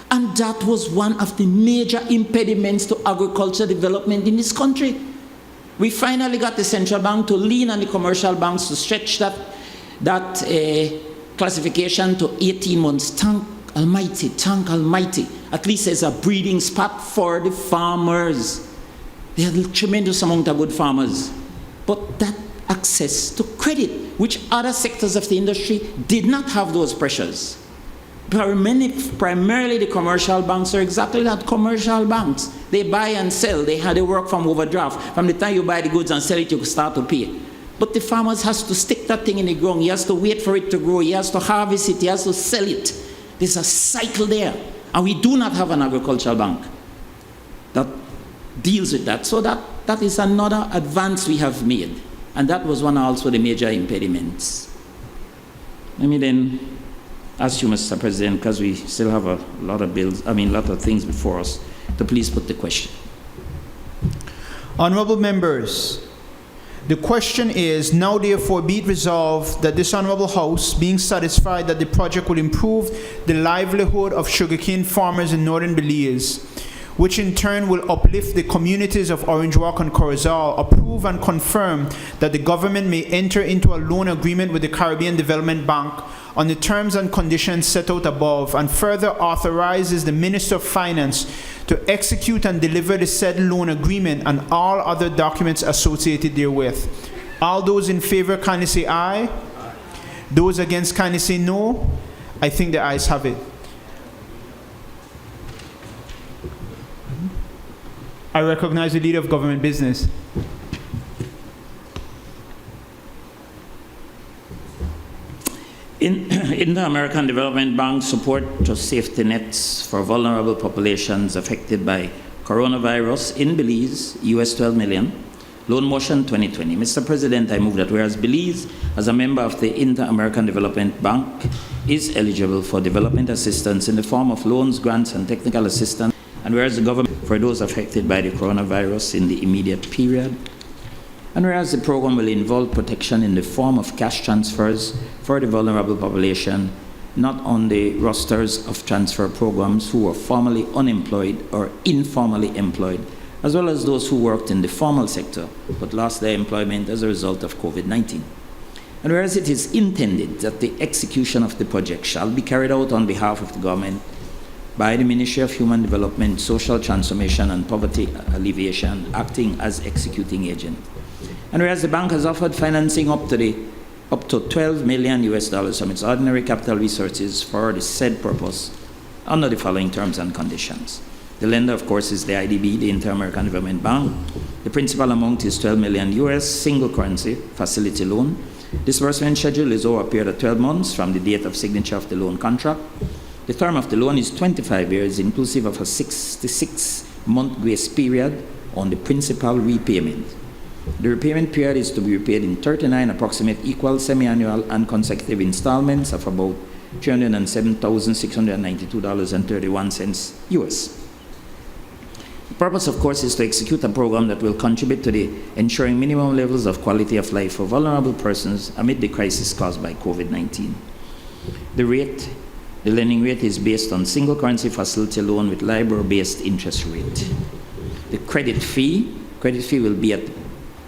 And that was one of the major impediments to agriculture development in this country. We finally got the central bank to lean on the commercial banks to stretch that classification to 18 months. Thank Almighty. At least there's a breeding spot for the farmers. They had a tremendous amount of good farmers. But that access to credit, which other sectors of the industry did not have those pressures. Primarily the commercial banks are exactly that, commercial banks. They buy and sell. They work from overdraft. From the time you buy the goods and sell it, you can start to pay. But the farmers has to stick that thing in the ground. He has to wait for it to grow. He has to harvest it. He has to sell it. There's a cycle there. And we do not have an agricultural bank that deals with that. So that is another advance we have made. And that was one also the major impediments. Let me then ask you, Mr. President, because we still have a lot of lot of things before us, to please put the question. Honorable members, the question is, now therefore be it resolved that this Honorable House, being satisfied that the project will improve the livelihood of sugarcane farmers in northern Belize, which in turn will uplift the communities of Orange Walk and Corozal, approve and confirm that the government may enter into a loan agreement with the Caribbean Development Bank on the terms and conditions set out above, and further authorizes the Minister of Finance to execute and deliver the said loan agreement and all other documents associated therewith. All those in favor kindly say aye. Those against kindly say no. I think the ayes have it. I recognize the Leader of Government Business. In the American Development Bank support to safety nets for vulnerable populations affected by coronavirus in Belize, US 12 million. Loan motion 2020. Mr. President, I move that whereas Belize, as a member of the Inter-American Development Bank, is eligible for development assistance in the form of loans, grants, and technical assistance, and whereas the government for those affected by the coronavirus in the immediate period, and whereas the program will involve protection in the form of cash transfers for the vulnerable population, not on the rosters of transfer programs who were formally unemployed or informally employed, as well as those who worked in the formal sector but lost their employment as a result of COVID-19. And whereas it is intended that the execution of the project shall be carried out on behalf of the government by the Ministry of Human Development, Social Transformation and Poverty Alleviation, acting as executing agent. And whereas the bank has offered financing up to $12 million from its ordinary capital resources for the said purpose under the following terms and conditions. The lender, of course, is the IDB, the Inter-American Development Bank. The principal amount is $12 million single currency facility loan. Disbursement schedule is over a period of 12 months from the date of signature of the loan contract. The term of the loan is 25 years, inclusive of a 66-month grace period on the principal repayment. The repayment period is to be repaid in 39 approximate equal semi-annual and consecutive installments of about $307,692.31 US. The purpose, of course, is to execute a program that will contribute to the ensuring minimum levels of quality of life for vulnerable persons amid the crisis caused by COVID-19. The lending rate is based on single currency facility loan with LIBOR-based interest rate. The credit fee will be at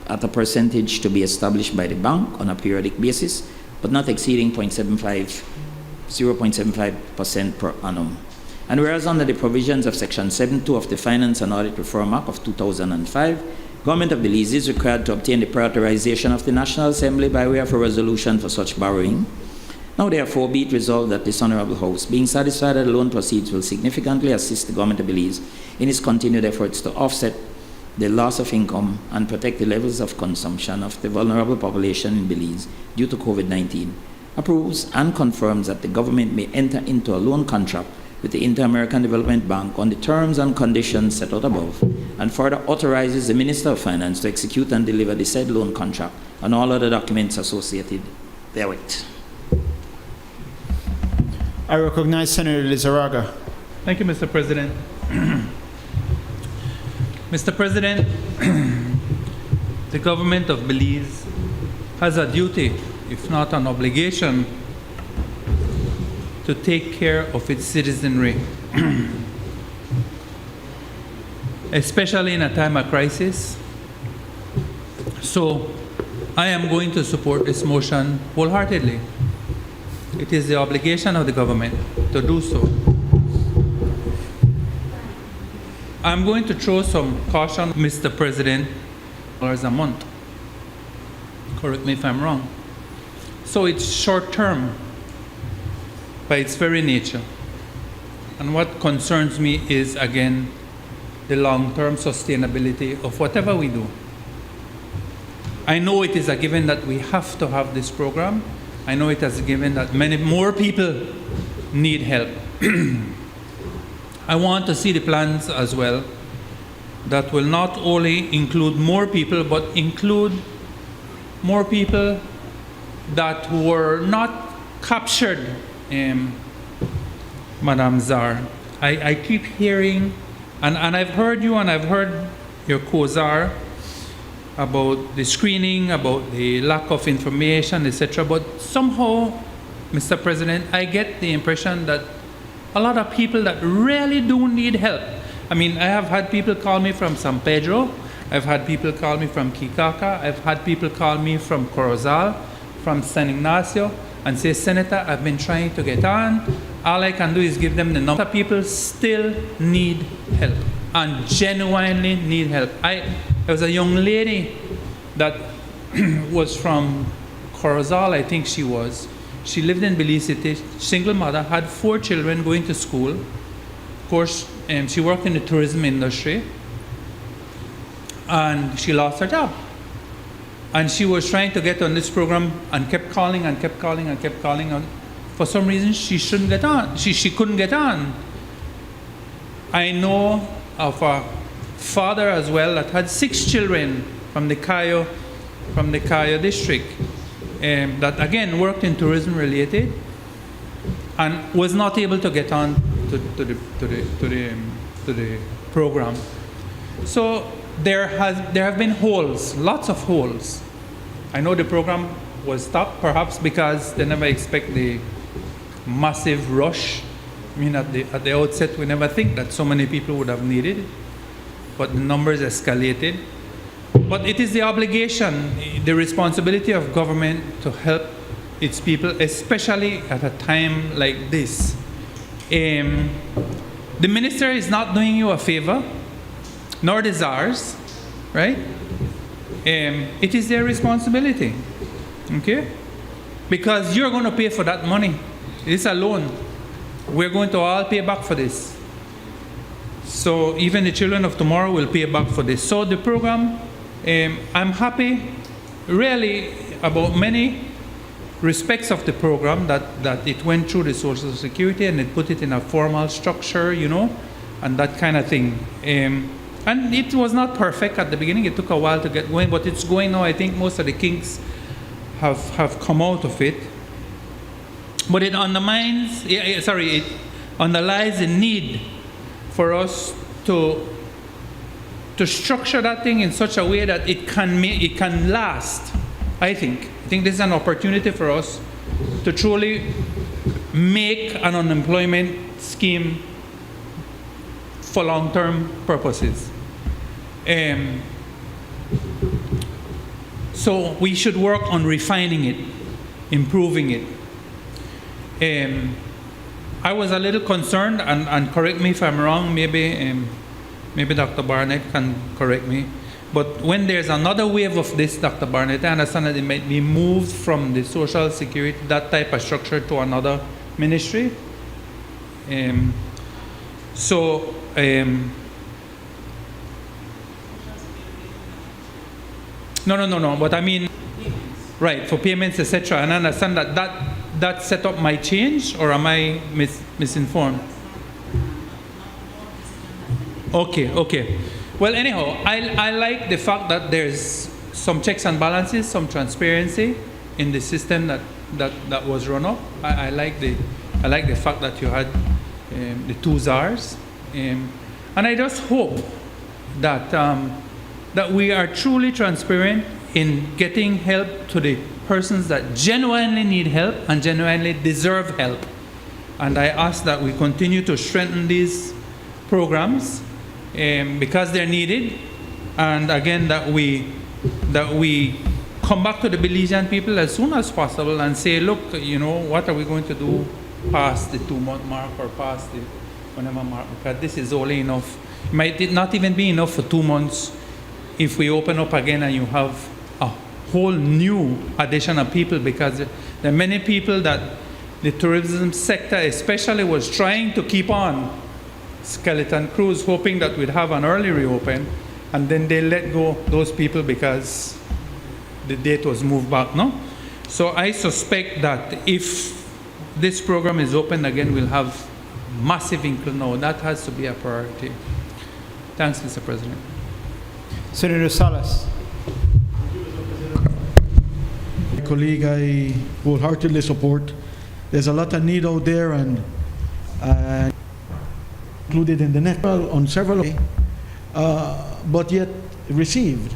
a percentage to be established by the bank on a periodic basis, but not exceeding 0.75% per annum. And whereas under the provisions of Section 7.2 of the Finance and Audit Reform Act of 2005, Government of Belize is required to obtain the pre-authorization of the National Assembly by way of a resolution for such borrowing. Now therefore be it resolved that this Honorable House, being satisfied that the loan proceeds will significantly assist the Government of Belize in its continued efforts to offset the loss of income and protect the levels of consumption of the vulnerable population in Belize due to COVID-19, approves and confirms that the government may enter into a loan contract with the Inter-American Development Bank on the terms and conditions set out above, and further authorizes the Minister of Finance to execute and deliver the said loan contract and all other documents associated therewith. I recognize Senator Lizarraga. Thank you, Mr. President. Mr. President, the government of Belize has a duty, if not an obligation, to take care of its citizenry, especially in a time of crisis. So I am going to support this motion wholeheartedly. It is the obligation of the government to do so. I'm going to throw some caution, Mr. President, $1 a month. Correct me if I'm wrong. So it's short term by its very nature. And what concerns me is, again, the long-term sustainability of whatever we do. I know it is a given that we have to have this program. I know it is a given that many more people need help. I want to see the plans as well that will not only include more people, but include more people that were not captured, Madam Czar. I keep hearing, and I've heard you and I've heard your co-czar about the screening, about the lack of information, etc. But somehow, Mr. President, I get the impression that a lot of people that really do need help. I mean, I have had people call me from San Pedro. I've had people call me from Kikaka. I've had people call me from Corozal, from San Ignacio, and say, Senator, I've been trying to get on. All I can do is give them the number. People still need help and genuinely need help. There was a young lady that was from Corozal, I think she was. She lived in Belize City, single mother, had 4 children going to school. Of course, she worked in the tourism industry, and she lost her job. And she was trying to get on this program and kept calling and kept calling and kept calling. And for some reason, she shouldn't get on. She couldn't get on. I know of a father as well that had 6 children from the Cayo district. That again worked in tourism related and was not able to get on to the program. So there have been holes, lots of holes. I know the program was stopped, perhaps because they never expect the massive rush. I mean, at the outset, we never think that so many people would have needed it, but the numbers escalated. But it is the obligation, the responsibility of government to help its people, especially at a time like this. The minister is not doing you a favor, nor the czars, right? it is their responsibility, okay? Because you're going to pay for that money. It's a loan. We're going to all pay back for this. So even the children of tomorrow will pay back for this. So the program, I'm happy really about many respects of the program, that it went through the Social Security and it put it in a formal structure, you know, and that kind of thing. And it was not perfect at the beginning. It took a while to get going, but it's going now. I think most of the kinks have come out of it. But it undermines, it underlies the need for us to structure that thing in such a way that it can last. I think this is an opportunity for us to truly make an unemployment scheme for long-term purposes. So we should work on refining it, improving it. I was a little concerned, and correct me if I'm wrong, maybe Dr. Barnett can correct me, but when there's another wave of this, Dr. Barnett, I understand that it might be moved from the Social Security, that type of structure, to another ministry. No, but I mean, right, for payments, etc. And I understand that setup might change, or am I misinformed? Okay. Well, anyhow, I like the fact that there's some checks and balances, some transparency in the system that was run up. I like the fact that you had the two czars, and I just hope that we are truly transparent in getting help to the persons that genuinely need help and genuinely deserve help. And I ask that we continue to strengthen these programs because they're needed, and again that we come back to the Belizean people as soon as possible and say, look, you know, what are we going to do past the 2-month mark or past the whatever mark, because this is only enough. It might not even be enough for 2 months if we open up again and you have a whole new addition of people, because there are many people that the tourism sector especially was trying to keep on skeleton crews, hoping that we'd have an early reopen, and then they let go those people because the date was moved back, no? So I suspect that if this program is open again, we'll have massive increase. No, that has to be a priority. Thanks, Mr. President. Senator Salas. Colleague, I wholeheartedly support. There's a lot of need out there, and included in the net on several, but yet received.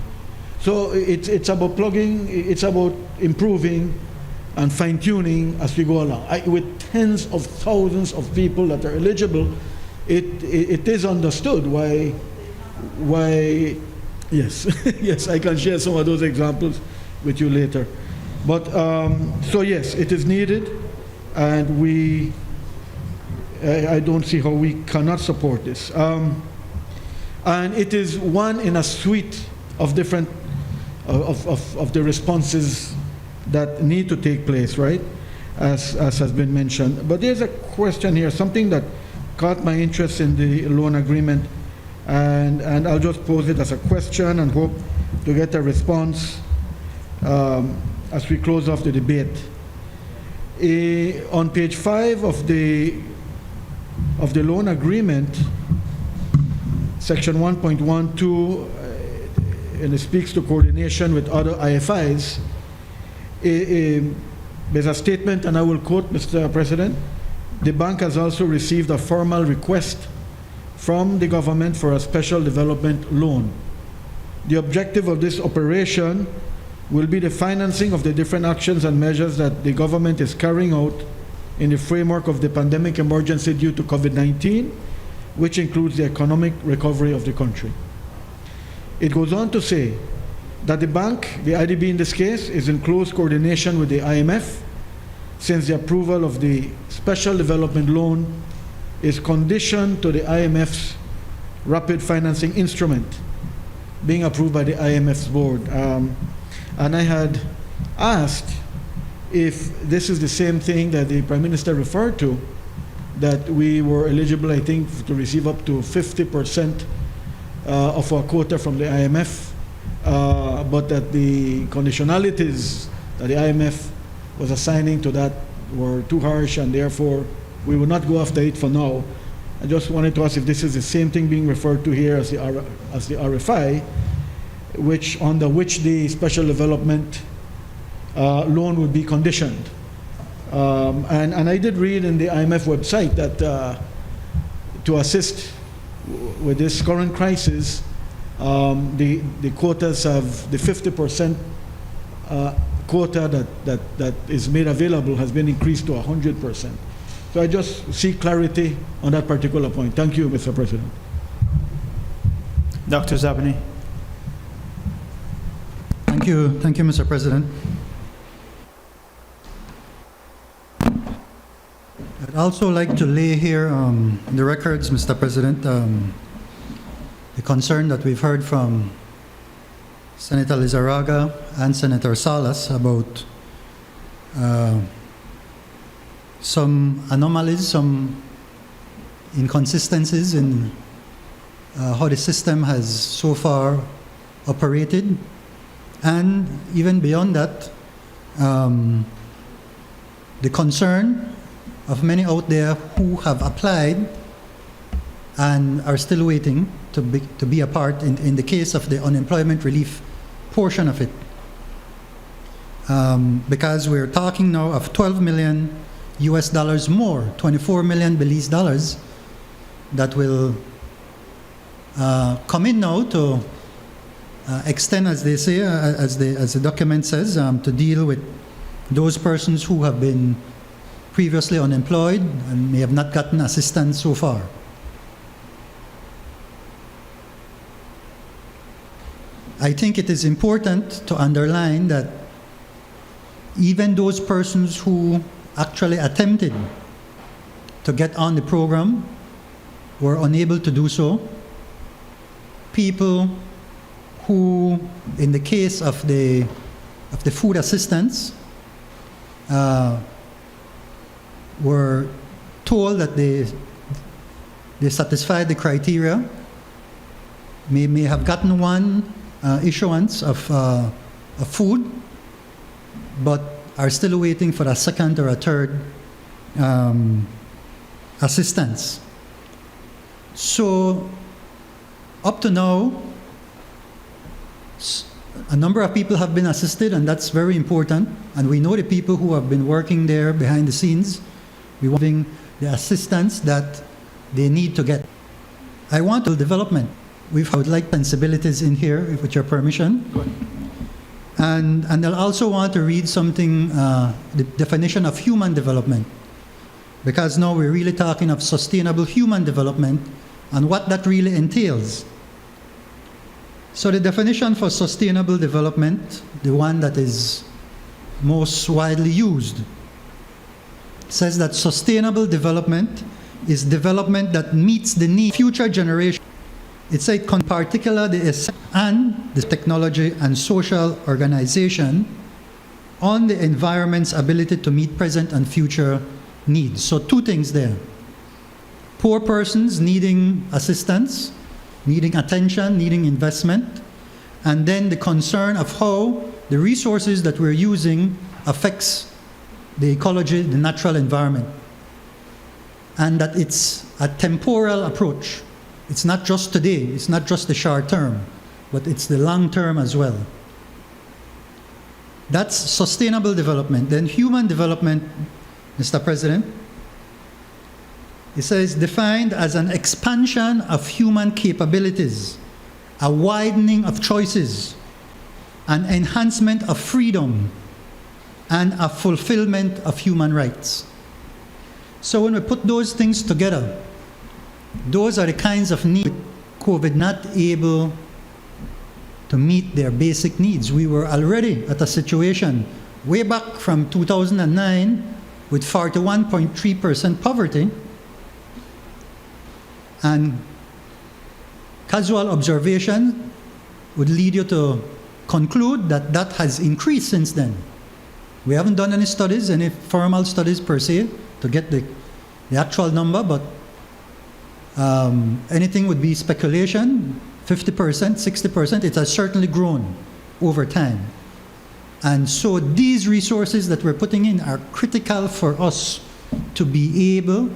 So it's about plugging, it's about improving and fine-tuning as we go along. With tens of thousands of people that are eligible, it is understood why yes, yes, I can share some of those examples with you later. But so yes, it is needed, and I don't see how we cannot support this. And it is one in a suite of different of the responses that need to take place, right? As has been mentioned. But there's a question here, something that caught my interest in the loan agreement, and I'll just pose it as a question and hope to get a response as we close off the debate. On page 5 of the loan agreement, section 1.12, and it speaks to coordination with other IFIs. There's a statement, and I will quote, Mr. President: the bank has also received a formal request from the government for a special development loan. The objective of this operation will be the financing of the different actions and measures that the government is carrying out in the framework of the pandemic emergency due to COVID-19, which includes the economic recovery of the country. It goes on to say that the bank, the IDB in this case, is in close coordination with the IMF, since the approval of the special development loan is conditioned to the IMF's rapid financing instrument, being approved by the IMF's board. And I had asked if this is the same thing that the Prime Minister referred to, that we were eligible, I think, to receive up to 50% of our quota from the IMF, but that the conditionalities that the IMF was assigning to that were too harsh, and therefore we will not go after it for now. I just wanted to ask if this is the same thing being referred to here as the RFI, under which the special development loan would be conditioned. And I did read in the IMF website that to assist with this current crisis, the quotas have the 50% quota that is made available has been increased to 100%. So I just seek clarity on that particular point. Thank you, Mr. President. Dr. Zabani. Thank you, Mr. President. I'd also like to lay here in the records, Mr. President, the concern that we've heard from Senator Lizarraga and Senator Salas about some anomalies, some inconsistencies in how the system has so far operated. And even beyond that, the concern of many out there who have applied and are still waiting to be a part in the case of the unemployment relief portion of it. Because we're talking now of $12 million US dollars more, 24 million Belize dollars that will come in now to extend, as they say, as the document says, to deal with those persons who have been previously unemployed and may have not gotten assistance so far. I think it is important to underline that even those persons who actually attempted to get on the program were unable to do so. People who, in the case of the food assistance, were told that they satisfied the criteria, may have gotten one issuance of food, but are still waiting for a second or a third assistance. So up to now, a number of people have been assisted, and that's very important. And we know the people who have been working there behind the scenes. We want the assistance that they need to get. I want to development. I would like sensibilities in here, with your permission. Go ahead. And I'll also want to read something, the definition of human development. Because now we're really talking of sustainable human development and what that really entails. So the definition for sustainable development, the one that is most widely used, says that sustainable development is development that meets the need of future generations. It's in particular the technology and social organization on the environment's ability to meet present and future needs. So two things there. Poor persons needing assistance, needing attention, needing investment, and then the concern of how the resources that we're using affects the ecology, the natural environment. And that it's a temporal approach. It's not just today, it's not just the short term, but it's the long term as well. That's sustainable development. Then human development, Mr. President, it says defined as an expansion of human capabilities, a widening of choices, an enhancement of freedom, and a fulfillment of human rights. So when we put those things together, those are the kinds of needs COVID not able to meet their basic needs. We were already at a situation way back from 2009 with 41.3% poverty, and casual observation would lead you to conclude that that has increased since then. We haven't done any studies, any formal studies per se, to get the actual number, but anything would be speculation. 50%, 60%, it has certainly grown over time. And so these resources that we're putting in are critical for us to be able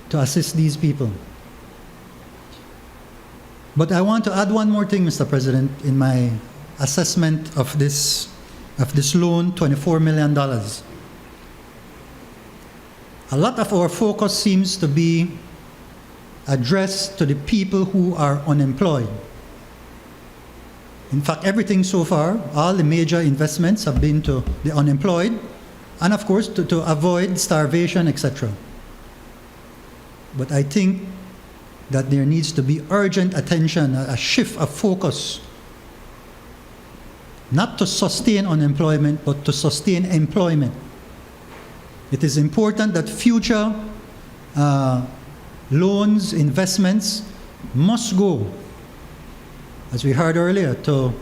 to assist these people. But I want to add one more thing, Mr. President, in my assessment of this loan, $24 million. A lot of our focus seems to be addressed to the people who are unemployed. In fact, everything so far, all the major investments have been to the unemployed, and of course to avoid starvation, etc. But I think that there needs to be urgent attention, a shift of focus, not to sustain unemployment, but to sustain employment. It is important that future loans, investments must go, as we heard earlier, to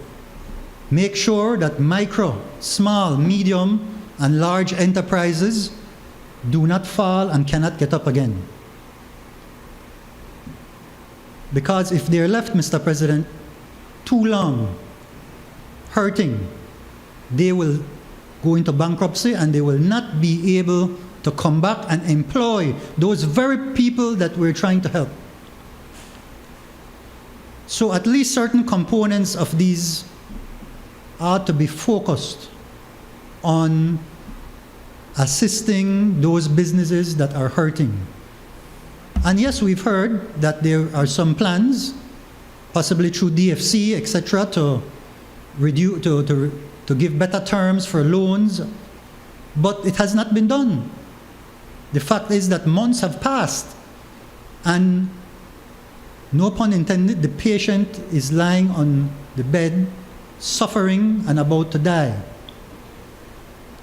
make sure that micro, small, medium, and large enterprises do not fall and cannot get up again. Because if they're left, Mr. President, too long, hurting, they will go into bankruptcy and they will not be able to come back and employ those very people that we're trying to help. So at least certain components of these are to be focused on assisting those businesses that are hurting. And yes, we've heard that there are some plans, possibly through DFC, etc., to reduce, to give better terms for loans, but it has not been done. The fact is that months have passed, and no pun intended, the patient is lying on the bed, suffering and about to die.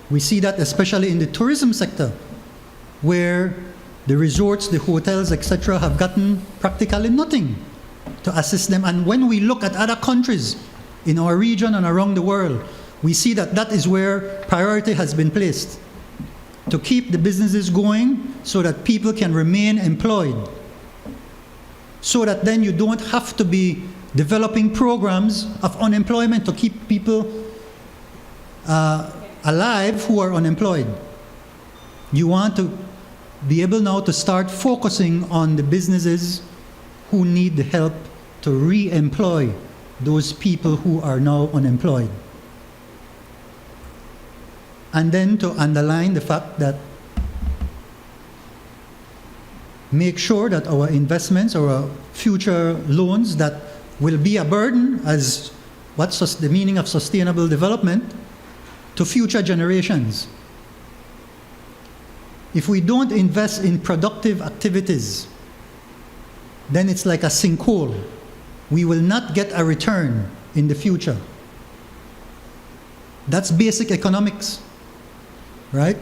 We see that especially in the tourism sector, where the resorts, the hotels, etc., have gotten practically nothing to assist them. And when we look at other countries in our region and around the world, we see that that is where priority has been placed, to keep the businesses going so that people can remain employed, so that then you don't have to be developing programs of unemployment to keep people alive who are unemployed. You want to be able now to start focusing on the businesses who need the help to re-employ those people who are now unemployed. And then to underline the fact that make sure that our investments or our future loans that will be a burden, as what's the meaning of sustainable development, to future generations. If we don't invest in productive activities, then it's like a sinkhole. We will not get a return in the future. That's basic economics, right?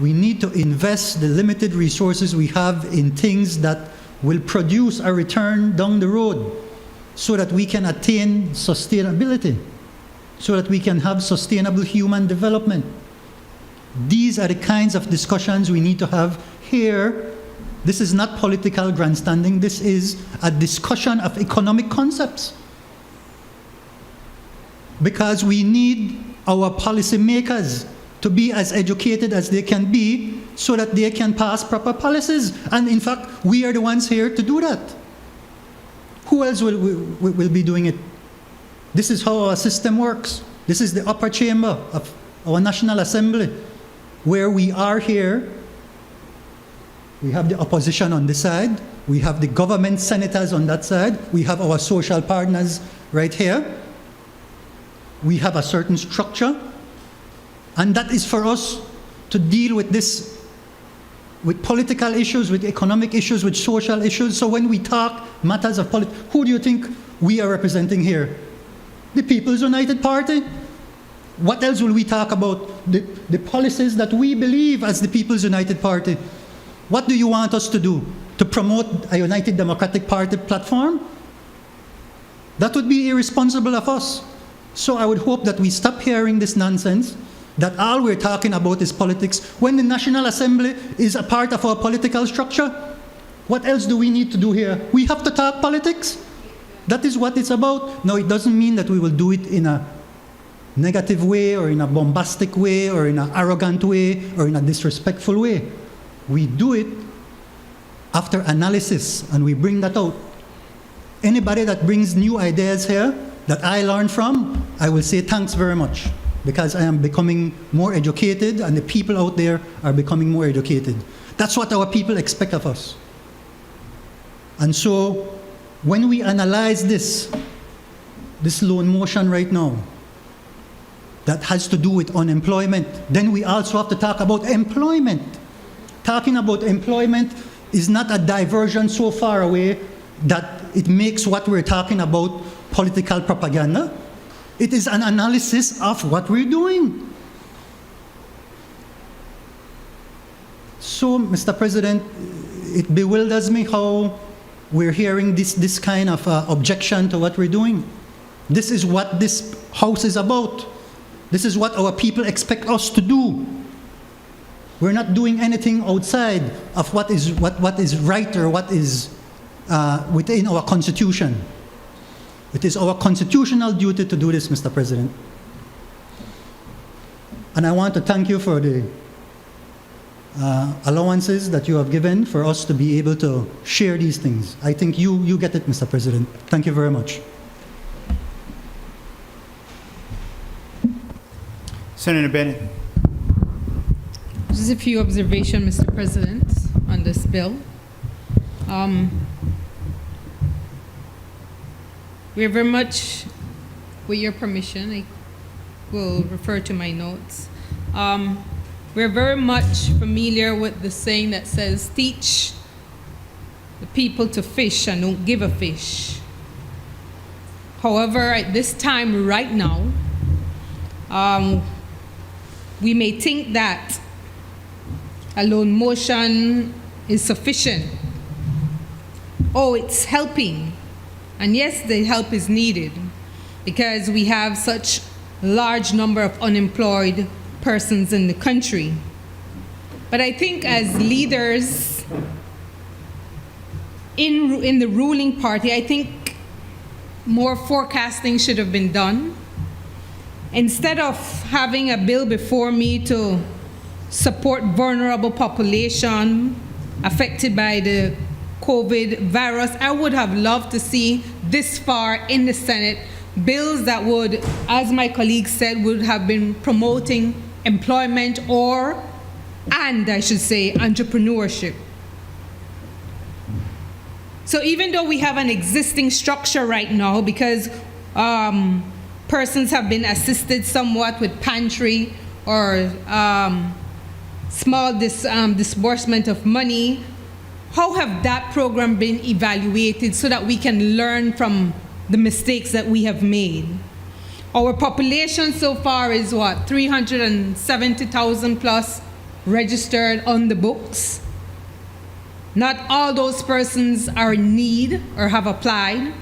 We need to invest the limited resources we have in things that will produce a return down the road so that we can attain sustainability, so that we can have sustainable human development. These are the kinds of discussions we need to have here. This is not political grandstanding. This is a discussion of economic concepts. Because we need our policymakers to be as educated as they can be so that they can pass proper policies. And in fact, we are the ones here to do that. Who else will be doing it? This is how our system works. This is the upper chamber of our National Assembly, where we are here. We have the opposition on this side. We have the government senators on that side. We have our social partners right here. We have a certain structure. And that is for us to deal with this, with political issues, with economic issues, with social issues. So when we talk matters of politics, who do you think we are representing here? The People's United Party? What else will we talk about? The policies that we believe as the People's United Party. What do you want us to do? To promote a United Democratic Party platform? That would be irresponsible of us. So I would hope that we stop hearing this nonsense, that all we're talking about is politics, when the National Assembly is a part of our political structure. What else do we need to do here? We have to talk politics. That is what it's about. Now, it doesn't mean that we will do it in a negative way or in a bombastic way or in an arrogant way or in a disrespectful way. We do it after analysis, and we bring that out. Anybody that brings new ideas here that I learn from, I will say thanks very much, because I am becoming more educated and the people out there are becoming more educated. That's what our people expect of us. And so when we analyze this loan motion right now that has to do with unemployment, then we also have to talk about employment. Talking about employment is not a diversion so far away that it makes what we're talking about political propaganda. It is an analysis of what we're doing. So, Mr. President, it bewilders me how we're hearing this kind of objection to what we're doing. This is what this House is about. This is what our people expect us to do. We're not doing anything outside of what is right or what is within our Constitution. It is our constitutional duty to do this, Mr. President. And I want to thank you for the allowances that you have given for us to be able to share these things. I think you get it, Mr. President. Thank you very much. Senator Bennett. Just a few observations, Mr. President, on this bill. We're very much, with your permission, I will refer to my notes. We're very much familiar with the saying that says, teach the people to fish and don't give a fish. However, at this time right now, we may think that a loan motion is sufficient. Oh, it's helping. And yes, the help is needed because we have such large number of unemployed persons in the country. But I think as leaders in the ruling party, I think more forecasting should have been done. Instead of having a bill before me to support vulnerable population affected by the COVID virus, I would have loved to see this far in the Senate bills that would, as my colleague said, would have been promoting employment and I should say entrepreneurship. So even though we have an existing structure right now, because persons have been assisted somewhat with pantry or small disbursement of money, how have that program been evaluated so that we can learn from the mistakes that we have made? Our population so far is what, 370,000 plus registered on the books. Not all those persons are in need or have applied.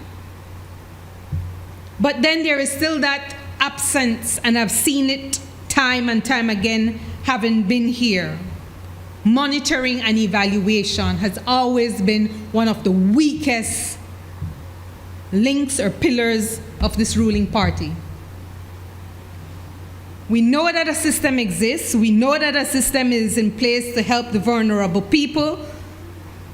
But then there is still that absence, and I've seen it time and time again, having been here. Monitoring and evaluation has always been one of the weakest links or pillars of this ruling party. We know that a system exists. We know that a system is in place to help the vulnerable people.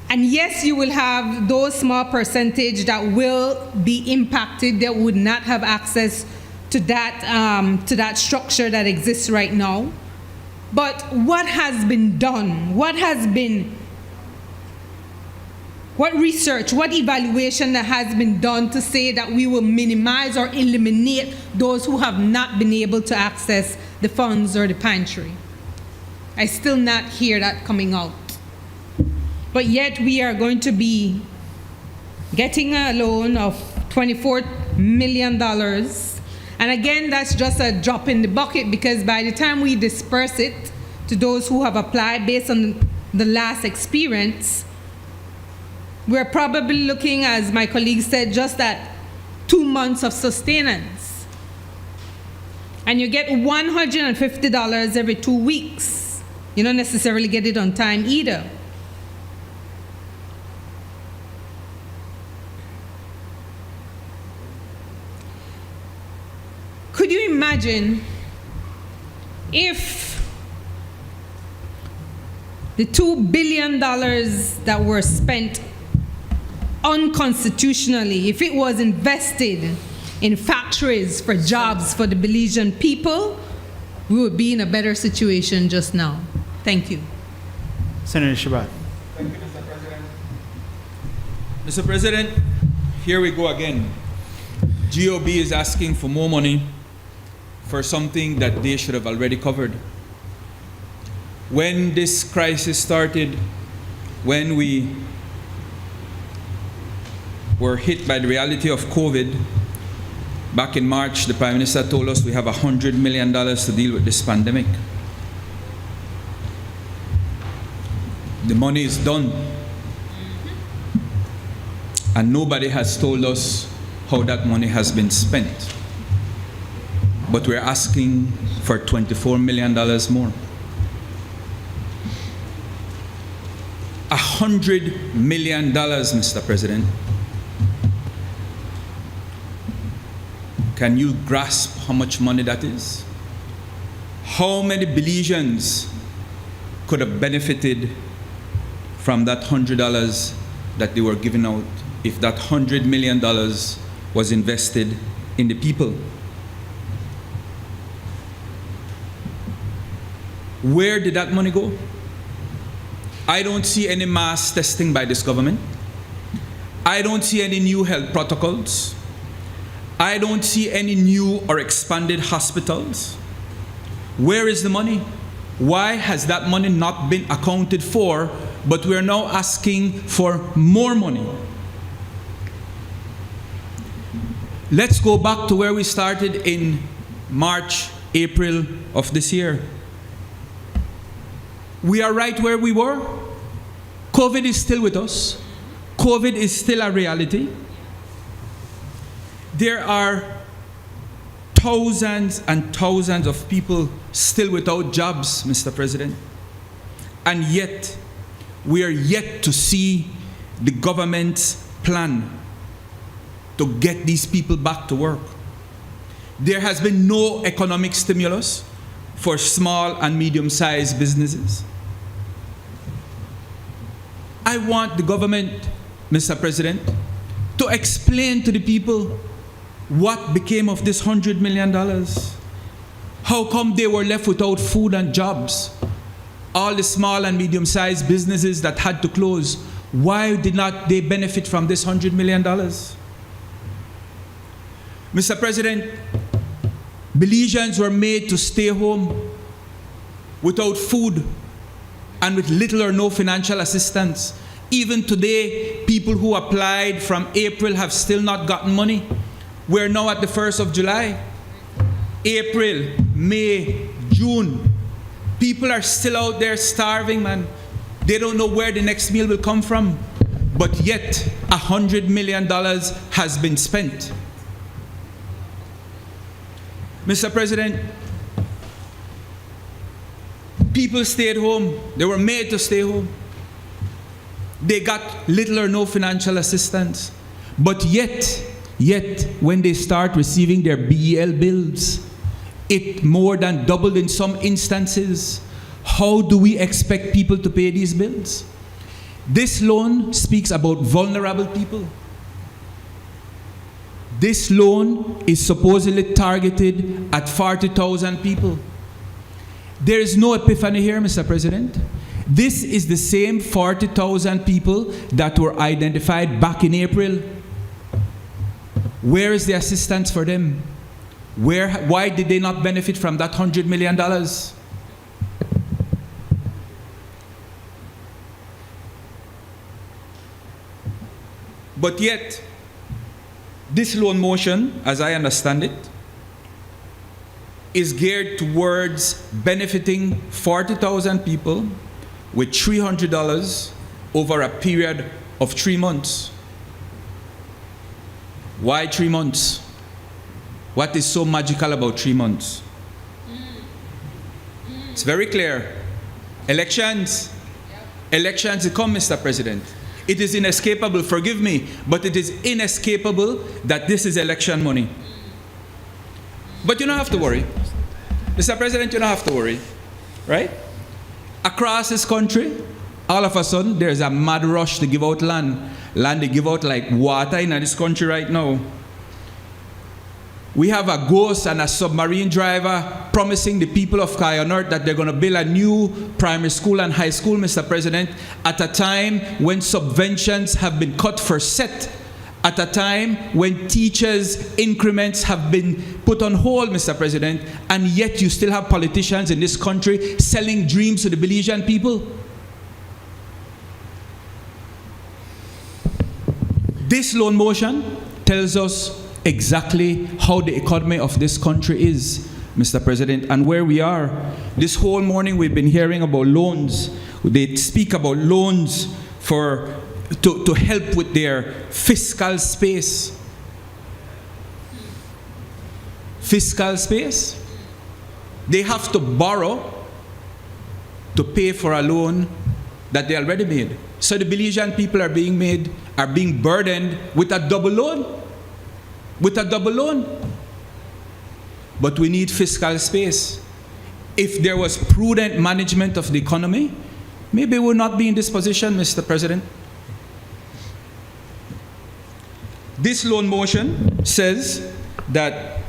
And yes, you will have those small percentage that will be impacted, that would not have access to that structure that exists right now. But what has been done? What research, what evaluation that has been done to say that we will minimize or eliminate those who have not been able to access the funds or the pantry? I still not hear that coming out. But yet we are going to be getting a loan of $24 million. And again, that's just a drop in the bucket, because by the time we disperse it to those who have applied based on the last experience, we're probably looking, as my colleague said, just at 2 months of sustenance. And you get $150 every 2 weeks. You don't necessarily get it on time either. Could you imagine if the $2 billion that were spent unconstitutionally, if it was invested in factories for jobs for the Belizean people, we would be in a better situation just now. Thank you. Senator Shabbat. Thank you, Mr. President. Mr. President, here we go again. GOB is asking for more money for something that they should have already covered. When this crisis started, when we were hit by the reality of COVID, back in March, the Prime Minister told us we have $100 million to deal with this pandemic. The money is done. And nobody has told us how that money has been spent. But we're asking for $24 million more. $100 million, Mr. President. Can you grasp how much money that is? How many Belizeans could have benefited from that $100 that they were giving out if that $100 million was invested in the people? Where did that money go? I don't see any mass testing by this government. I don't see any new health protocols. I don't see any new or expanded hospitals. Where is the money? Why has that money not been accounted for, but we're now asking for more money? Let's go back to where we started in March, April of this year. We are right where we were. COVID is still with us. COVID is still a reality. There are thousands and thousands of people still without jobs, Mr. President. And yet, we are yet to see the government's plan to get these people back to work. There has been no economic stimulus for small and medium-sized businesses. I want the government, Mr. President, to explain to the people what became of this $100 million. How come they were left without food and jobs? All the small and medium-sized businesses that had to close, why did not they benefit from this $100 million? Mr. President, Belizeans were made to stay home without food and with little or no financial assistance. Even today, people who applied from April have still not gotten money. We're now at the 1st of July. April, May, June. People are still out there starving, man. They don't know where the next meal will come from. But yet, $100 million has been spent. Mr. President, people stayed home. They were made to stay home. They got little or no financial assistance. But yet, when they start receiving their BEL bills, it more than doubled in some instances. How do we expect people to pay these bills? This loan speaks about vulnerable people. This loan is supposedly targeted at 40,000 people. There is no epiphany here, Mr. President. This is the same 40,000 people that were identified back in April. Where is the assistance for them? Why did they not benefit from that $100 million? But yet, this loan motion, as I understand it, is geared towards benefiting 40,000 people with $300 over a period of 3 months. Why 3 months? What is so magical about 3 months? It's very clear. Elections. Elections come, Mr. President. It is inescapable, forgive me, but it is inescapable that this is election money. But you don't have to worry. Mr. President, you don't have to worry, right? Across this country, all of a sudden, there's a mad rush to give out land. Land they give out like water in this country right now. We have a ghost and a submarine driver promising the people of Kaya North that they're going to build a new primary school and high school, Mr. President, at a time when subventions have been cut for set, at a time when teachers' increments have been put on hold, Mr. President, and yet you still have politicians in this country selling dreams to the Belizean people. This loan motion tells us exactly how the economy of this country is, Mr. President, and where we are. This whole morning we've been hearing about loans. They speak about loans to help with their fiscal space. Fiscal space? They have to borrow to pay for a loan that they already made. So the Belizean people are being burdened with a double loan. With a double loan. But we need fiscal space. If there was prudent management of the economy, maybe we would not be in this position, Mr. President. This loan motion says that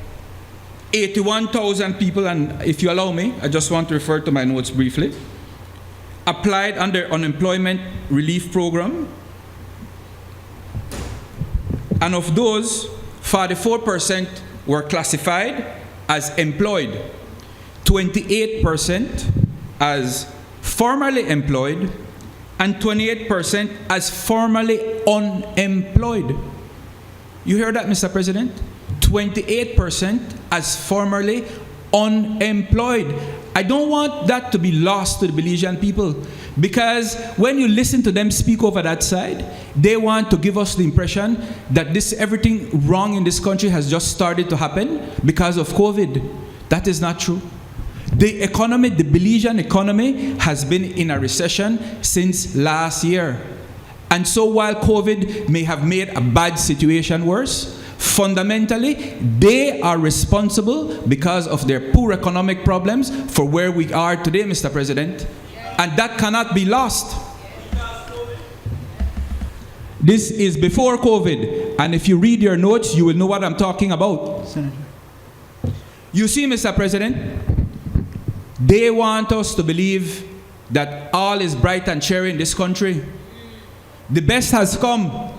81,000 people, and if you allow me, I just want to refer to my notes briefly, applied under unemployment relief program. And of those, 44% were classified as employed, 28% as formerly employed, and 28% as formerly unemployed. You hear that, Mr. President? 28% as formerly unemployed. I don't want that to be lost to the Belizean people, because when you listen to them speak over that side, they want to give us the impression that everything wrong in this country has just started to happen because of COVID. That is not true. The economy, the Belizean economy, has been in a recession since last year. And so while COVID may have made a bad situation worse, fundamentally, they are responsible because of their poor economic problems for where we are today, Mr. President. And that cannot be lost. This is before COVID. And if you read your notes, you will know what I'm talking about. Senator. You see, Mr. President, they want us to believe that all is bright and cheery in this country. The best has come.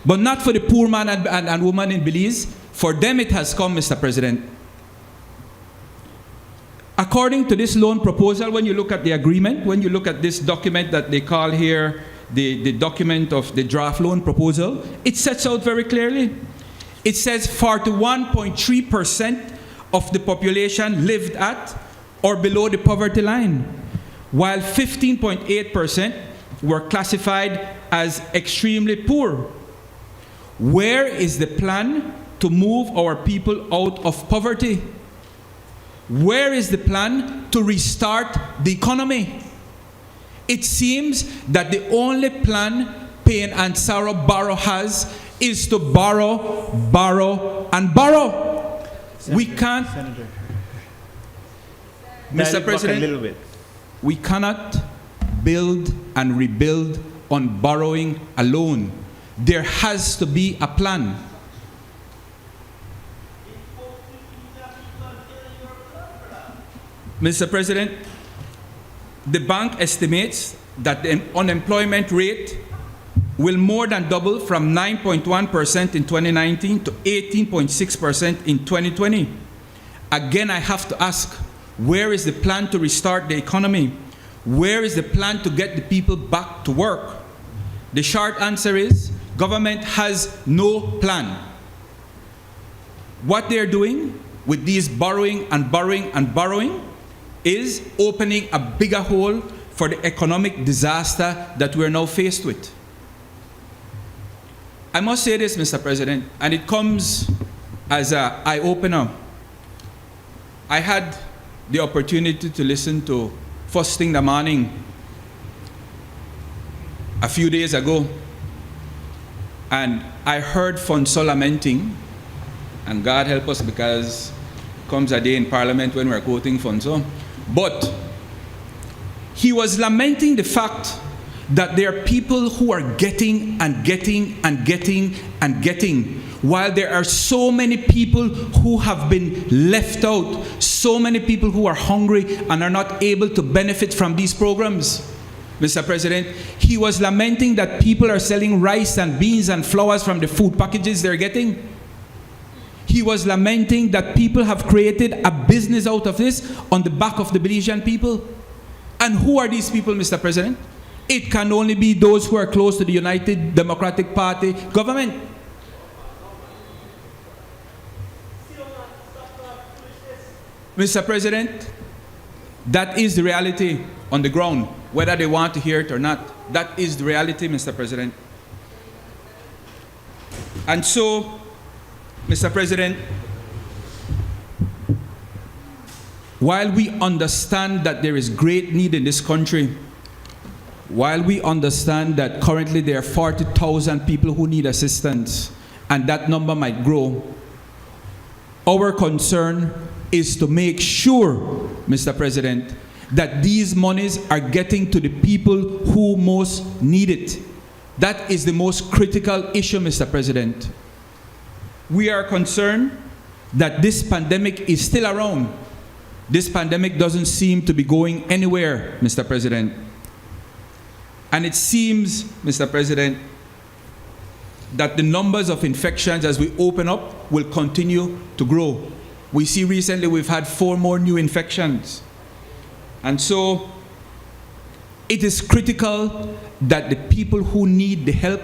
But not for the poor man and woman in Belize. For them it has come, Mr. President. According to this loan proposal, when you look at the agreement, when you look at this document that they call here the document of the draft loan proposal, it sets out very clearly. It says 41.3% of the population lived at or below the poverty line, while 15.8% were classified as extremely poor. Where is the plan to move our people out of poverty? Where is the plan to restart the economy? It seems that the only plan Payne and Sarah Barrow has is to borrow, borrow, and borrow. We can't, Senator. Mr. President, we cannot build and rebuild on borrowing alone. There has to be a plan. Mr. President, the bank estimates that the unemployment rate will more than double from 9.1% in 2019 to 18.6% in 2020. Again, I have to ask, where is the plan to restart the economy? Where is the plan to get the people back to work? The short answer is, government has no plan. What they're doing with these borrowing and borrowing and borrowing is opening a bigger hole for the economic disaster that we're now faced with. I must say this, Mr. President, and it comes as an eye-opener. I had the opportunity to listen to First Thing in the Morning a few days ago, and I heard Fonso lamenting, and God help us, because comes a day in Parliament when we're quoting Fonso, but he was lamenting the fact that there are people who are getting and getting and getting and getting, while there are so many people who have been left out, so many people who are hungry and are not able to benefit from these programs. Mr. President, he was lamenting that people are selling rice and beans and flowers from the food packages they're getting. He was lamenting that people have created a business out of this on the back of the Belizean people. And who are these people, Mr. President? It can only be those who are close to the United Democratic Party government. Mr. President, that is the reality on the ground, whether they want to hear it or not. That is the reality, Mr. President. And so, Mr. President, while we understand that there is great need in this country, while we understand that currently there are 40,000 people who need assistance, and that number might grow, our concern is to make sure, Mr. President, that these monies are getting to the people who most need it. That is the most critical issue, Mr. President. We are concerned that this pandemic is still around. This pandemic doesn't seem to be going anywhere, Mr. President. And it seems, Mr. President, that the numbers of infections as we open up will continue to grow. We see recently we've had 4 more new infections. And so it is critical that the people who need the help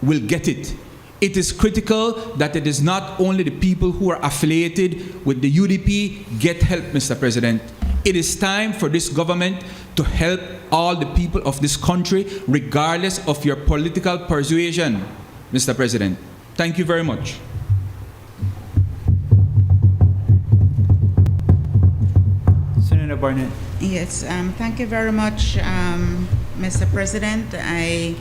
will get it. It is critical that it is not only the people who are affiliated with the UDP get help, Mr. President. It is time for this government to help all the people of this country, regardless of your political persuasion, Mr. President. Thank you very much. Senator Barnett. Yes, thank you very much, Mr. President. I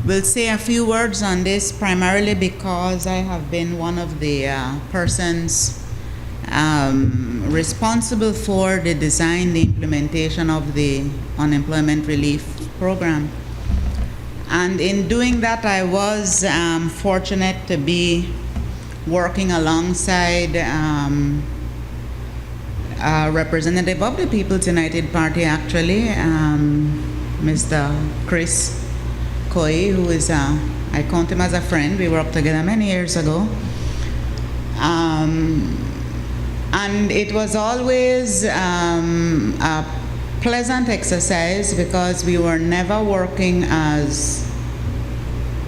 will say a few words on this primarily because I have been one of the persons responsible for the design, the implementation of the unemployment relief program. And in doing that, I was fortunate to be working alongside a representative of the People's United Party, actually, Mr. Chris Coy, who is, I count him as a friend. We worked together many years ago. And it was always a pleasant exercise because we were never working as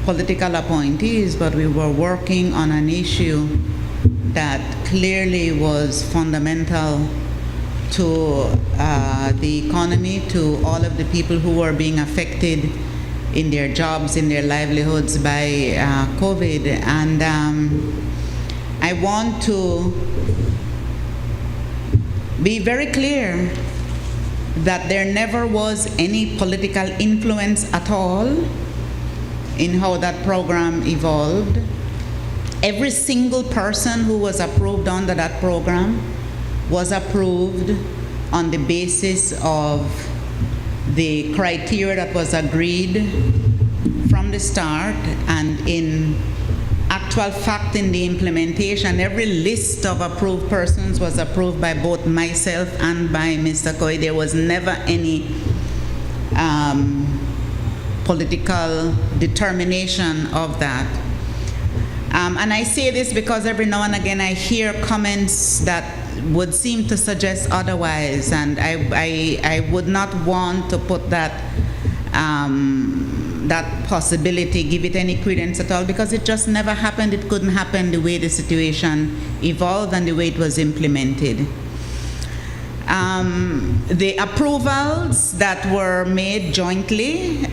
political appointees, but we were working on an issue that clearly was fundamental to the economy, to all of the people who were being affected in their jobs, in their livelihoods by COVID. And I want to be very clear that there never was any political influence at all in how that program evolved. Every single person who was approved under that program was approved on the basis of the criteria that was agreed from the start, and in actual fact in the implementation, every list of approved persons was approved by both myself and by Mr. Coy. There was never any political determination of that. And I say this because every now and again I hear comments that would seem to suggest otherwise, and I would not want to put that that possibility, give it any credence at all, because it just never happened. It couldn't happen the way the situation evolved and the way it was implemented. The approvals that were made jointly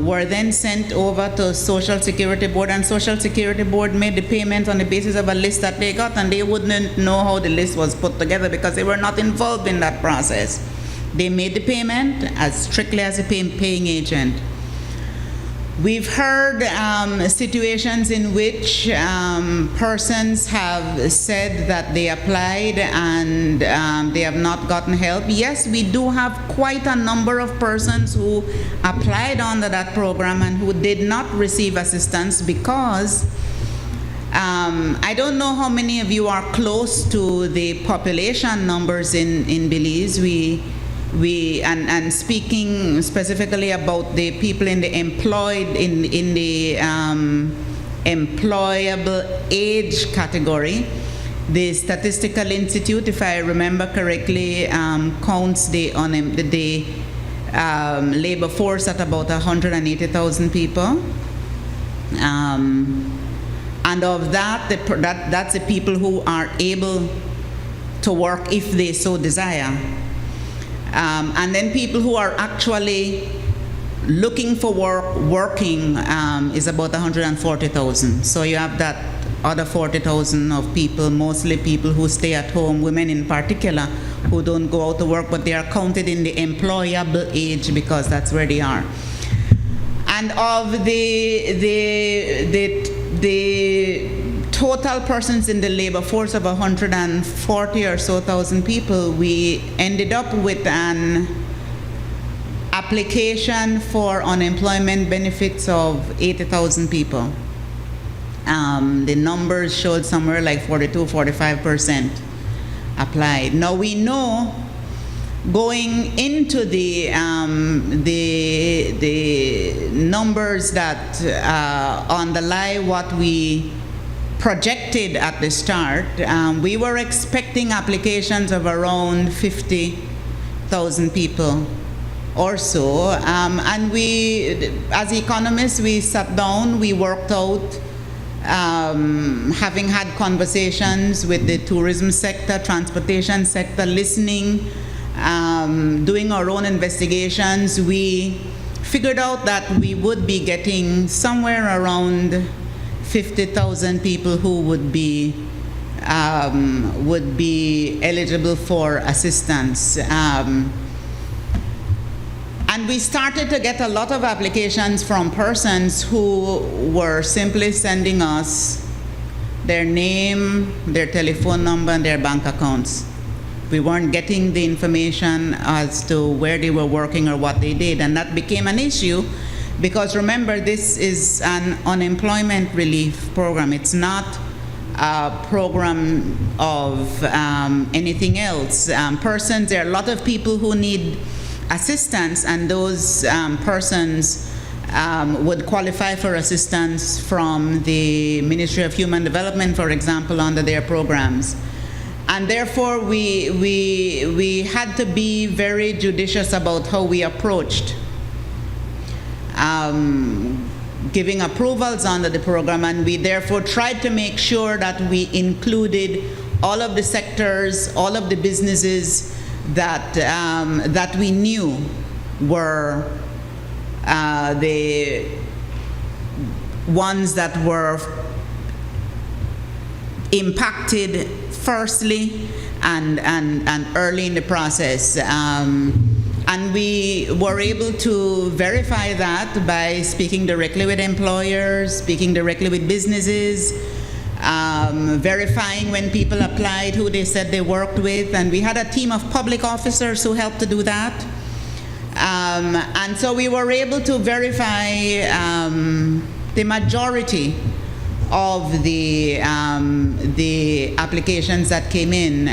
were then sent over to Social Security Board, and Social Security Board made the payment on the basis of a list that they got, and they wouldn't know how the list was put together because they were not involved in that process. They made the payment as strictly as a paying agent. We've heard situations in which persons have said that they applied and they have not gotten help. Yes, we do have quite a number of persons who applied under that program and who did not receive assistance because I don't know how many of you are close to the population numbers in Belize. And speaking specifically about the people in the employable age category, the Statistical Institute, if I remember correctly, counts the labor force at about 180,000 people. And of that, that's the people who are able to work if they so desire. And then people who are actually looking for work, working, is about 140,000. So you have that other 40,000 of people, mostly people who stay at home, women in particular, who don't go out to work, but they are counted in the employable age because that's where they are. And of the total persons in the labor force of 140 or so thousand people, we ended up with an application for unemployment benefits of 80,000 people. The numbers showed somewhere like 42-45% applied. Now we know going into the numbers that underlie what we projected at the start, we were expecting applications of around 50,000 people or so. And we, as economists, we sat down, we worked out, having had conversations with the tourism sector, transportation sector, listening, doing our own investigations, we figured out that we would be getting somewhere around 50,000 people who would be eligible for assistance. And we started to get a lot of applications from persons who were simply sending us their name, their telephone number, and their bank accounts. We weren't getting the information as to where they were working or what they did, and that became an issue because remember, this is an unemployment relief program. It's not a program of anything else. There are a lot of people who need assistance, and those persons would qualify for assistance from the Ministry of Human Development, for example, under their programs. And therefore, we had to be very judicious about how we approached giving approvals under the program, and we therefore tried to make sure that we included all of the sectors, all of the businesses that we knew were the ones that were impacted firstly and early in the process. And we were able to verify that by speaking directly with employers, speaking directly with businesses, verifying when people applied who they said they worked with, and we had a team of public officers who helped to do that. And so we were able to verify the majority of the applications that came in.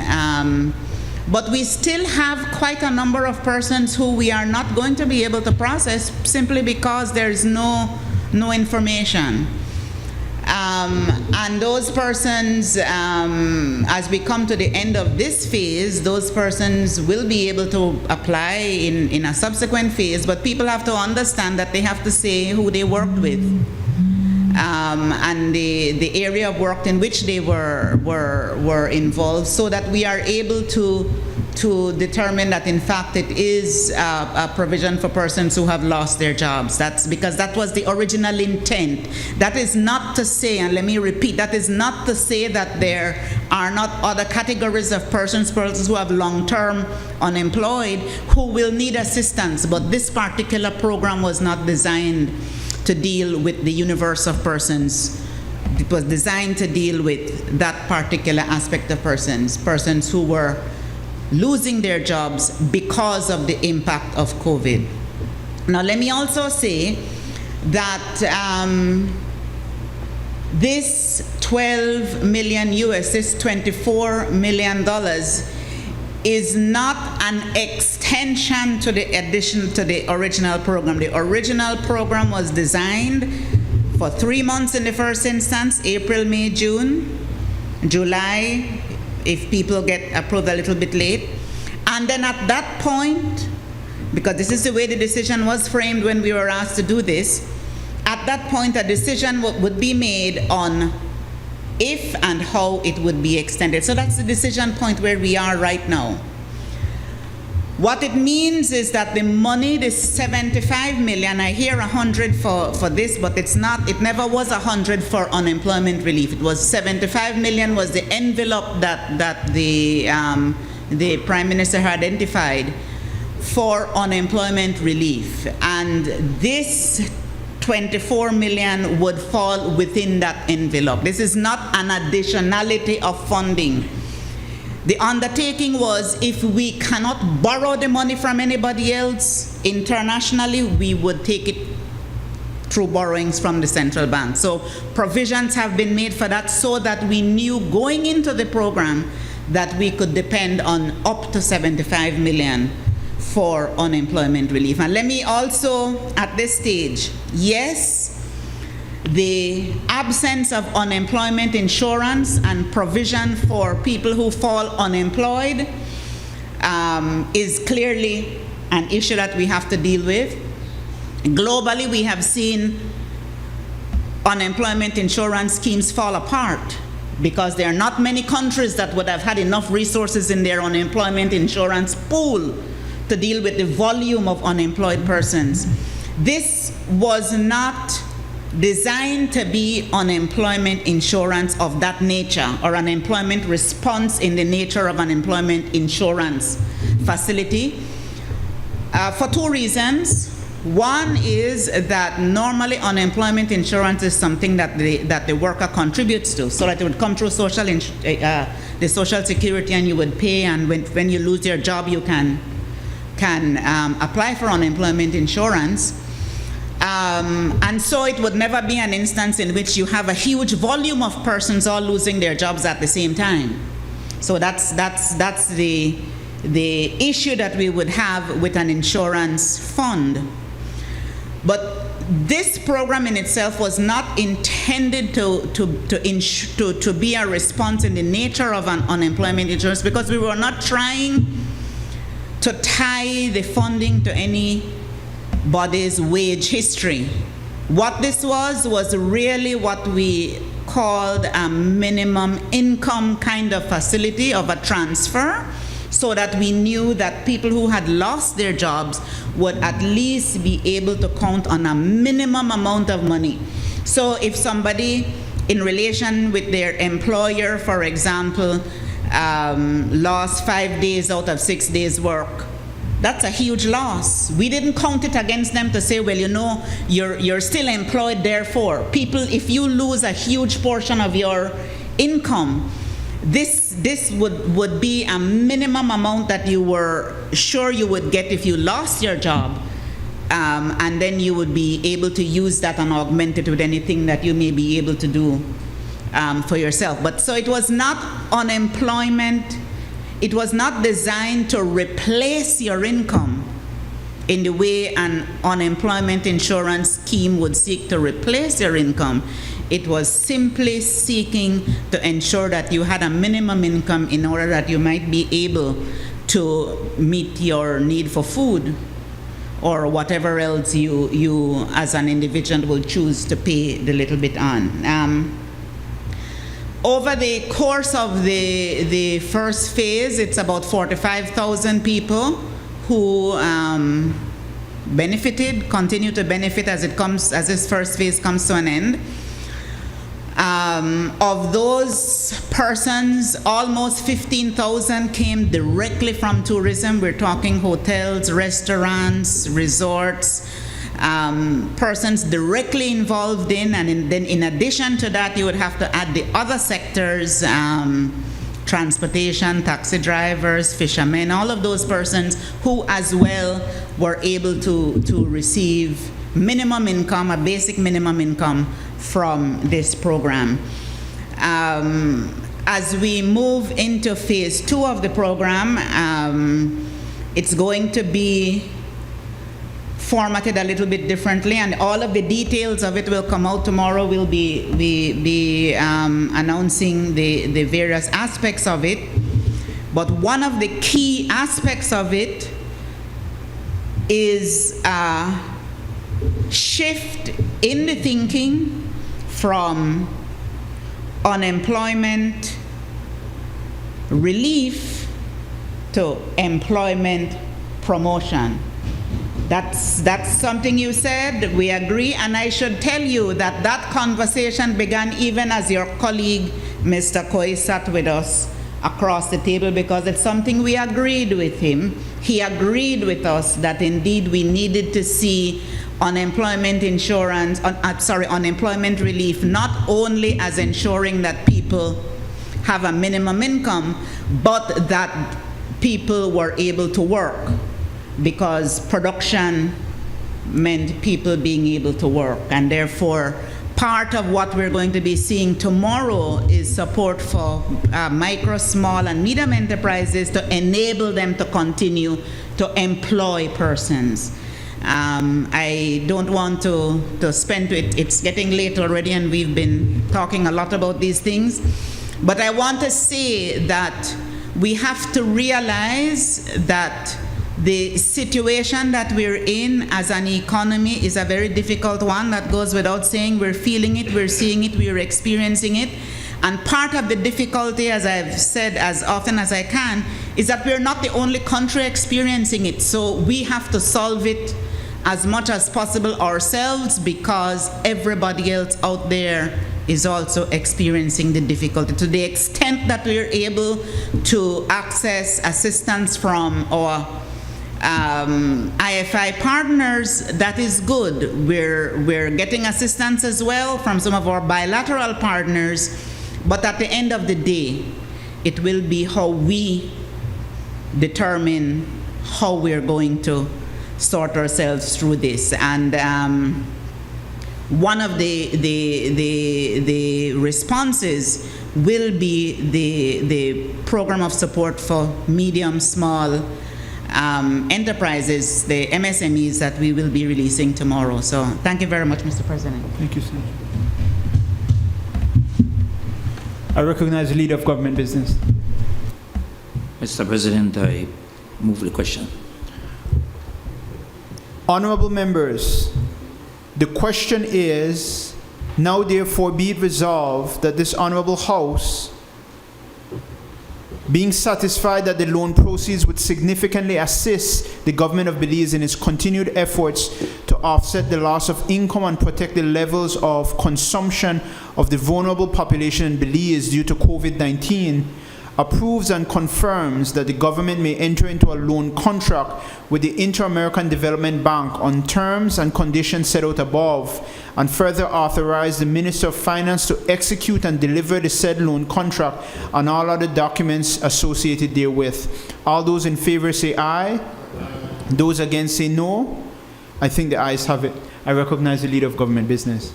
But we still have quite a number of persons who we are not going to be able to process simply because there's no information. And those persons, as we come to the end of this phase, those persons will be able to apply in a subsequent phase, but people have to understand that they have to say who they worked with. And the area of work in which they were involved, so that we are able to to determine that in fact it is a provision for persons who have lost their jobs. That's because that was the original intent. That is not to say, and let me repeat, that is not to say that there are not other categories of persons who have long-term unemployed who will need assistance, but this particular program was not designed to deal with the universe of persons. It was designed to deal with that particular aspect of persons who were losing their jobs because of the impact of COVID. Now, let me also say that this 12 million US, this $24 million is not an extension to the addition to the original program. The original program was designed for 3 months in the first instance, April, May, June, July, if people get approved a little bit late. And then at that point, because this is the way the decision was framed when we were asked to do this, at that point a decision would be made on if and how it would be extended. So that's the decision point where we are right now. What it means is that the money, this 75 million, I hear 100 for this, but it's not, it never was 100 for unemployment relief. It was 75 million was the envelope that the Prime Minister had identified for unemployment relief. And this 24 million would fall within that envelope. This is not an additionality of funding. The undertaking was if we cannot borrow the money from anybody else internationally, we would take it through borrowings from the central bank. So provisions have been made for that so that we knew going into the program that we could depend on up to 75 million for unemployment relief. And let me also, at this stage, yes, the absence of unemployment insurance and provision for people who fall unemployed is clearly an issue that we have to deal with. Globally, we have seen unemployment insurance schemes fall apart because there are not many countries that would have had enough resources in their unemployment insurance pool to deal with the volume of unemployed persons. This was not designed to be unemployment insurance of that nature or an employment response in the nature of an employment insurance facility for two reasons. One is that normally unemployment insurance is something that the worker contributes to, so that it would come through the Social Security and you would pay, and when you lose your job you can apply for unemployment insurance. And so it would never be an instance in which you have a huge volume of persons all losing their jobs at the same time. So that's the issue that we would have with an insurance fund. But this program in itself was not intended to be a response in the nature of an unemployment insurance, because we were not trying to tie the funding to anybody's wage history. What this was really what we called a minimum income kind of facility of a transfer, so that we knew that people who had lost their jobs would at least be able to count on a minimum amount of money. So if somebody in relation with their employer, for example, lost 5 days out of 6 days work, that's a huge loss. We didn't count it against them to say, well, you know, you're still employed, therefore. People, if you lose a huge portion of your income, this would be a minimum amount that you were sure you would get if you lost your job, and then you would be able to use that and augment it with anything that you may be able to do for yourself. But so it was not unemployment. It was not designed to replace your income in the way an unemployment insurance scheme would seek to replace your income. It was simply seeking to ensure that you had a minimum income in order that you might be able to meet your need for food or whatever else you as an individual will choose to pay the little bit on. Over the course of the first phase, it's about 45,000 people who benefited, continue to benefit as this first phase comes to an end. Of those persons, almost 15,000 came directly from tourism. We're talking hotels, restaurants, resorts, persons directly involved in, and then in addition to that, you would have to add the other sectors, transportation, taxi drivers, fishermen, all of those persons who as well were able to receive minimum income, a basic minimum income from this program. As we move into phase 2 of the program, it's going to be formatted a little bit differently, and all of the details of it will come out tomorrow. We'll be announcing the various aspects of it. But one of the key aspects of it is a shift in the thinking from unemployment relief to employment promotion. That's something you said, we agree, and I should tell you that that conversation began even as your colleague, Mr. Koi, sat with us across the table, because it's something we agreed with him. He agreed with us that indeed we needed to see unemployment insurance, unemployment relief, not only as ensuring that people have a minimum income, but that people were able to work, because production meant people being able to work. And therefore, part of what we're going to be seeing tomorrow is support for micro, small, and medium enterprises to enable them to continue to employ persons. I don't want to spend it. It's getting late already, and we've been talking a lot about these things. But I want to say that we have to realize that the situation that we're in as an economy is a very difficult one. That goes without saying. We're feeling it, we're seeing it, we're experiencing it. And part of the difficulty, as I've said as often as I can, is that we're not the only country experiencing it. So we have to solve it as much as possible ourselves, because everybody else out there is also experiencing the difficulty. To the extent that we're able to access assistance from our IFI partners, that is good. We're getting assistance as well from some of our bilateral partners, but at the end of the day, it will be how we determine how we're going to sort ourselves through this. And one of the responses will be the program of support for medium, small enterprises, the MSMEs, that we will be releasing tomorrow. So thank you very much, Mr. President. Thank you, Senator. I recognize the Leader of Government Business. Mr. President, I move the question. Honorable members, the question is, now therefore be it resolved that this Honorable House, being satisfied that the loan proceeds would significantly assist the government of Belize in its continued efforts to offset the loss of income and protect the levels of consumption of the vulnerable population in Belize due to COVID-19, approves and confirms that the government may enter into a loan contract with the Inter-American Development Bank on terms and conditions set out above, and further authorize the Minister of Finance to execute and deliver the said loan contract and all other documents associated therewith. All those in favor say aye. Those against say no. I think the ayes have it. I recognize the Leader of Government Business.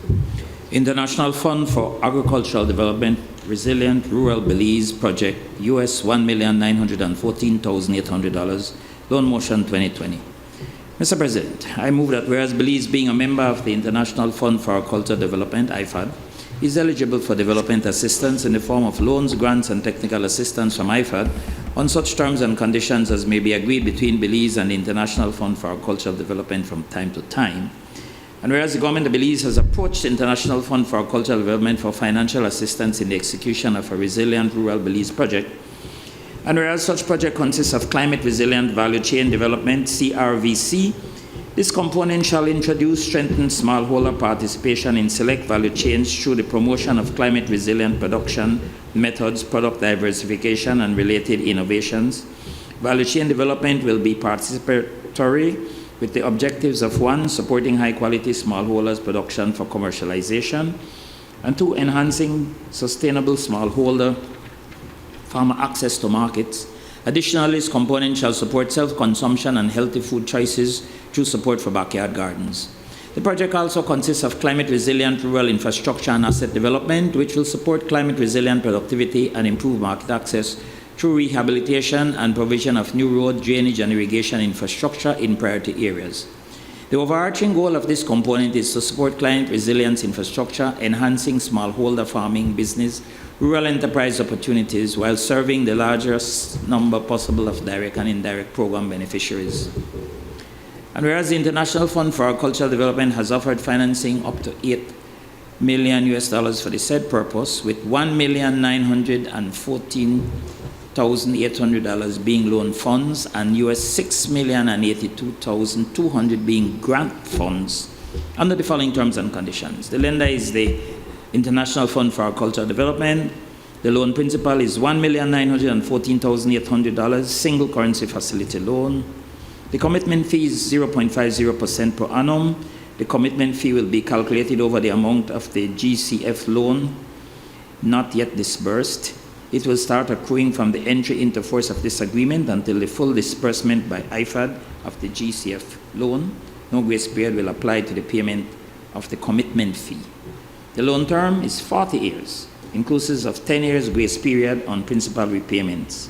International Fund for Agricultural Development, Resilient Rural Belize Project, US $1,914,800, loan motion 2020. Mr. President, I move that whereas Belize, being a member of the International Fund for Agricultural Development, IFAD, is eligible for development assistance in the form of loans, grants, and technical assistance from IFAD on such terms and conditions as may be agreed between Belize and the International Fund for Agricultural Development from time to time. And whereas the government of Belize has approached the International Fund for Agricultural Development for financial assistance in the execution of a resilient rural Belize project, and whereas such project consists of climate resilient value chain development, CRVC, this component shall introduce strengthened smallholder participation in select value chains through the promotion of climate resilient production methods, product diversification, and related innovations. Value chain development will be participatory with the objectives of 1, supporting high-quality smallholders production for commercialization, and 2, enhancing sustainable smallholder farmer access to markets. Additionally, this component shall support self-consumption and healthy food choices through support for backyard gardens. The project also consists of climate-resilient rural infrastructure and asset development, which will support climate-resilient productivity and improve market access through rehabilitation and provision of new road, drainage, and irrigation infrastructure in priority areas. The overarching goal of this component is to support climate resilience infrastructure, enhancing smallholder farming business, rural enterprise opportunities, while serving the largest number possible of direct and indirect program beneficiaries. And whereas the International Fund for Agricultural Development has offered financing up to $8 million for the said purpose, with $1,914,800 being loan funds and $6,082,200 being grant funds under the following terms and conditions. The lender is the International Fund for Agricultural Development. The loan principal is $1,914,800, single currency facility loan. The commitment fee is 0.50% per annum. The commitment fee will be calculated over the amount of the GCF loan not yet disbursed. It will start accruing from the entry into force of this agreement until the full disbursement by IFAD of the GCF loan. No grace period will apply to the payment of the commitment fee. The loan term is 40 years, inclusive of 10 years grace period on principal repayments.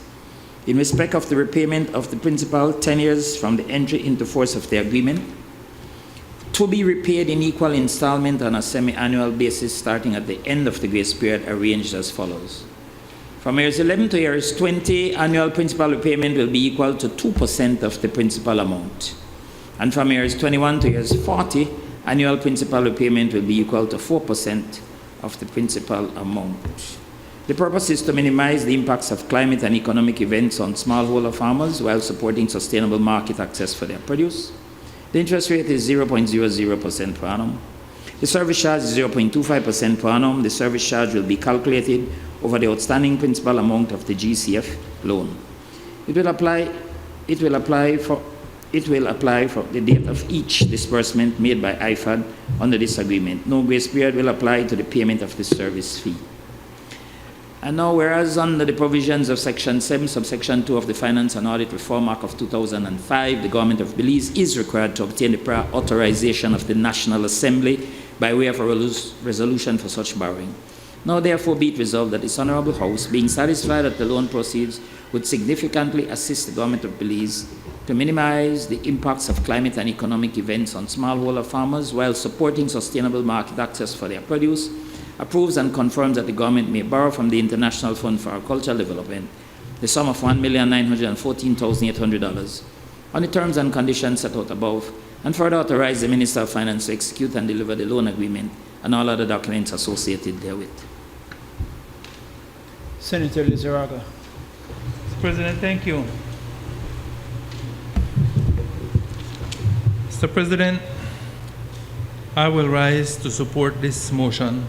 In respect of the repayment of the principal, 10 years from the entry into force of the agreement, to be repaid in equal installment on a semi-annual basis starting at the end of the grace period, arranged as follows. From years 11 to years 20, annual principal repayment will be equal to 2% of the principal amount. And from years 21 to years 40, annual principal repayment will be equal to 4% of the principal amount. The purpose is to minimize the impacts of climate and economic events on smallholder farmers while supporting sustainable market access for their produce. The interest rate is 0.00% per annum. The service charge is 0.25% per annum. The service charge will be calculated over the outstanding principal amount of the GCF loan. It will apply for the date of each disbursement made by IFAD under this agreement. No grace period will apply to the payment of the service fee. And now, whereas under the provisions of Section 7, subsection 2 of the Finance and Audit Reform Act of 2005, the government of Belize is required to obtain the prior authorization of the National Assembly by way of a resolution for such borrowing. Now, therefore, be it resolved that this Honorable House, being satisfied that the loan proceeds would significantly assist the government of Belize to minimize the impacts of climate and economic events on smallholder farmers while supporting sustainable market access for their produce, approves and confirms that the government may borrow from the International Fund for Agricultural Development the sum of $1,914,800 on the terms and conditions set out above, and further authorize the Minister of Finance to execute and deliver the loan agreement and all other documents associated therewith. Senator Lizarraga. Mr. President, thank you. Mr. President, I will rise to support this motion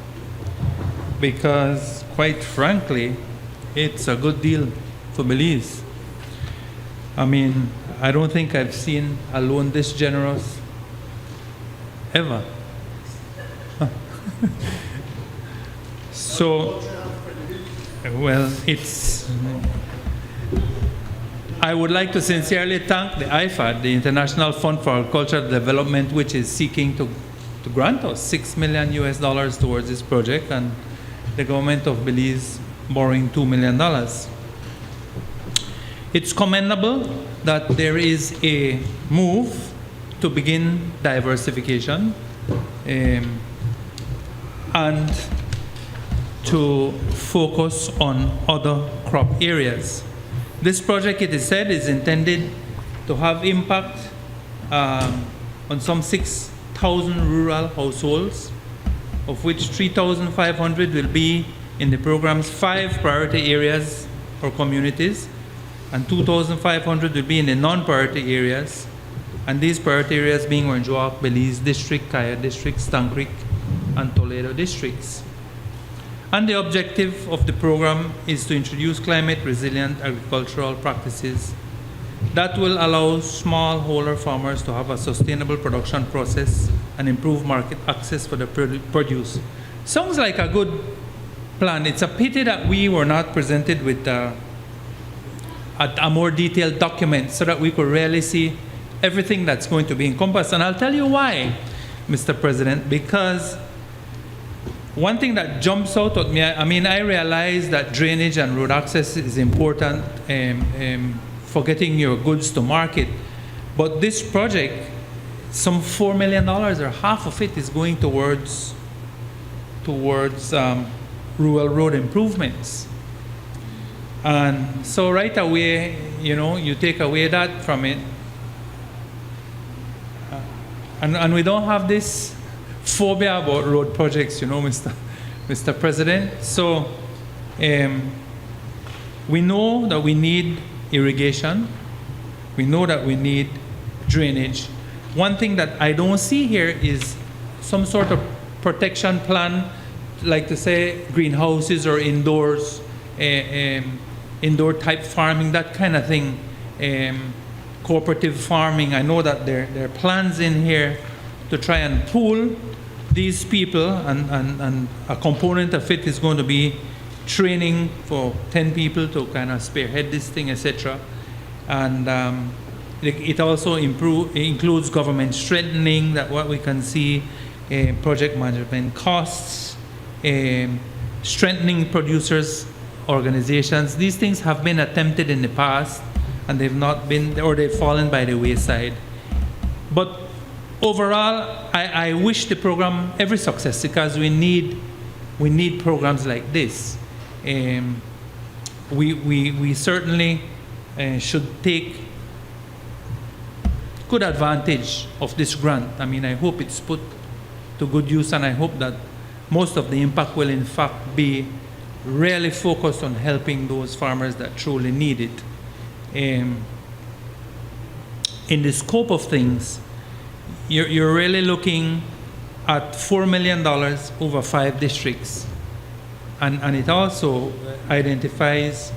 because, quite frankly, it's a good deal for Belize. I mean, I don't think I've seen a loan this generous ever. So, well, I would like to sincerely thank the IFAD, the International Fund for Agricultural Development, which is seeking to grant us $6 million towards this project, and the government of Belize borrowing $2 million. It's commendable that there is a move to begin diversification and to focus on other crop areas. This project, it is said, is intended to have impact on some 6,000 8,000 rural households, of which 3,500 will be in the program's 5 priority areas or communities, and 2,500 will be in the non-priority areas, and these priority areas being Orange Walk, Belize District, Kaya District, Stone Creek, and Toledo districts. And the objective of the program is to introduce climate-resilient agricultural practices that will allow smallholder farmers to have a sustainable production process and improve market access for the produce. Sounds like a good plan. It's a pity that we were not presented with a more detailed document so that we could really see everything that's going to be encompassed. And I'll tell you why, Mr. President, because one thing that jumps out at me, I realize that drainage and road access is important for getting your goods to market. But this project, some $4 million or half of it is going towards rural road improvements. And so right away, you take away that from it. And we don't have this phobia about road projects, Mr. President. So we know that we need irrigation. We know that we need drainage. One thing that I don't see here is some sort of protection plan, like to say greenhouses or indoors, indoor type farming, that kind of thing. Cooperative farming. I know that there are plans in here to try and pool these people, and a component of it is going to be training for 10 people to kind of spearhead this thing, etc. And it also includes government strengthening, that what we can see, project management costs, strengthening producers' organizations. These things have been attempted in the past, and they've not been, or they've fallen by the wayside. But overall, I wish the program every success, because we need programs like this. We certainly should take good advantage of this grant. I hope it's put to good use, and I hope that most of the impact will in fact be really focused on helping those farmers that truly need it. In the scope of things, you're really looking at $4 million over 5 districts. And it also identifies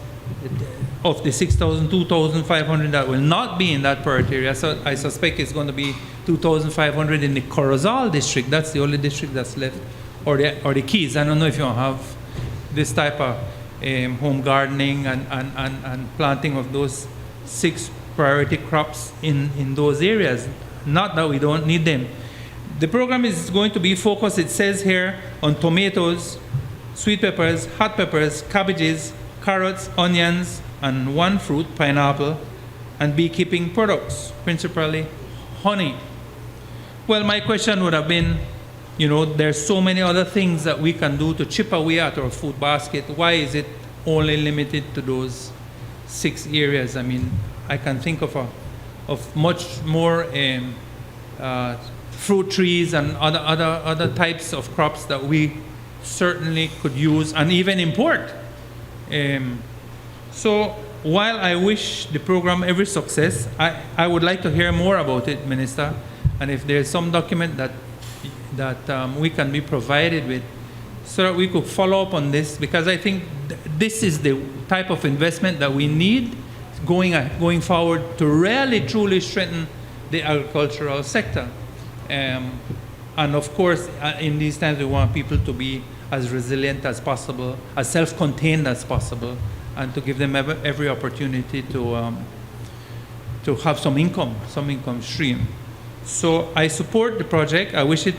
of the 6,000, 2,500 that will not be in that priority area. So I suspect it's going to be 2,500 in the Corozal district. That's the only district that's left, or the Keys. I don't know if you have this type of home gardening and planting of those 6 priority crops in those areas. Not that we don't need them. The program is going to be focused, it says here, on tomatoes, sweet peppers, hot peppers, cabbages, carrots, onions, and 1 fruit, pineapple, and beekeeping products, principally honey. Well, my question would have been, there's so many other things that we can do to chip away at our food basket. Why is it only limited to those 6 areas? I can think of much more fruit trees and other types of crops that we certainly could use and even import. So while I wish the program every success, I would like to hear more about it, Minister. And if there's some document that we can be provided with, so that we could follow up on this, because I think this is the type of investment that we need going forward to really truly strengthen the agricultural sector. And of course, in these times, we want people to be as resilient as possible, as self-contained as possible, and to give them every opportunity to have some income stream. So I support the project. I wish it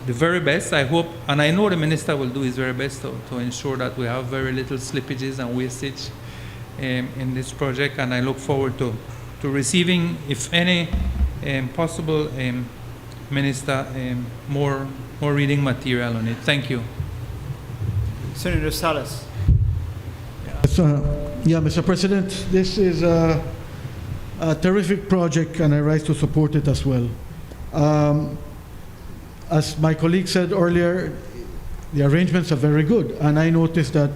the very best. I hope, and I know the minister will do his very best to ensure that we have very little slippages and wastage in this project. And I look forward to receiving, if any possible, Minister, more reading material on it. Thank you. Senator Salas. Mr. President, this is a terrific project, and I rise to support it as well. as my colleague said earlier, the arrangements are very good. And I noticed that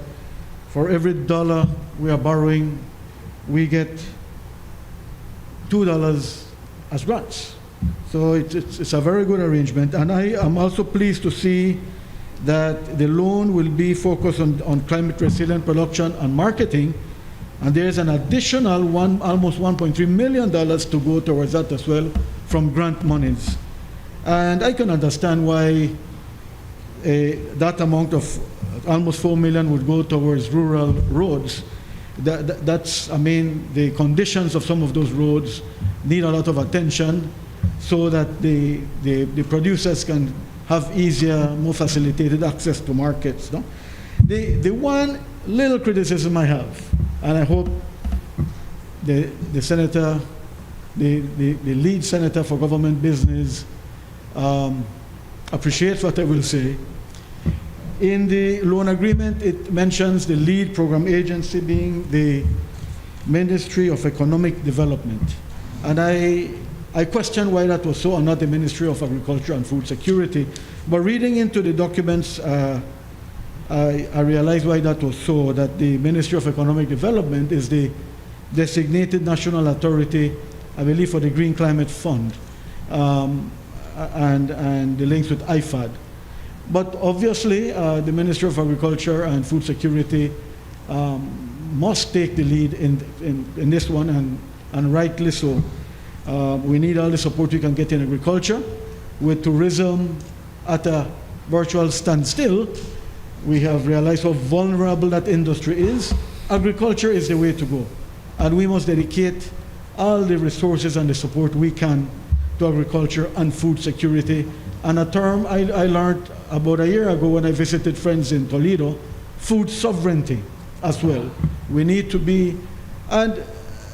for every dollar we are borrowing, we get $2 as grants. So it's a very good arrangement. And I am also pleased to see that the loan will be focused on climate resilient production and marketing. And there's an additional almost $1.3 million to go towards that as well from grant monies. And I can understand why that amount of almost $4 million would go towards rural roads. That's, I mean, the conditions of some of those roads need a lot of attention so that the producers can have easier, more facilitated access to markets. No? The one little criticism I have, and I hope the senator, the lead senator for government business appreciates what I will say. In the loan agreement, it mentions the lead program agency being the Ministry of Economic Development. And I question why that was so, and not the Ministry of Agriculture and Food Security. But reading into the documents, I realized why that was so, that the Ministry of Economic Development is the designated national authority, I believe, for the Green Climate Fund and the links with IFAD. But obviously, the Ministry of Agriculture and Food Security must take the lead in this one, and rightly so. We need all the support we can get in agriculture. With tourism at a virtual standstill, we have realized how vulnerable that industry is. Agriculture is the way to go. And we must dedicate all the resources and the support we can to agriculture and food security. And a term I learned about a year ago when I visited friends in Toledo, food sovereignty as well. We need to be, and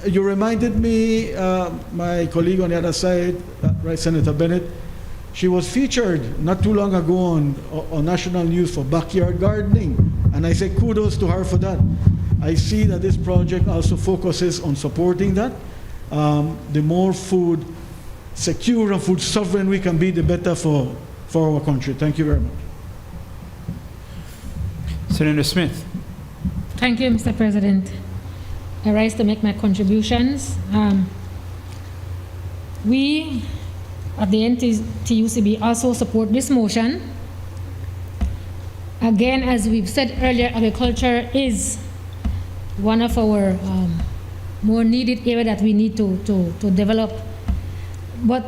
you reminded me, my colleague on the other side, right, Senator Bennett, she was featured not too long ago on national news for backyard gardening. And I say kudos to her for that. I see that this project also focuses on supporting that. The more food secure and food sovereign we can be, the better for our country. Thank you very much. Senator Smith. Thank you, Mr. President. I rise to make my contributions. We at the NTUCB also support this motion. Again, as we've said earlier, agriculture is one of our more needed area that we need to develop. But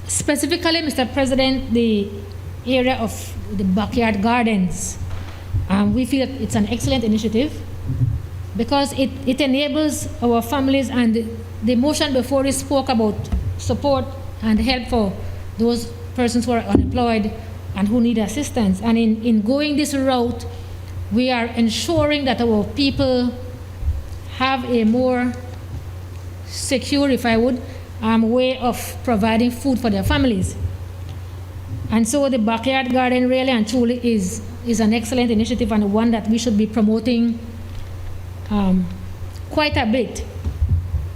specifically, Mr. President, the area of the backyard gardens, we feel that it's an excellent initiative because it enables our families, and the motion before it spoke about support and help for those persons who are unemployed and who need assistance. And in going this route, we are ensuring that our people have a more secure, if I would, way of providing food for their families. And so the backyard garden really and truly is an excellent initiative, and one that we should be promoting quite a bit.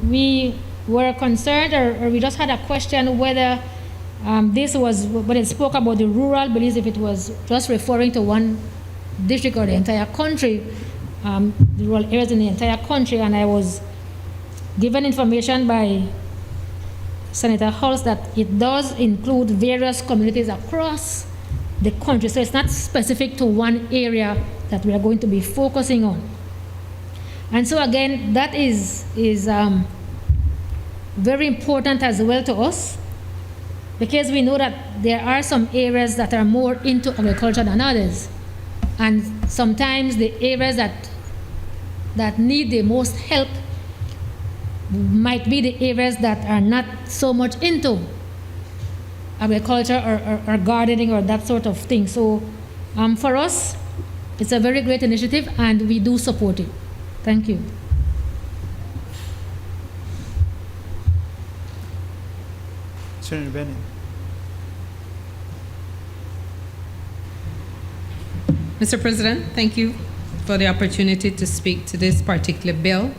We were concerned, or we just had a question whether this was, when it spoke about the rural, believe if it was just referring to one district or the entire country, the rural areas in the entire country. And I was given information by Senator Hulse that it does include various communities across the country. So it's not specific to one area that we are going to be focusing on. And so again, that is very important as well to us, because we know that there are some areas that are more into agriculture than others. And sometimes the areas that need the most help might be the areas that are not so much into agriculture or gardening or that sort of thing. So for us, it's a very great initiative, and we do support it. Thank you. Senator Bennett. Mr. President, thank you for the opportunity to speak to this particular bill.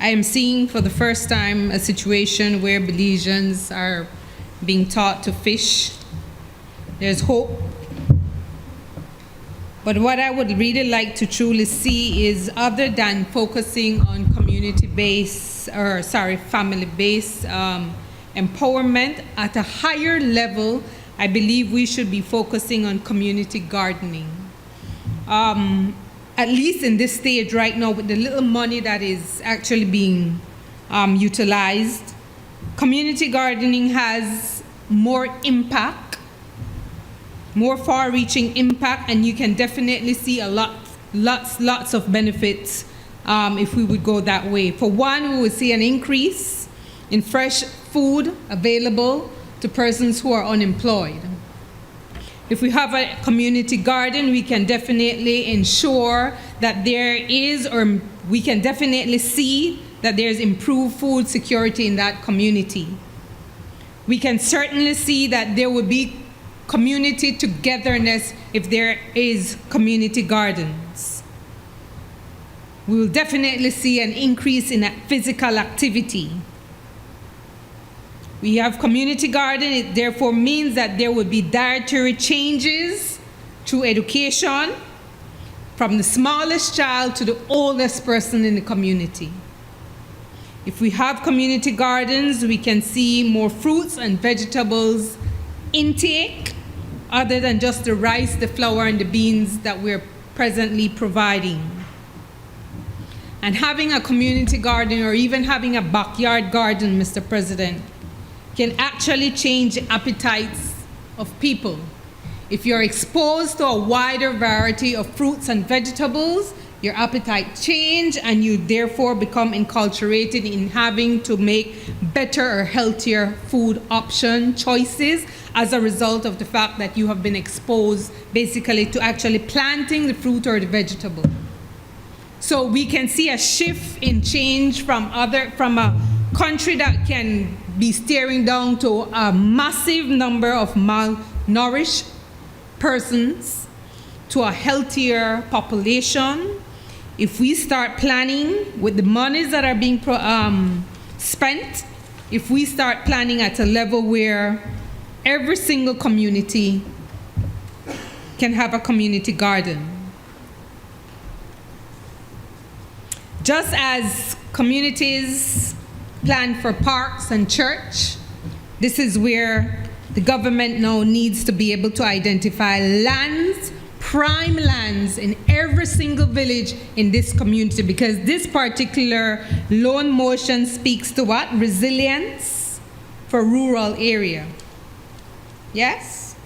I am seeing for the first time a situation where Belizeans are being taught to fish. There's hope. But what I would really like to truly see is, other than focusing on family-based empowerment at a higher level, I believe we should be focusing on community gardening. At least in this stage right now, with the little money that is actually being utilized, community gardening has more impact, more far-reaching impact, and you can definitely see lots of benefits if we would go that way. For one, we would see an increase in fresh food available to persons who are unemployed. If we have a community garden, we can definitely ensure that there is, or we can definitely see that there's improved food security in that community. We can certainly see that there will be community togetherness if there is community gardens. We will definitely see an increase in physical activity. We have community garden, it therefore means that there will be dietary changes through education from the smallest child to the oldest person in the community. If we have community gardens, we can see more fruits and vegetables intake other than just the rice, the flour, and the beans that we're presently providing. And having a community garden, or even having a backyard garden, Mr. President, can actually change appetites of people. If you're exposed to a wider variety of fruits and vegetables, your appetite change, and you therefore become enculturated in having to make better or healthier food option choices as a result of the fact that you have been exposed basically to actually planting the fruit or the vegetable. So we can see a shift in change from a country that can be staring down to a massive number of malnourished persons to a healthier population. If we start planning with the monies that are being spent, if we start planning at a level where every single community can have a community garden. Just as communities plan for parks and church, this is where the government now needs to be able to identify lands, prime lands in every single village in this community, because this particular loan motion speaks to what? Resilience for rural area. Yes?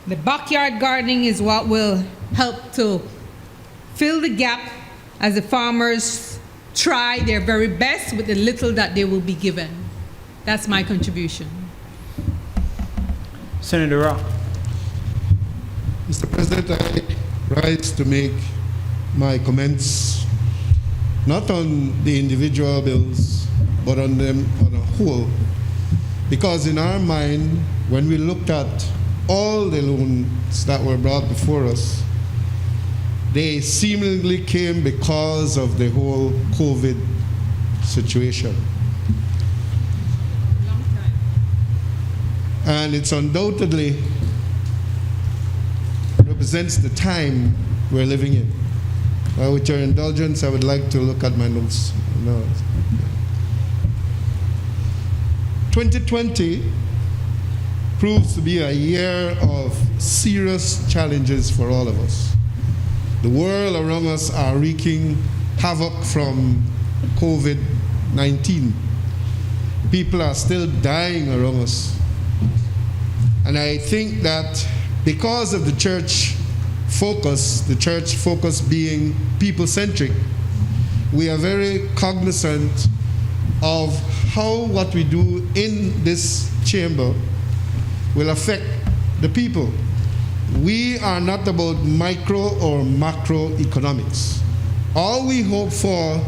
The backyard gardening is what will help to fill the gap as the farmers try their very best with the little that they will be given. That's my contribution. Senator Rock. Mr. President, I rise to make my comments not on the individual bills, but on them on a whole. Because in our mind, when we looked at all the loans that were brought before us, they seemingly came because of the whole COVID situation. And it's undoubtedly represents the time we're living in. With your indulgence, I would like to look at my notes. 2020 proves to be a year of serious challenges for all of us. The world around us are wreaking havoc from COVID-19. People are still dying around us. And I think that because of the church focus being people-centric, we are very cognizant of how what we do in this chamber will affect the people. We are not about micro or macro economics. All we hope for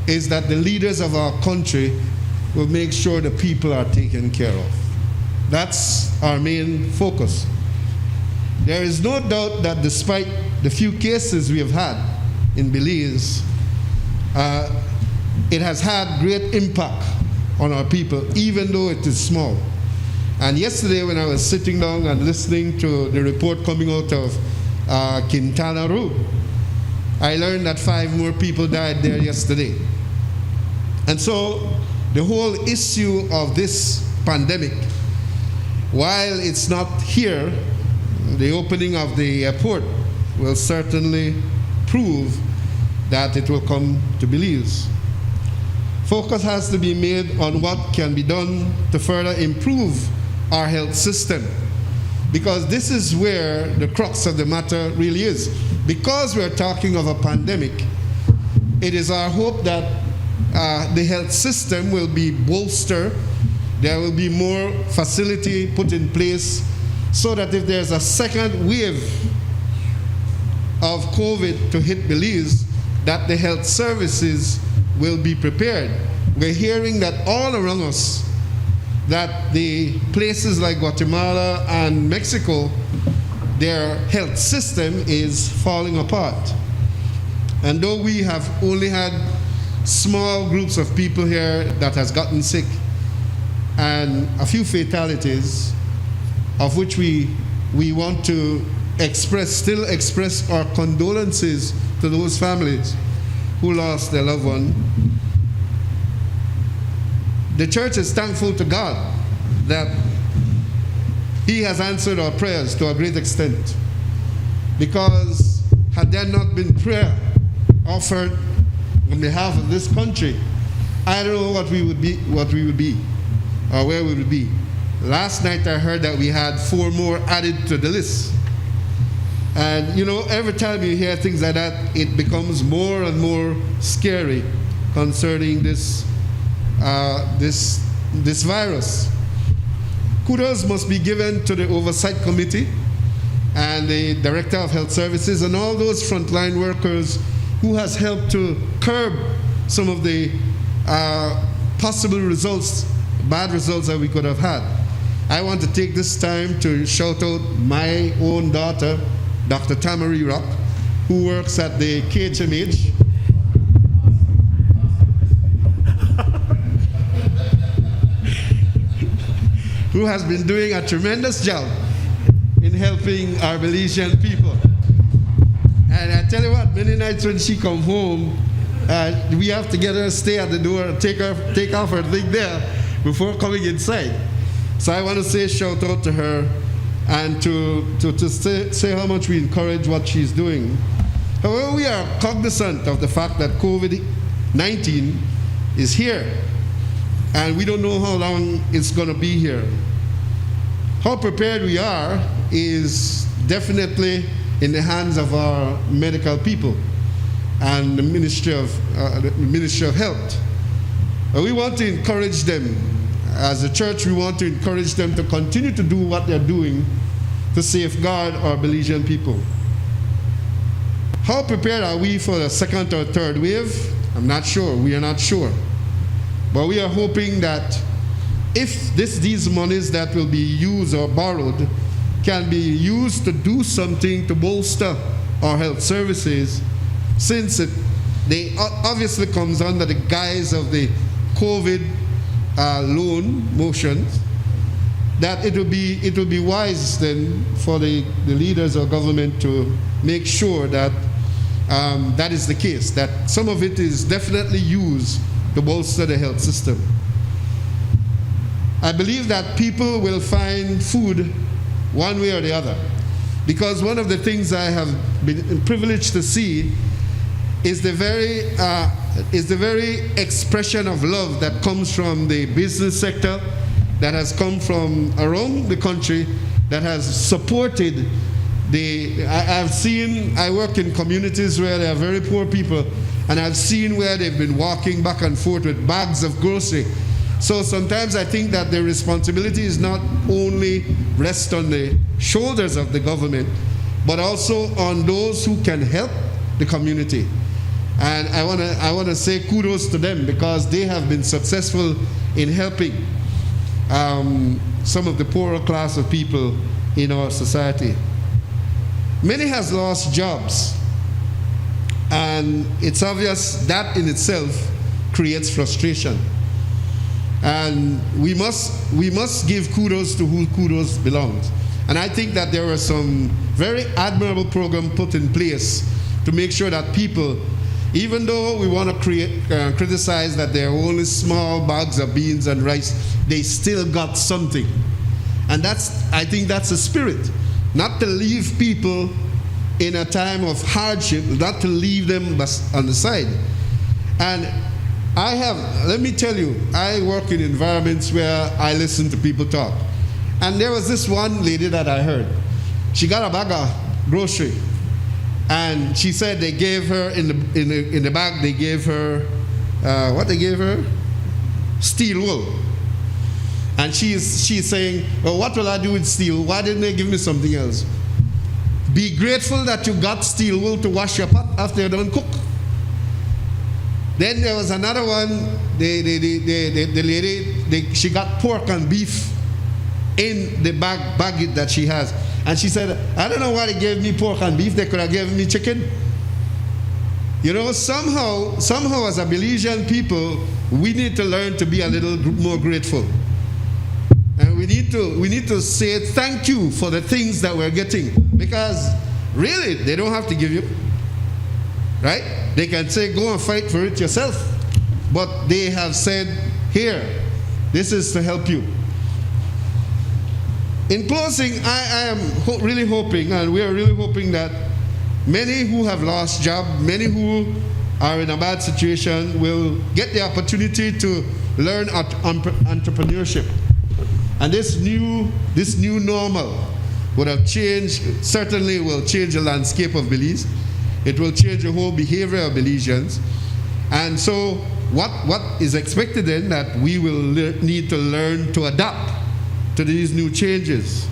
is that the leaders of our country will make sure the people are taken care of. That's our main focus. There is no doubt that despite the few cases we have had, in Belize, it has had great impact on our people, even though it is small. And yesterday when I was sitting down and listening to the report coming out of Quintana Roo, I learned that 5 more people died there yesterday. And so the whole issue of this pandemic, while it's not here, the opening of the airport will certainly prove that it will come to Belize. Focus has to be made on what can be done to further improve our health system, because this is where the crux of the matter really is. Because we're talking of a pandemic, it is our hope that the health system will be bolstered, there will be more facility put in place, so that if there's a second wave of COVID to hit Belize, that the health services will be prepared. We're hearing that all around us, that the places like Guatemala and Mexico, their health system is falling apart. And though we have only had small groups of people here that has gotten sick and a few fatalities, of which we want to still express our condolences to those families who lost their loved one. The church is thankful to God that He has answered our prayers to a great extent, because had there not been prayer offered on behalf of this country, I don't know what we would be, or where we would be. Last night I heard that we had 4 more added to the list. And you know, every time you hear things like that, it becomes more and more scary concerning this virus. Kudos must be given to the Oversight Committee and the Director of Health Services and all those frontline workers who has helped to curb some of the possible results, bad results that we could have had. I want to take this time to shout out my own daughter, Dr. Tamari Rock, who works at the KHMH. Who has been doing a tremendous job in helping our Belizean people. And I tell you what, many nights when she come home, we have to get her, stay at the door, take off her thing there before coming inside. So I want to say shout out to her and to say how much we encourage what she's doing. However, we are cognizant of the fact that COVID-19 is here, and we don't know how long it's going to be here. How prepared we are is definitely in the hands of our medical people and the Ministry of Health. We want to encourage them. As a church, we want to encourage them to continue to do what they're doing to safeguard our Belizean people. How prepared are we for the second or third wave? I'm not sure. We are not sure. But we are hoping that if these monies that will be used or borrowed can be used to do something to bolster our health services, since they obviously comes under the guise of the COVID loan motions, that it will be wise then for the leaders of government to make sure that that is the case, that some of it is definitely used to bolster the health system. I believe that people will find food one way or the other, because one of the things I have been privileged to see is the very expression of love that comes from the business sector, that has come from around the country, that has supported I work in communities where there are very poor people, and I've seen where they've been walking back and forth with bags of grocery. So sometimes I think that the responsibility is not only rest on the shoulders of the government, but also on those who can help the community. And I want to say kudos to them, because they have been successful in helping some of the poorer class of people in our society. Many has lost jobs. And it's obvious that in itself creates frustration. And we must give kudos to who kudos belongs. And I think that there were some very admirable programs put in place to make sure that people, even though we want to criticize that there are only small bags of beans and rice, they still got something. And I think that's the spirit. Not to leave people in a time of hardship, not to leave them on the side. And let me tell you, I work in environments where I listen to people talk. And there was this one lady that I heard. She got a bag of grocery. And she said they gave her, in the bag, they gave her, what they gave her? Steel wool. And she's saying, well, what will I do with steel? Why didn't they give me something else? Be grateful that you got steel wool to wash your pot after you're done cook. Then there was another one, the lady, she got pork and beef in the baggage that she has. And she said, I don't know why they gave me pork and beef, they could have given me chicken. You know, somehow as a Belizean people, we need to learn to be a little more grateful. And we need to say thank you for the things that we're getting. Because really, they don't have to give you. Right? They can say, go and fight for it yourself. But they have said, here, this is to help you. In closing, I am really hoping, and we are really hoping that many who have lost jobs, many who are in a bad situation will get the opportunity to learn entrepreneurship. And this new normal would have changed, certainly will change the landscape of Belize. It will change the whole behavior of Belizeans. And so what is expected then that we will need to learn to adapt to these new changes.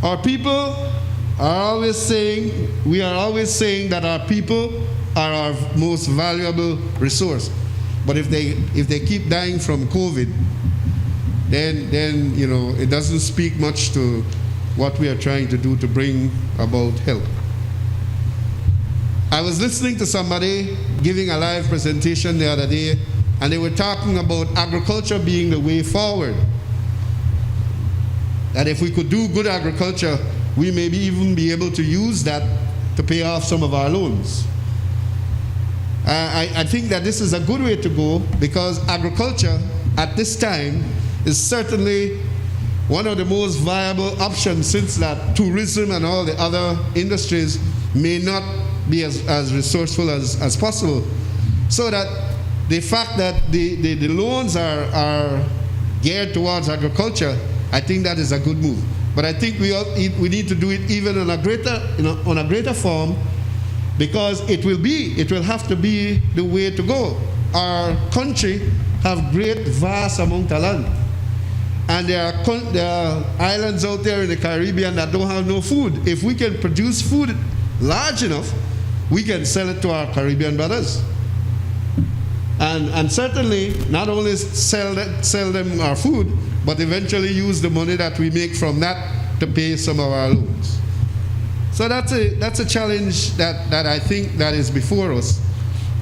Our people are always saying, we are always saying that our people are our most valuable resource. But if they keep dying from COVID, then you know, it doesn't speak much to what we are trying to do to bring about help. I was listening to somebody giving a live presentation the other day, and they were talking about agriculture being the way forward. That if we could do good agriculture, we may even be able to use that to pay off some of our loans. I think that this is a good way to go, because agriculture at this time is certainly one of the most viable options, since that tourism and all the other industries may not be as resourceful as possible. So that the fact that the loans are geared towards agriculture, I think that is a good move. But I think we need to do it even on a greater form, because it will have to be the way to go. Our country have great vast amount of land. And there are islands out there in the Caribbean that don't have no food. If we can produce food large enough, we can sell it to our Caribbean brothers. And certainly not only sell them our food, but eventually use the money that we make from that to pay some of our loans. So that's a challenge that I think that is before us.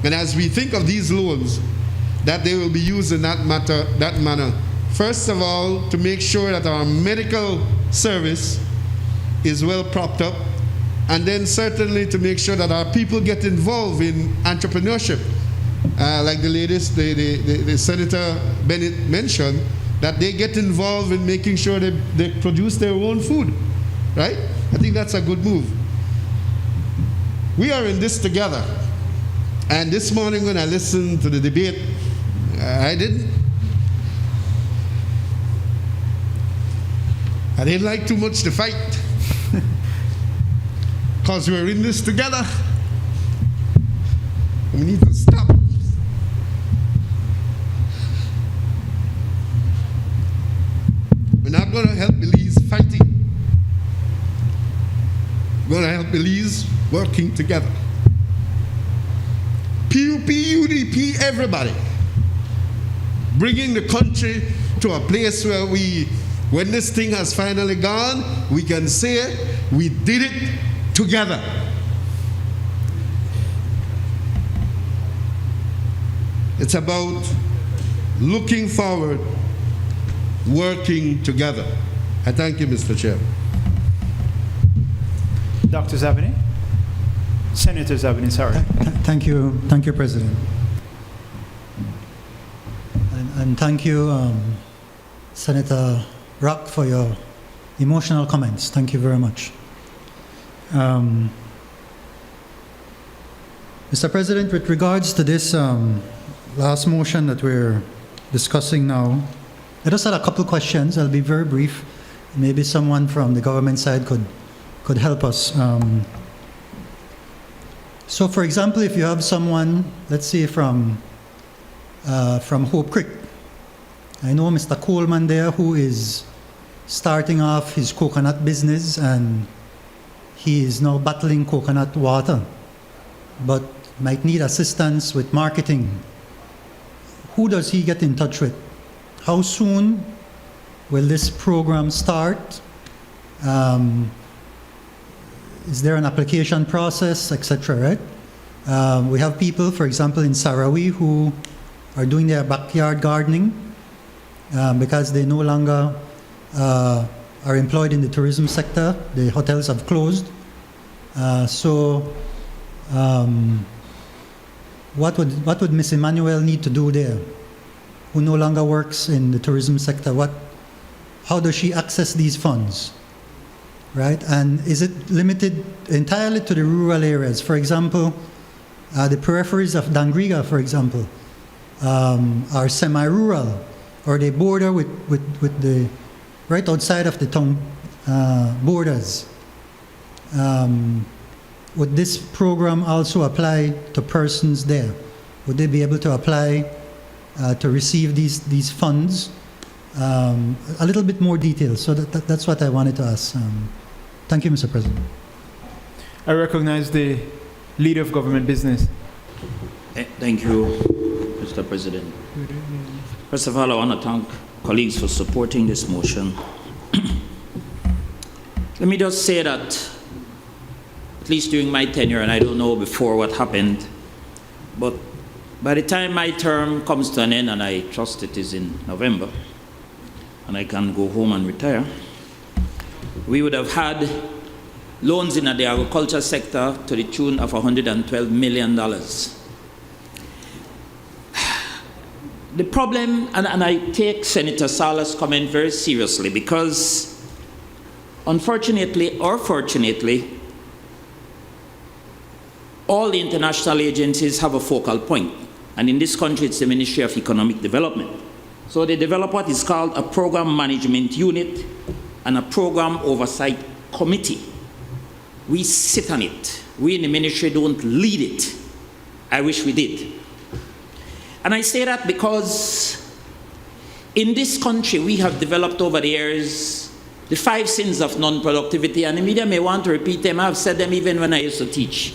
And as we think of these loans, that they will be used in that manner. First of all, to make sure that our medical service is well propped up, and then certainly to make sure that our people get involved in entrepreneurship. Like the Senator Bennett mentioned, that they get involved in making sure they produce their own food, right? I think that's a good move. We are in this together. And this morning when I listened to the debate, I didn't like too much to fight. Because we're in this together. We need to stop. We're not going to help Belize fighting. We're going to help Belize working together. PUP, UDP, everybody. Bringing the country to a place where when this thing has finally gone, we can say we did it together. It's about looking forward, working together. I thank you, Mr. Chair. Dr. Zabini? Senator Zabini, sorry. Thank you, President. And thank you, Senator Rock, for your emotional comments. Thank you very much. Mr. President, with regards to this last motion that we're discussing now, I just had a couple questions. I'll be very brief. Maybe someone from the government side could help us. So, for example, if you have someone, let's say from Hope Creek, I know Mr. Coleman there who is starting off his coconut business and he is now battling coconut water, but might need assistance with marketing. Who does he get in touch with? How soon will this program start? Is there an application process, etc., right? We have people, for example, in Sarawi who are doing their backyard gardening because they no longer are employed in the tourism sector. The hotels have closed. What would Ms. Emmanuel need to do there, who no longer works in the tourism sector? How does she access these funds, right? And is it limited entirely to the rural areas? For example, the peripheries of Dangriga, for example, are semi-rural, or they border with the right outside of the town borders. Would this program also apply to persons there? Would they be able to apply to receive these funds? A little bit more detail. So that's what I wanted to ask. Thank you, Mr. President. I recognize the Leader of Government Business. Thank you, Mr. President. First of all, I want to thank colleagues for supporting this motion. Let me just say that, at least during my tenure, and I don't know before what happened, but by the time my term comes to an end, and I trust it is in November, and I can go home and retire, we would have had loans in the agriculture sector to the tune of $112 million. The problem, and I take Senator Sala's comment very seriously, because unfortunately or fortunately, all the international agencies have a focal point. And in this country, it's the Ministry of Economic Development. So they develop what is called a program management unit and a program oversight committee. We sit on it. We in the ministry don't lead it. I wish we did. And I say that because in this country, we have developed over the years the 5 sins of non-productivity, and the media may want to repeat them. I've said them even when I used to teach.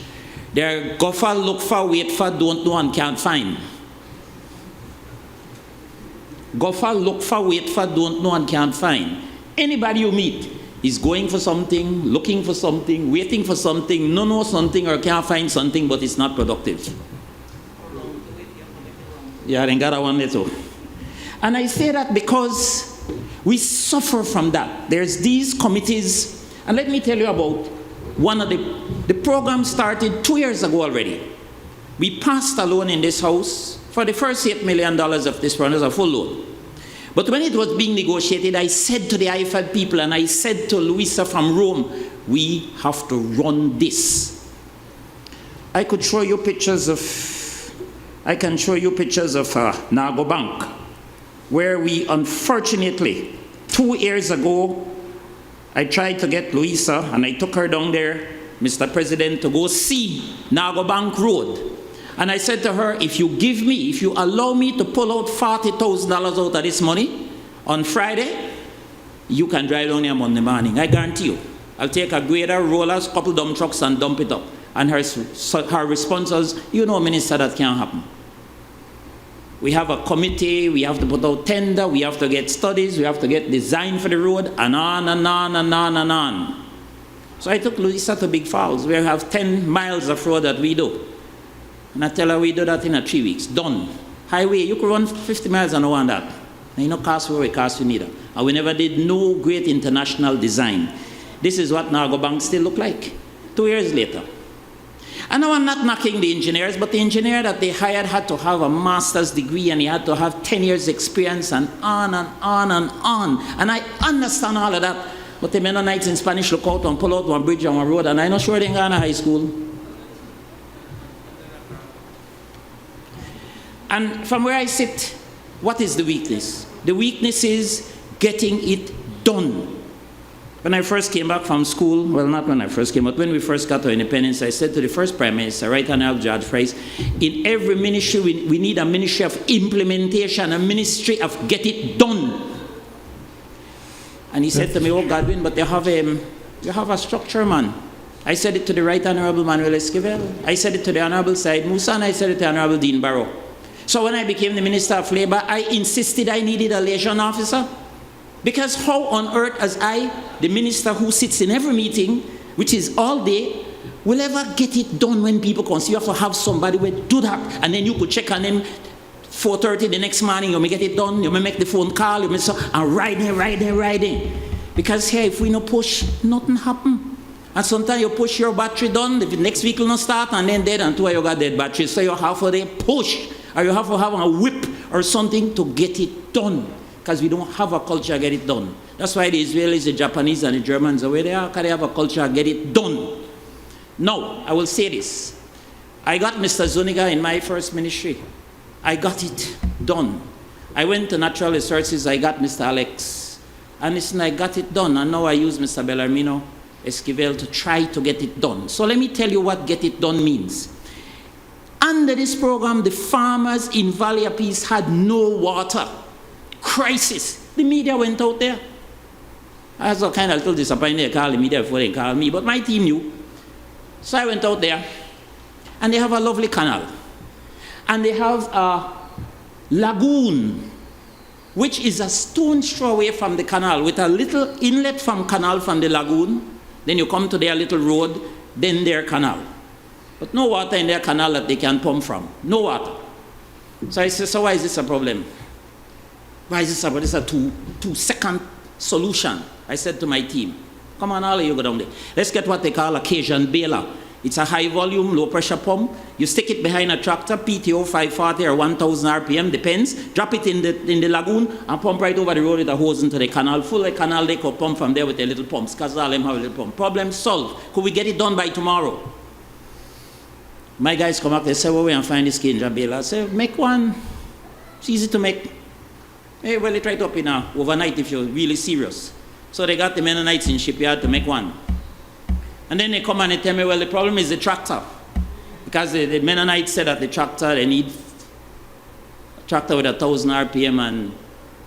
They're go for, look for, wait for, don't know, and can't find. Go for, look for, wait for, don't know, and can't find. Anybody you meet is going for something, looking for something, waiting for something, no know something, or can't find something, but it's not productive. Yeah, then got one little. And I say that because we suffer from that. There's these committees, and let me tell you about one of the program started 2 years ago already. We passed a loan in this house for the first $8 million of this one as a full loan. But when it was being negotiated, I said to the IFAD people, and I said to Louisa from Rome, we have to run this. I can show you pictures of Nago Bank, where we unfortunately, 2 years ago, I tried to get Louisa, and I took her down there, Mr. President, to go see Nago Bank Road. And I said to her, if you allow me to pull out $40,000 out of this money on Friday, you can drive down here Monday morning. I guarantee you. I'll take a grader, rollers, couple dump trucks, and dump it up. And her response was, you know, Minister, that can't happen. We have a committee, we have to put out tender, we have to get studies, we have to get design for the road, and on and on and on and on. So I took Louisa to Big Falls. We have 10 miles of road that we do. And I tell her we do that in 3 weeks. Done. Highway, you could run 50 miles an hour on that. And you know, cost where it costs you neither. And we never did no great international design. This is what Nargo Bank still look like 2 years later. And now I'm not knocking the engineers, but the engineer that they hired had to have a master's degree and he had to have 10 years experience and on and on and on. And I understand all of that. But the Mennonites in Spanish look out and pull out one bridge on one road, and I'm not sure they got a high school. And from where I sit, what is the weakness? The weakness is getting it done. When I first came back from school, well, not when I first came, but when we first got our independence, I said to the first Prime Minister, Right Honorable George Price, in every ministry, we need a ministry of implementation, a ministry of get it done. And he said to me, oh, Godwin, but you have a structure, man. I said it to the Right Honorable Manuel Esquivel. I said it to the Honorable Said Musa, and I said it to the Honorable Dean Barrow. So when I became the Minister of Labor, I insisted I needed a liaison officer. Because how on earth as I, the minister who sits in every meeting, which is all day, will ever get it done when people come? So you have to have somebody who will do that. And then you could check on him 4:30 the next morning, you may get it done, you may make the phone call, you may so, and riding. Because here, if we no push, nothing happen. And sometimes you push your battery done, the next week will not start, and then dead, and 2 you got dead battery. So you have to push, or you have to have a whip or something to get it done. Because we don't have a culture to get it done. That's why the Israelis, the Japanese, and the Germans are where they are, because they have a culture to get it done. Now, I will say this. I got Mr. Zuniga in my first ministry. I got it done. I went to Natural Resources, I got Mr. Alex. And listen, I got it done. And now I use Mr. Bellarmino Esquivel to try to get it done. So let me tell you what get it done means. Under this program, the farmers in Valley of Peace had no water. Crisis. The media went out there. I was kind of a little disappointed they called the media before they called me, but my team knew. So I went out there, and they have a lovely canal. And they have a lagoon, which is a stone's throw away from the canal, with a little inlet from canal from the lagoon. Then you come to their little road, then their canal. But no water in their canal that they can pump from. No water. So I said, so why is this a problem? Why is this a problem? This is a two-second solution. I said to my team, come on, all of you go down there. Let's get what they call a Cajun baler. It's a high-volume, low-pressure pump. You stick it behind a tractor, PTO 540 or 1,000 RPM, depends. Drop it in the lagoon and pump right over the road with a hose into the canal. Full of canal, they could pump from there with their little pumps, because all of them have a little pump. Problem solved. Could we get it done by tomorrow? My guys come up, they say, well, we can find this Cajun baler. I say, make one. It's easy to make. Hey, well, they try to up in overnight if you're really serious. So they got the Mennonites in shipyard to make one. And then they come and they tell me, well, the problem is the tractor. Because the Mennonites said that the tractor, they need a tractor with 1,000 RPM and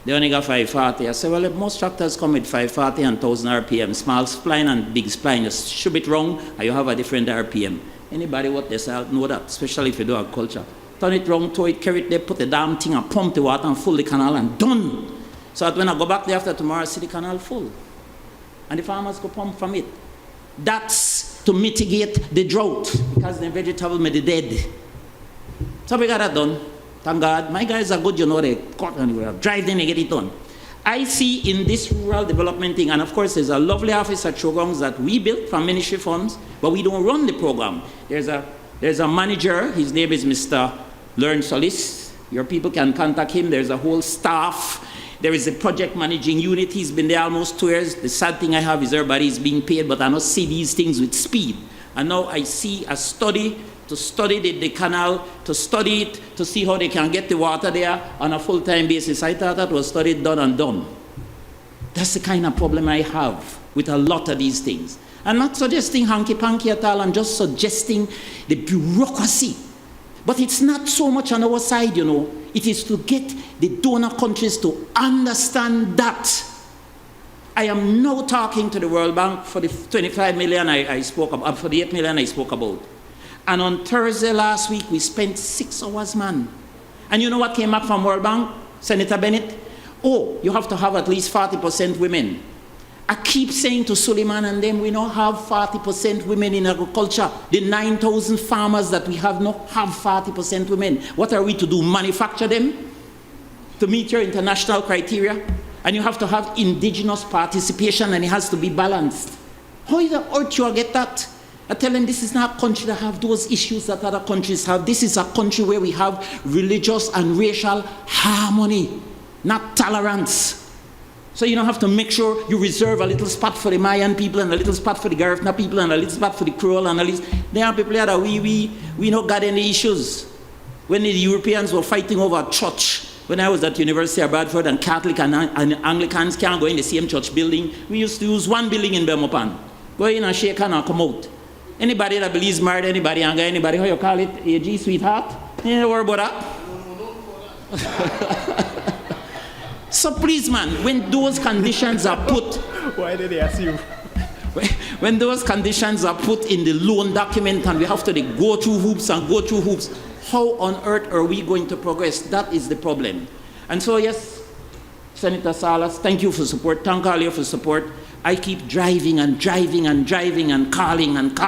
they only got 540. I said, well, most tractors come with 540 and 1,000 RPM. Small spline and big spline. You shove it wrong and you have a different RPM. Anybody what they say know that, especially if you do agriculture. Turn it wrong, tow it, carry it there, put the damn thing and pump the water and fill the canal and done. So that when I go back there after tomorrow, I see the canal full. And the farmers go pump from it. That's to mitigate the drought, because the vegetable may be dead. So we got that done. Thank God. My guys are good, you know, they cut and we drive them and get it done. I see in this rural development thing, and of course there's a lovely office at Chogongs that we built from ministry funds, but we don't run the program. There's a manager, his name is Mr. Learn Solis. Your people can contact him. There's a whole staff. There is a project managing unit. He's been there almost 2 years. The sad thing I have is everybody is being paid, but I don't see these things with speed. And now I see a study to study the canal, to study it, to see how they can get the water there on a full-time basis. I thought that was studied, done, and done. That's the kind of problem I have with a lot of these things. I'm not suggesting hanky-panky at all. I'm just suggesting the bureaucracy. But it's not so much on our side, you know. It is to get the donor countries to understand that. I am now talking to the World Bank for the 25 million I spoke about, for the 8 million I spoke about. And on Thursday last week, we spent 6 hours, man. And you know what came back from World Bank, Senator Bennett? Oh, you have to have at least 40% women. I keep saying to Suleiman and them, we don't have 40% women in agriculture. The 9,000 farmers that we have not have 40% women. What are we to do? Manufacture them to meet your international criteria? And you have to have indigenous participation, and it has to be balanced. How is the earth you get that? I tell them this is not a country that have those issues that other countries have. This is a country where we have religious and racial harmony, not tolerance. So you don't have to make sure you reserve a little spot for the Mayan people and a little spot for the Garifuna people and a little spot for the Creole and a little. There are people that we not got any issues. When the Europeans were fighting over a church, when I was at University of Bradford, and Catholic and Anglicans can't go in the same church building, we used to use one building in Belmopan. Go in and shake hand and come out. Anybody that believes married anybody, and anybody, how you call it, AG, sweetheart? You don't worry about that. So please, man, when those conditions are put... Why did they ask you? When those conditions are put in the loan document and we have to go through hoops, how on earth are we going to progress? That is the problem. And so, yes, Senator Salas, thank you for support. Thank all you for support. I keep driving and calling and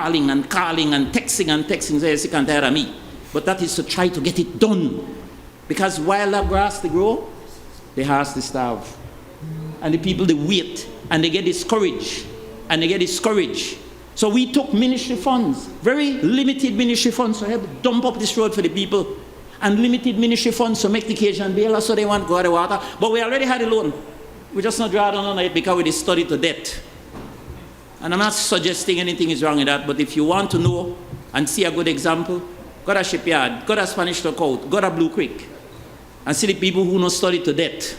texting say sick and tired of me. But that is to try to get it done. Because while that grass they grow, they has to starve. And the people they wait and they get discouraged. So we took ministry funds, very limited ministry funds to help dump up this road for the people, and limited ministry funds to make the Cajun bail so they want to go out of water. But we already had a loan. We just not draw down on it because we studied to death. And I'm not suggesting anything is wrong with that, but if you want to know and see a good example, go to Shipyard, go to Spanish Lookout, go to Blue Creek, and see the people who not studied to death.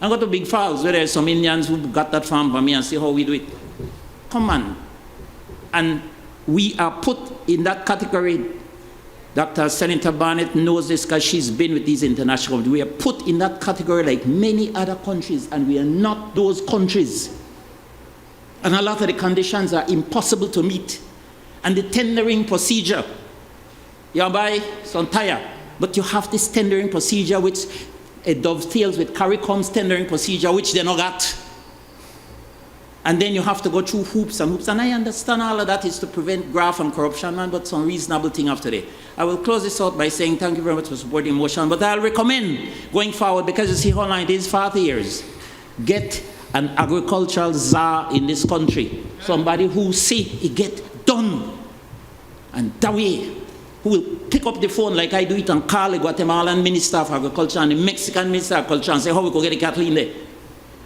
And go to Big Falls, where there's some Indians who got that farm for me, and see how we do it. Come on. And we are put in that category. Dr. Senator Barnett knows this because she's been with these international. We are put in that category like many other countries, and we are not those countries. And a lot of the conditions are impossible to meet. And the tendering procedure, you buy some tire, but you have this tendering procedure which it dovetails with CARICOM's tendering procedure, which they not got. And then you have to go through hoops. And I understand all of that is to prevent graft and corruption, man, but some reasonable thing after that. I will close this out by saying thank you very much for supporting the motion, but I'll recommend going forward, because you see how long it is, 40 years. Get an agricultural czar in this country. Somebody who see it get done. And that way, who will pick up the phone like I do it and call the Guatemalan Minister of Agriculture and the Mexican Minister of Agriculture and say how we could get the cattle in there.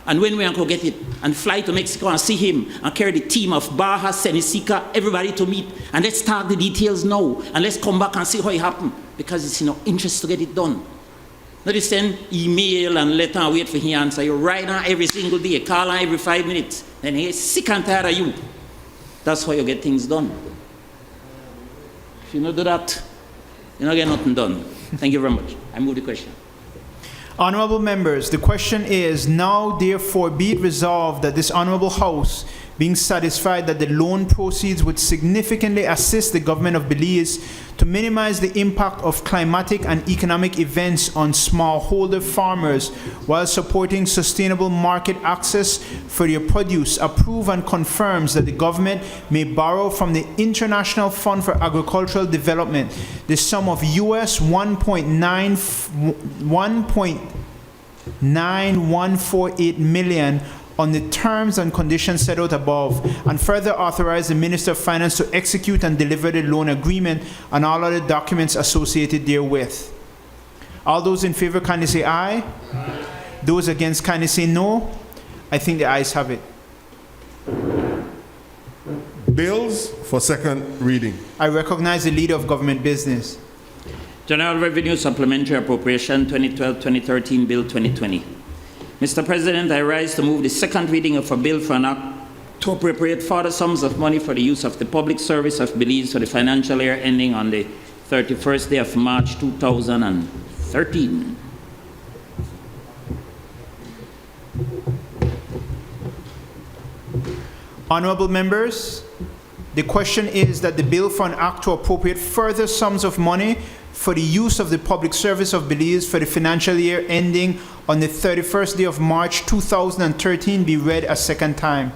And when we go get it, and fly to Mexico and see him, and carry the team of Baja, Senesica, everybody to meet, and let's start the details now, and let's come back and see how it happened, because it's in our interest to get it done. Not just send email and letter and wait for him answer. You write on every single day, call on every 5 minutes, and he's sick and tired of you. That's how you get things done. If you don't do that, you don't get nothing done. Thank you very much. I move the question. Honorable members, the question is, now therefore be it resolved that this honorable House, being satisfied that the loan proceeds would significantly assist the government of Belize to minimize the impact of climatic and economic events on smallholder farmers while supporting sustainable market access for their produce, approve and confirms that the government may borrow from the International Fund for Agricultural Development the sum of US $1.9148 million on the terms and conditions set out above, and further authorize the Minister of Finance to execute and deliver the loan agreement and all other documents associated therewith. All those in favor kindly say aye. Aye. Those against kindly say no. I think the ayes have it. Bills for second reading. I recognize the Leader of Government Business. General Revenue Supplementary Appropriation 2012-2013 Bill 2020. Mr. President, I rise to move the second reading of a bill for an act to appropriate further sums of money for the use of the public service of Belize for the financial year ending on the 31st day of March 2013. Honorable members, the question is that the bill for an act to appropriate further sums of money for the use of the public service of Belize for the financial year ending on the 31st day of March 2013 be read a second time.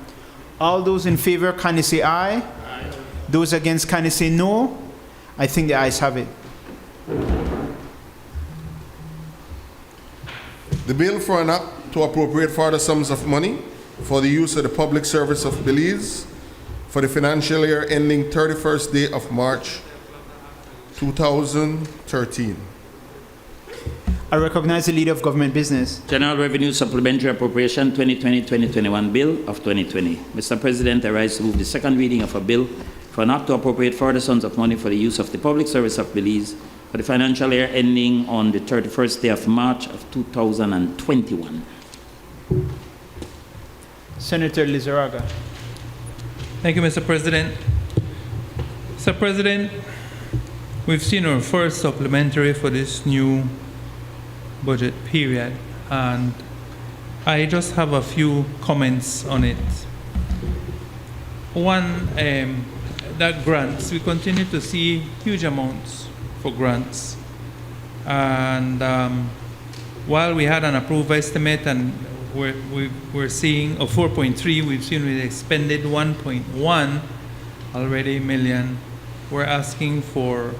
All those in favor, kindly say aye. Aye. Those against, kindly say no. I think the ayes have it. The bill for an act to appropriate further sums of money for the use of the public service of Belize for the financial year ending 31st day of March 2013. I recognize the Leader of Government Business. General Revenue Supplementary Appropriation 2020-2021 Bill of 2020. Mr. President, I rise to move the second reading of a bill for an act to appropriate further sums of money for the use of the public service of Belize for the financial year ending on the 31st day of March of 2021. Senator Lizarraga. Thank you, Mr. President. Mr. President, we've seen our first supplementary for this new budget period, and I just have a few comments on it. One, that grants, we continue to see huge amounts for grants. And while we had an approved estimate and we're seeing a 4.3, we've seen we expended 1.1 already million. We're asking for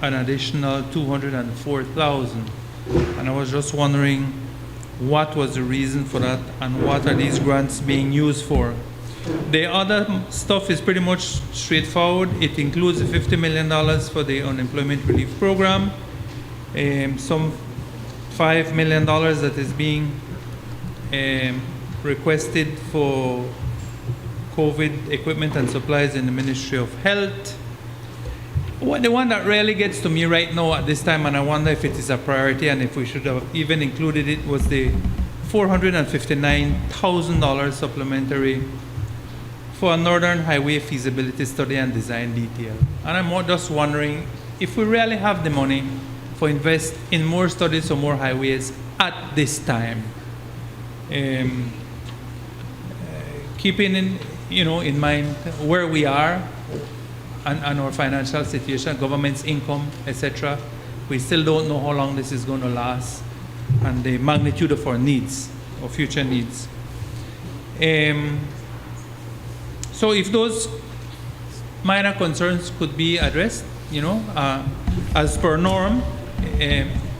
an additional 204,000. And I was just wondering what was the reason for that and what are these grants being used for? The other stuff is pretty much straightforward. It includes the $50 million for the unemployment relief program, some $5 million that is being requested for COVID equipment and supplies in the Ministry of Health. The one that really gets to me right now at this time, and I wonder if it is a priority and if we should have even included it, was the $459,000 supplementary for a Northern Highway feasibility study and design detail. And I'm just wondering if we really have the money for invest in more studies or more highways at this time. Keeping in mind where we are and our financial situation, government's income, etc. We still don't know how long this is going to last and the magnitude of our needs, or future needs. So if those minor concerns could be addressed, as per norm,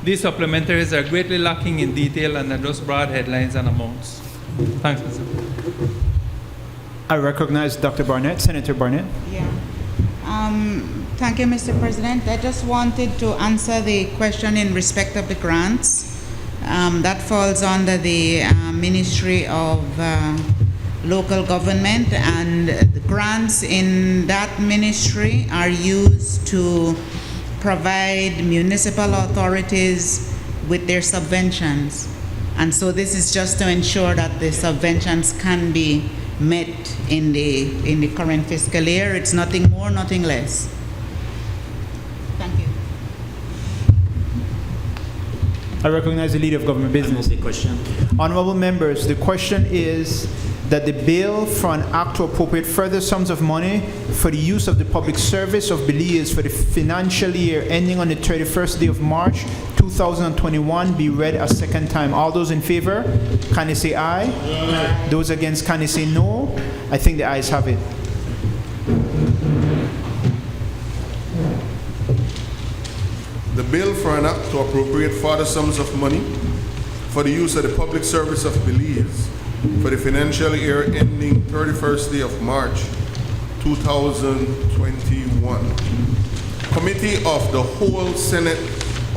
these supplementaries are greatly lacking in detail and are just broad headlines and amounts. Thanks, Mr. President. I recognize Dr. Barnett, Senator Barnett. Yeah. Thank you, Mr. President. I just wanted to answer the question in respect of the grants. That falls under the Ministry of Local Government, and the grants in that ministry are used to provide municipal authorities with their subventions. And so this is just to ensure that the subventions can be met in the current fiscal year. It's nothing more, nothing less. Thank you. I recognize the Leader of Government Business. The question. Honorable members, the question is that the bill for an act to appropriate further sums of money for the use of the public service of Belize for the financial year ending on the 31st day of March 2021 be read a second time. All those in favor, can you say aye? Aye. Those against, can you say no? I think the ayes have it. The bill for an act to appropriate further sums of money for the use of the public service of Belize for the financial year ending 31st day of March 2021. Committee of the Whole Senate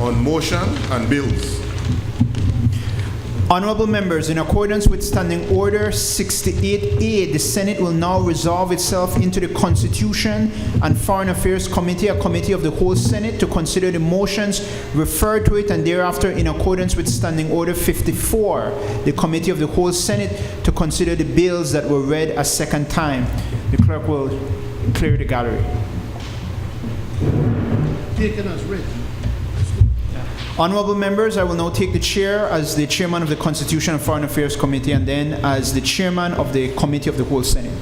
on Motion and Bills. Honorable members, in accordance with Standing Order 68A, the Senate will now resolve itself into the Constitution and Foreign Affairs Committee, a committee of the whole Senate, to consider the motions referred to it, and thereafter, in accordance with Standing Order 54, the Committee of the whole Senate to consider the bills that were read a second time. The clerk will clear the gallery. Taken as read. Honorable members, I will now take the chair as the chairman of the Constitution and Foreign Affairs Committee, and then as the chairman of the Committee of the whole Senate.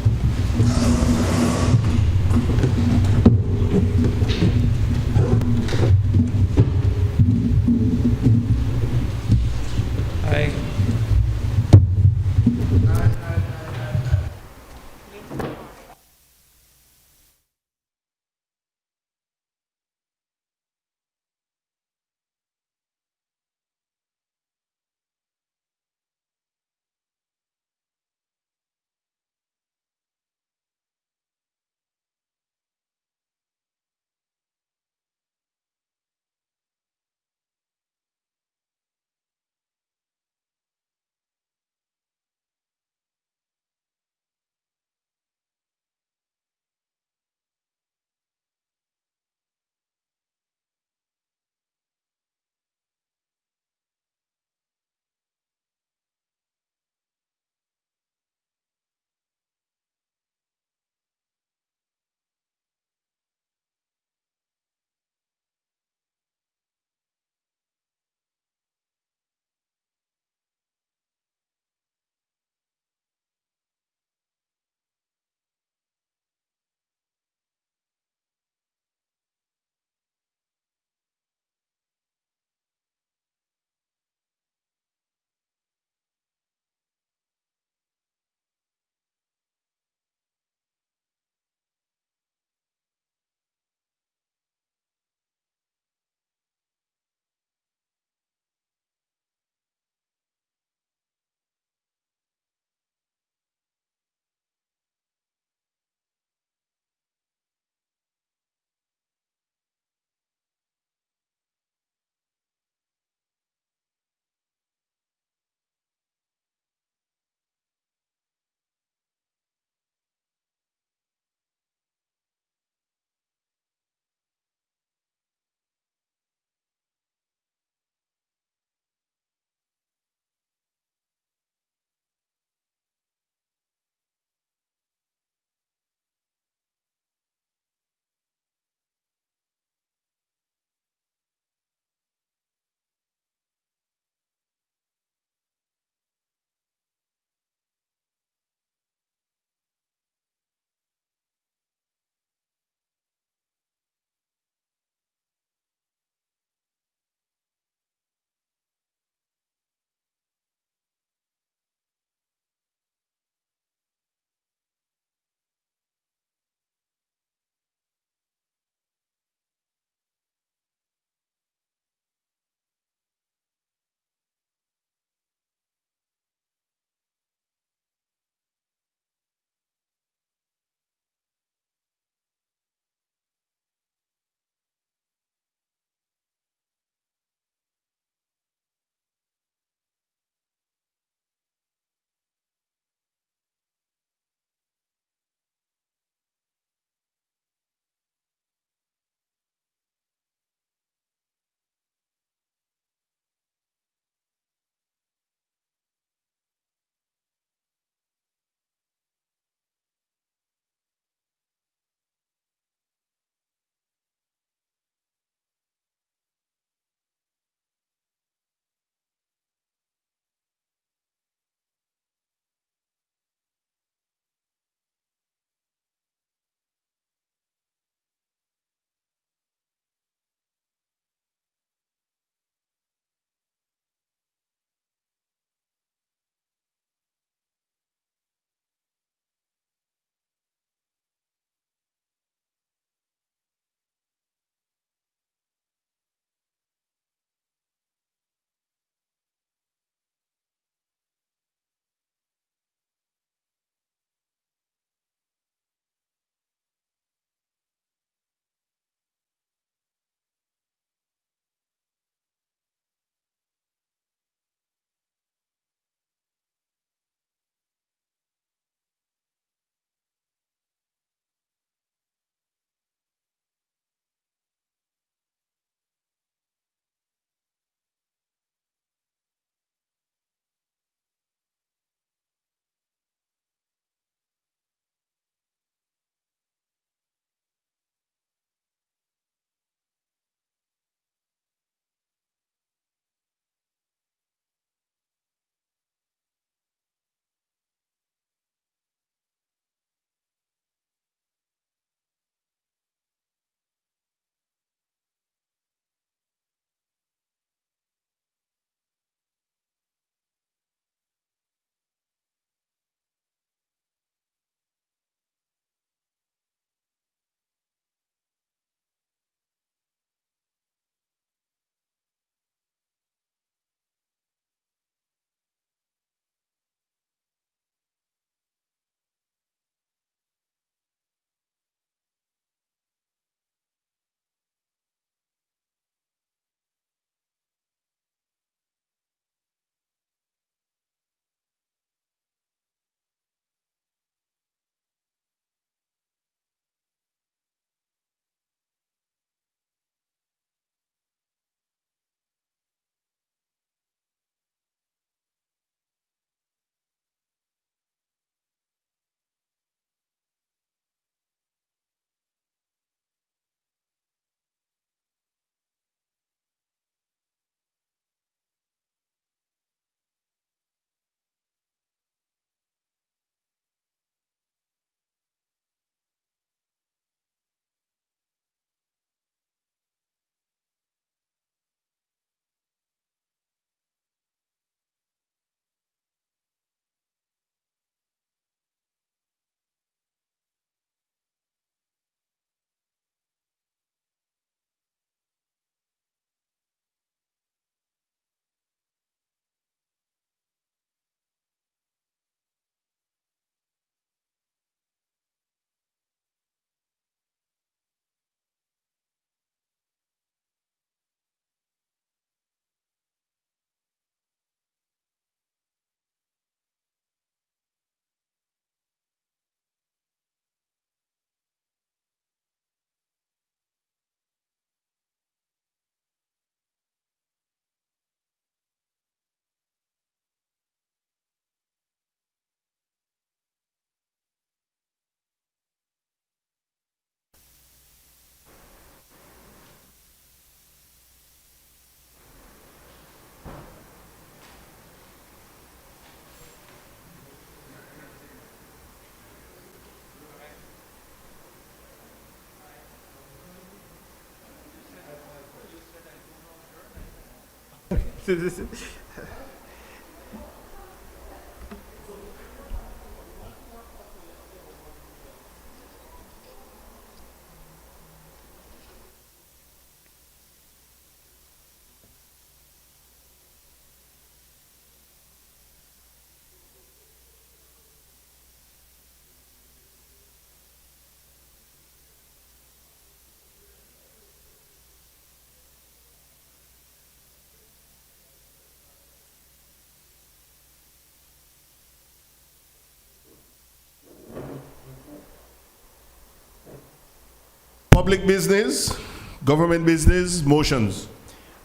Public business, government business, motions.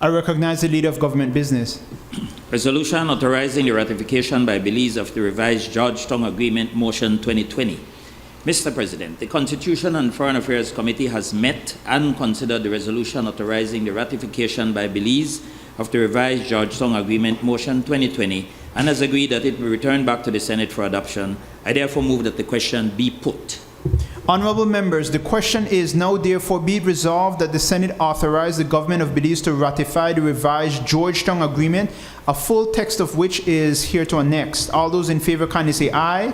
I recognize the Leader of Government Business. Resolution authorizing the ratification by Belize of the revised Georgetown Agreement, Motion 2020. Mr. President, the Constitution and Foreign Affairs Committee has met and considered the resolution authorizing the ratification by Belize of the revised Georgetown Agreement, Motion 2020, and has agreed that it will return back to the Senate for adoption. I therefore move that the question be put. Honorable members, the question is now therefore be it resolved that the Senate authorize the government of Belize to ratify the revised Georgetown Agreement, a full text of which is hereto annexed. All those in favor kindly say aye.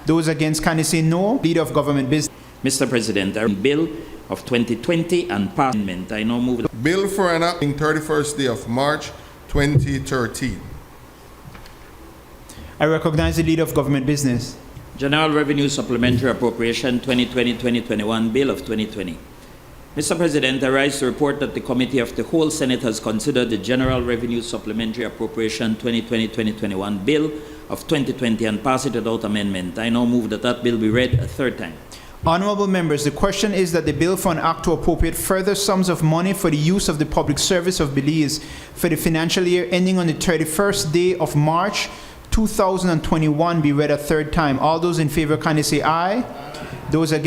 Those against kindly say no. Leader of Government Business. Mr. President, a bill of 2020 and passment. I now move Bill for enacting 31st day of March 2013. I recognize the Leader of Government Business. General Revenue Supplementary Appropriation 2020-2021 Bill of 2020. Mr. President, I rise to report that the Committee of the Whole Senate has considered the General Revenue Supplementary Appropriation 2020-2021 Bill of 2020 and passed it without amendment. I now move that that bill be read a third time. Honorable members, the question is that the bill for an act to appropriate further sums of money for the use of the public service of Belize for the financial year ending on the 31st day of March 2021 be read a third time. All those in favor kindly say aye. Those against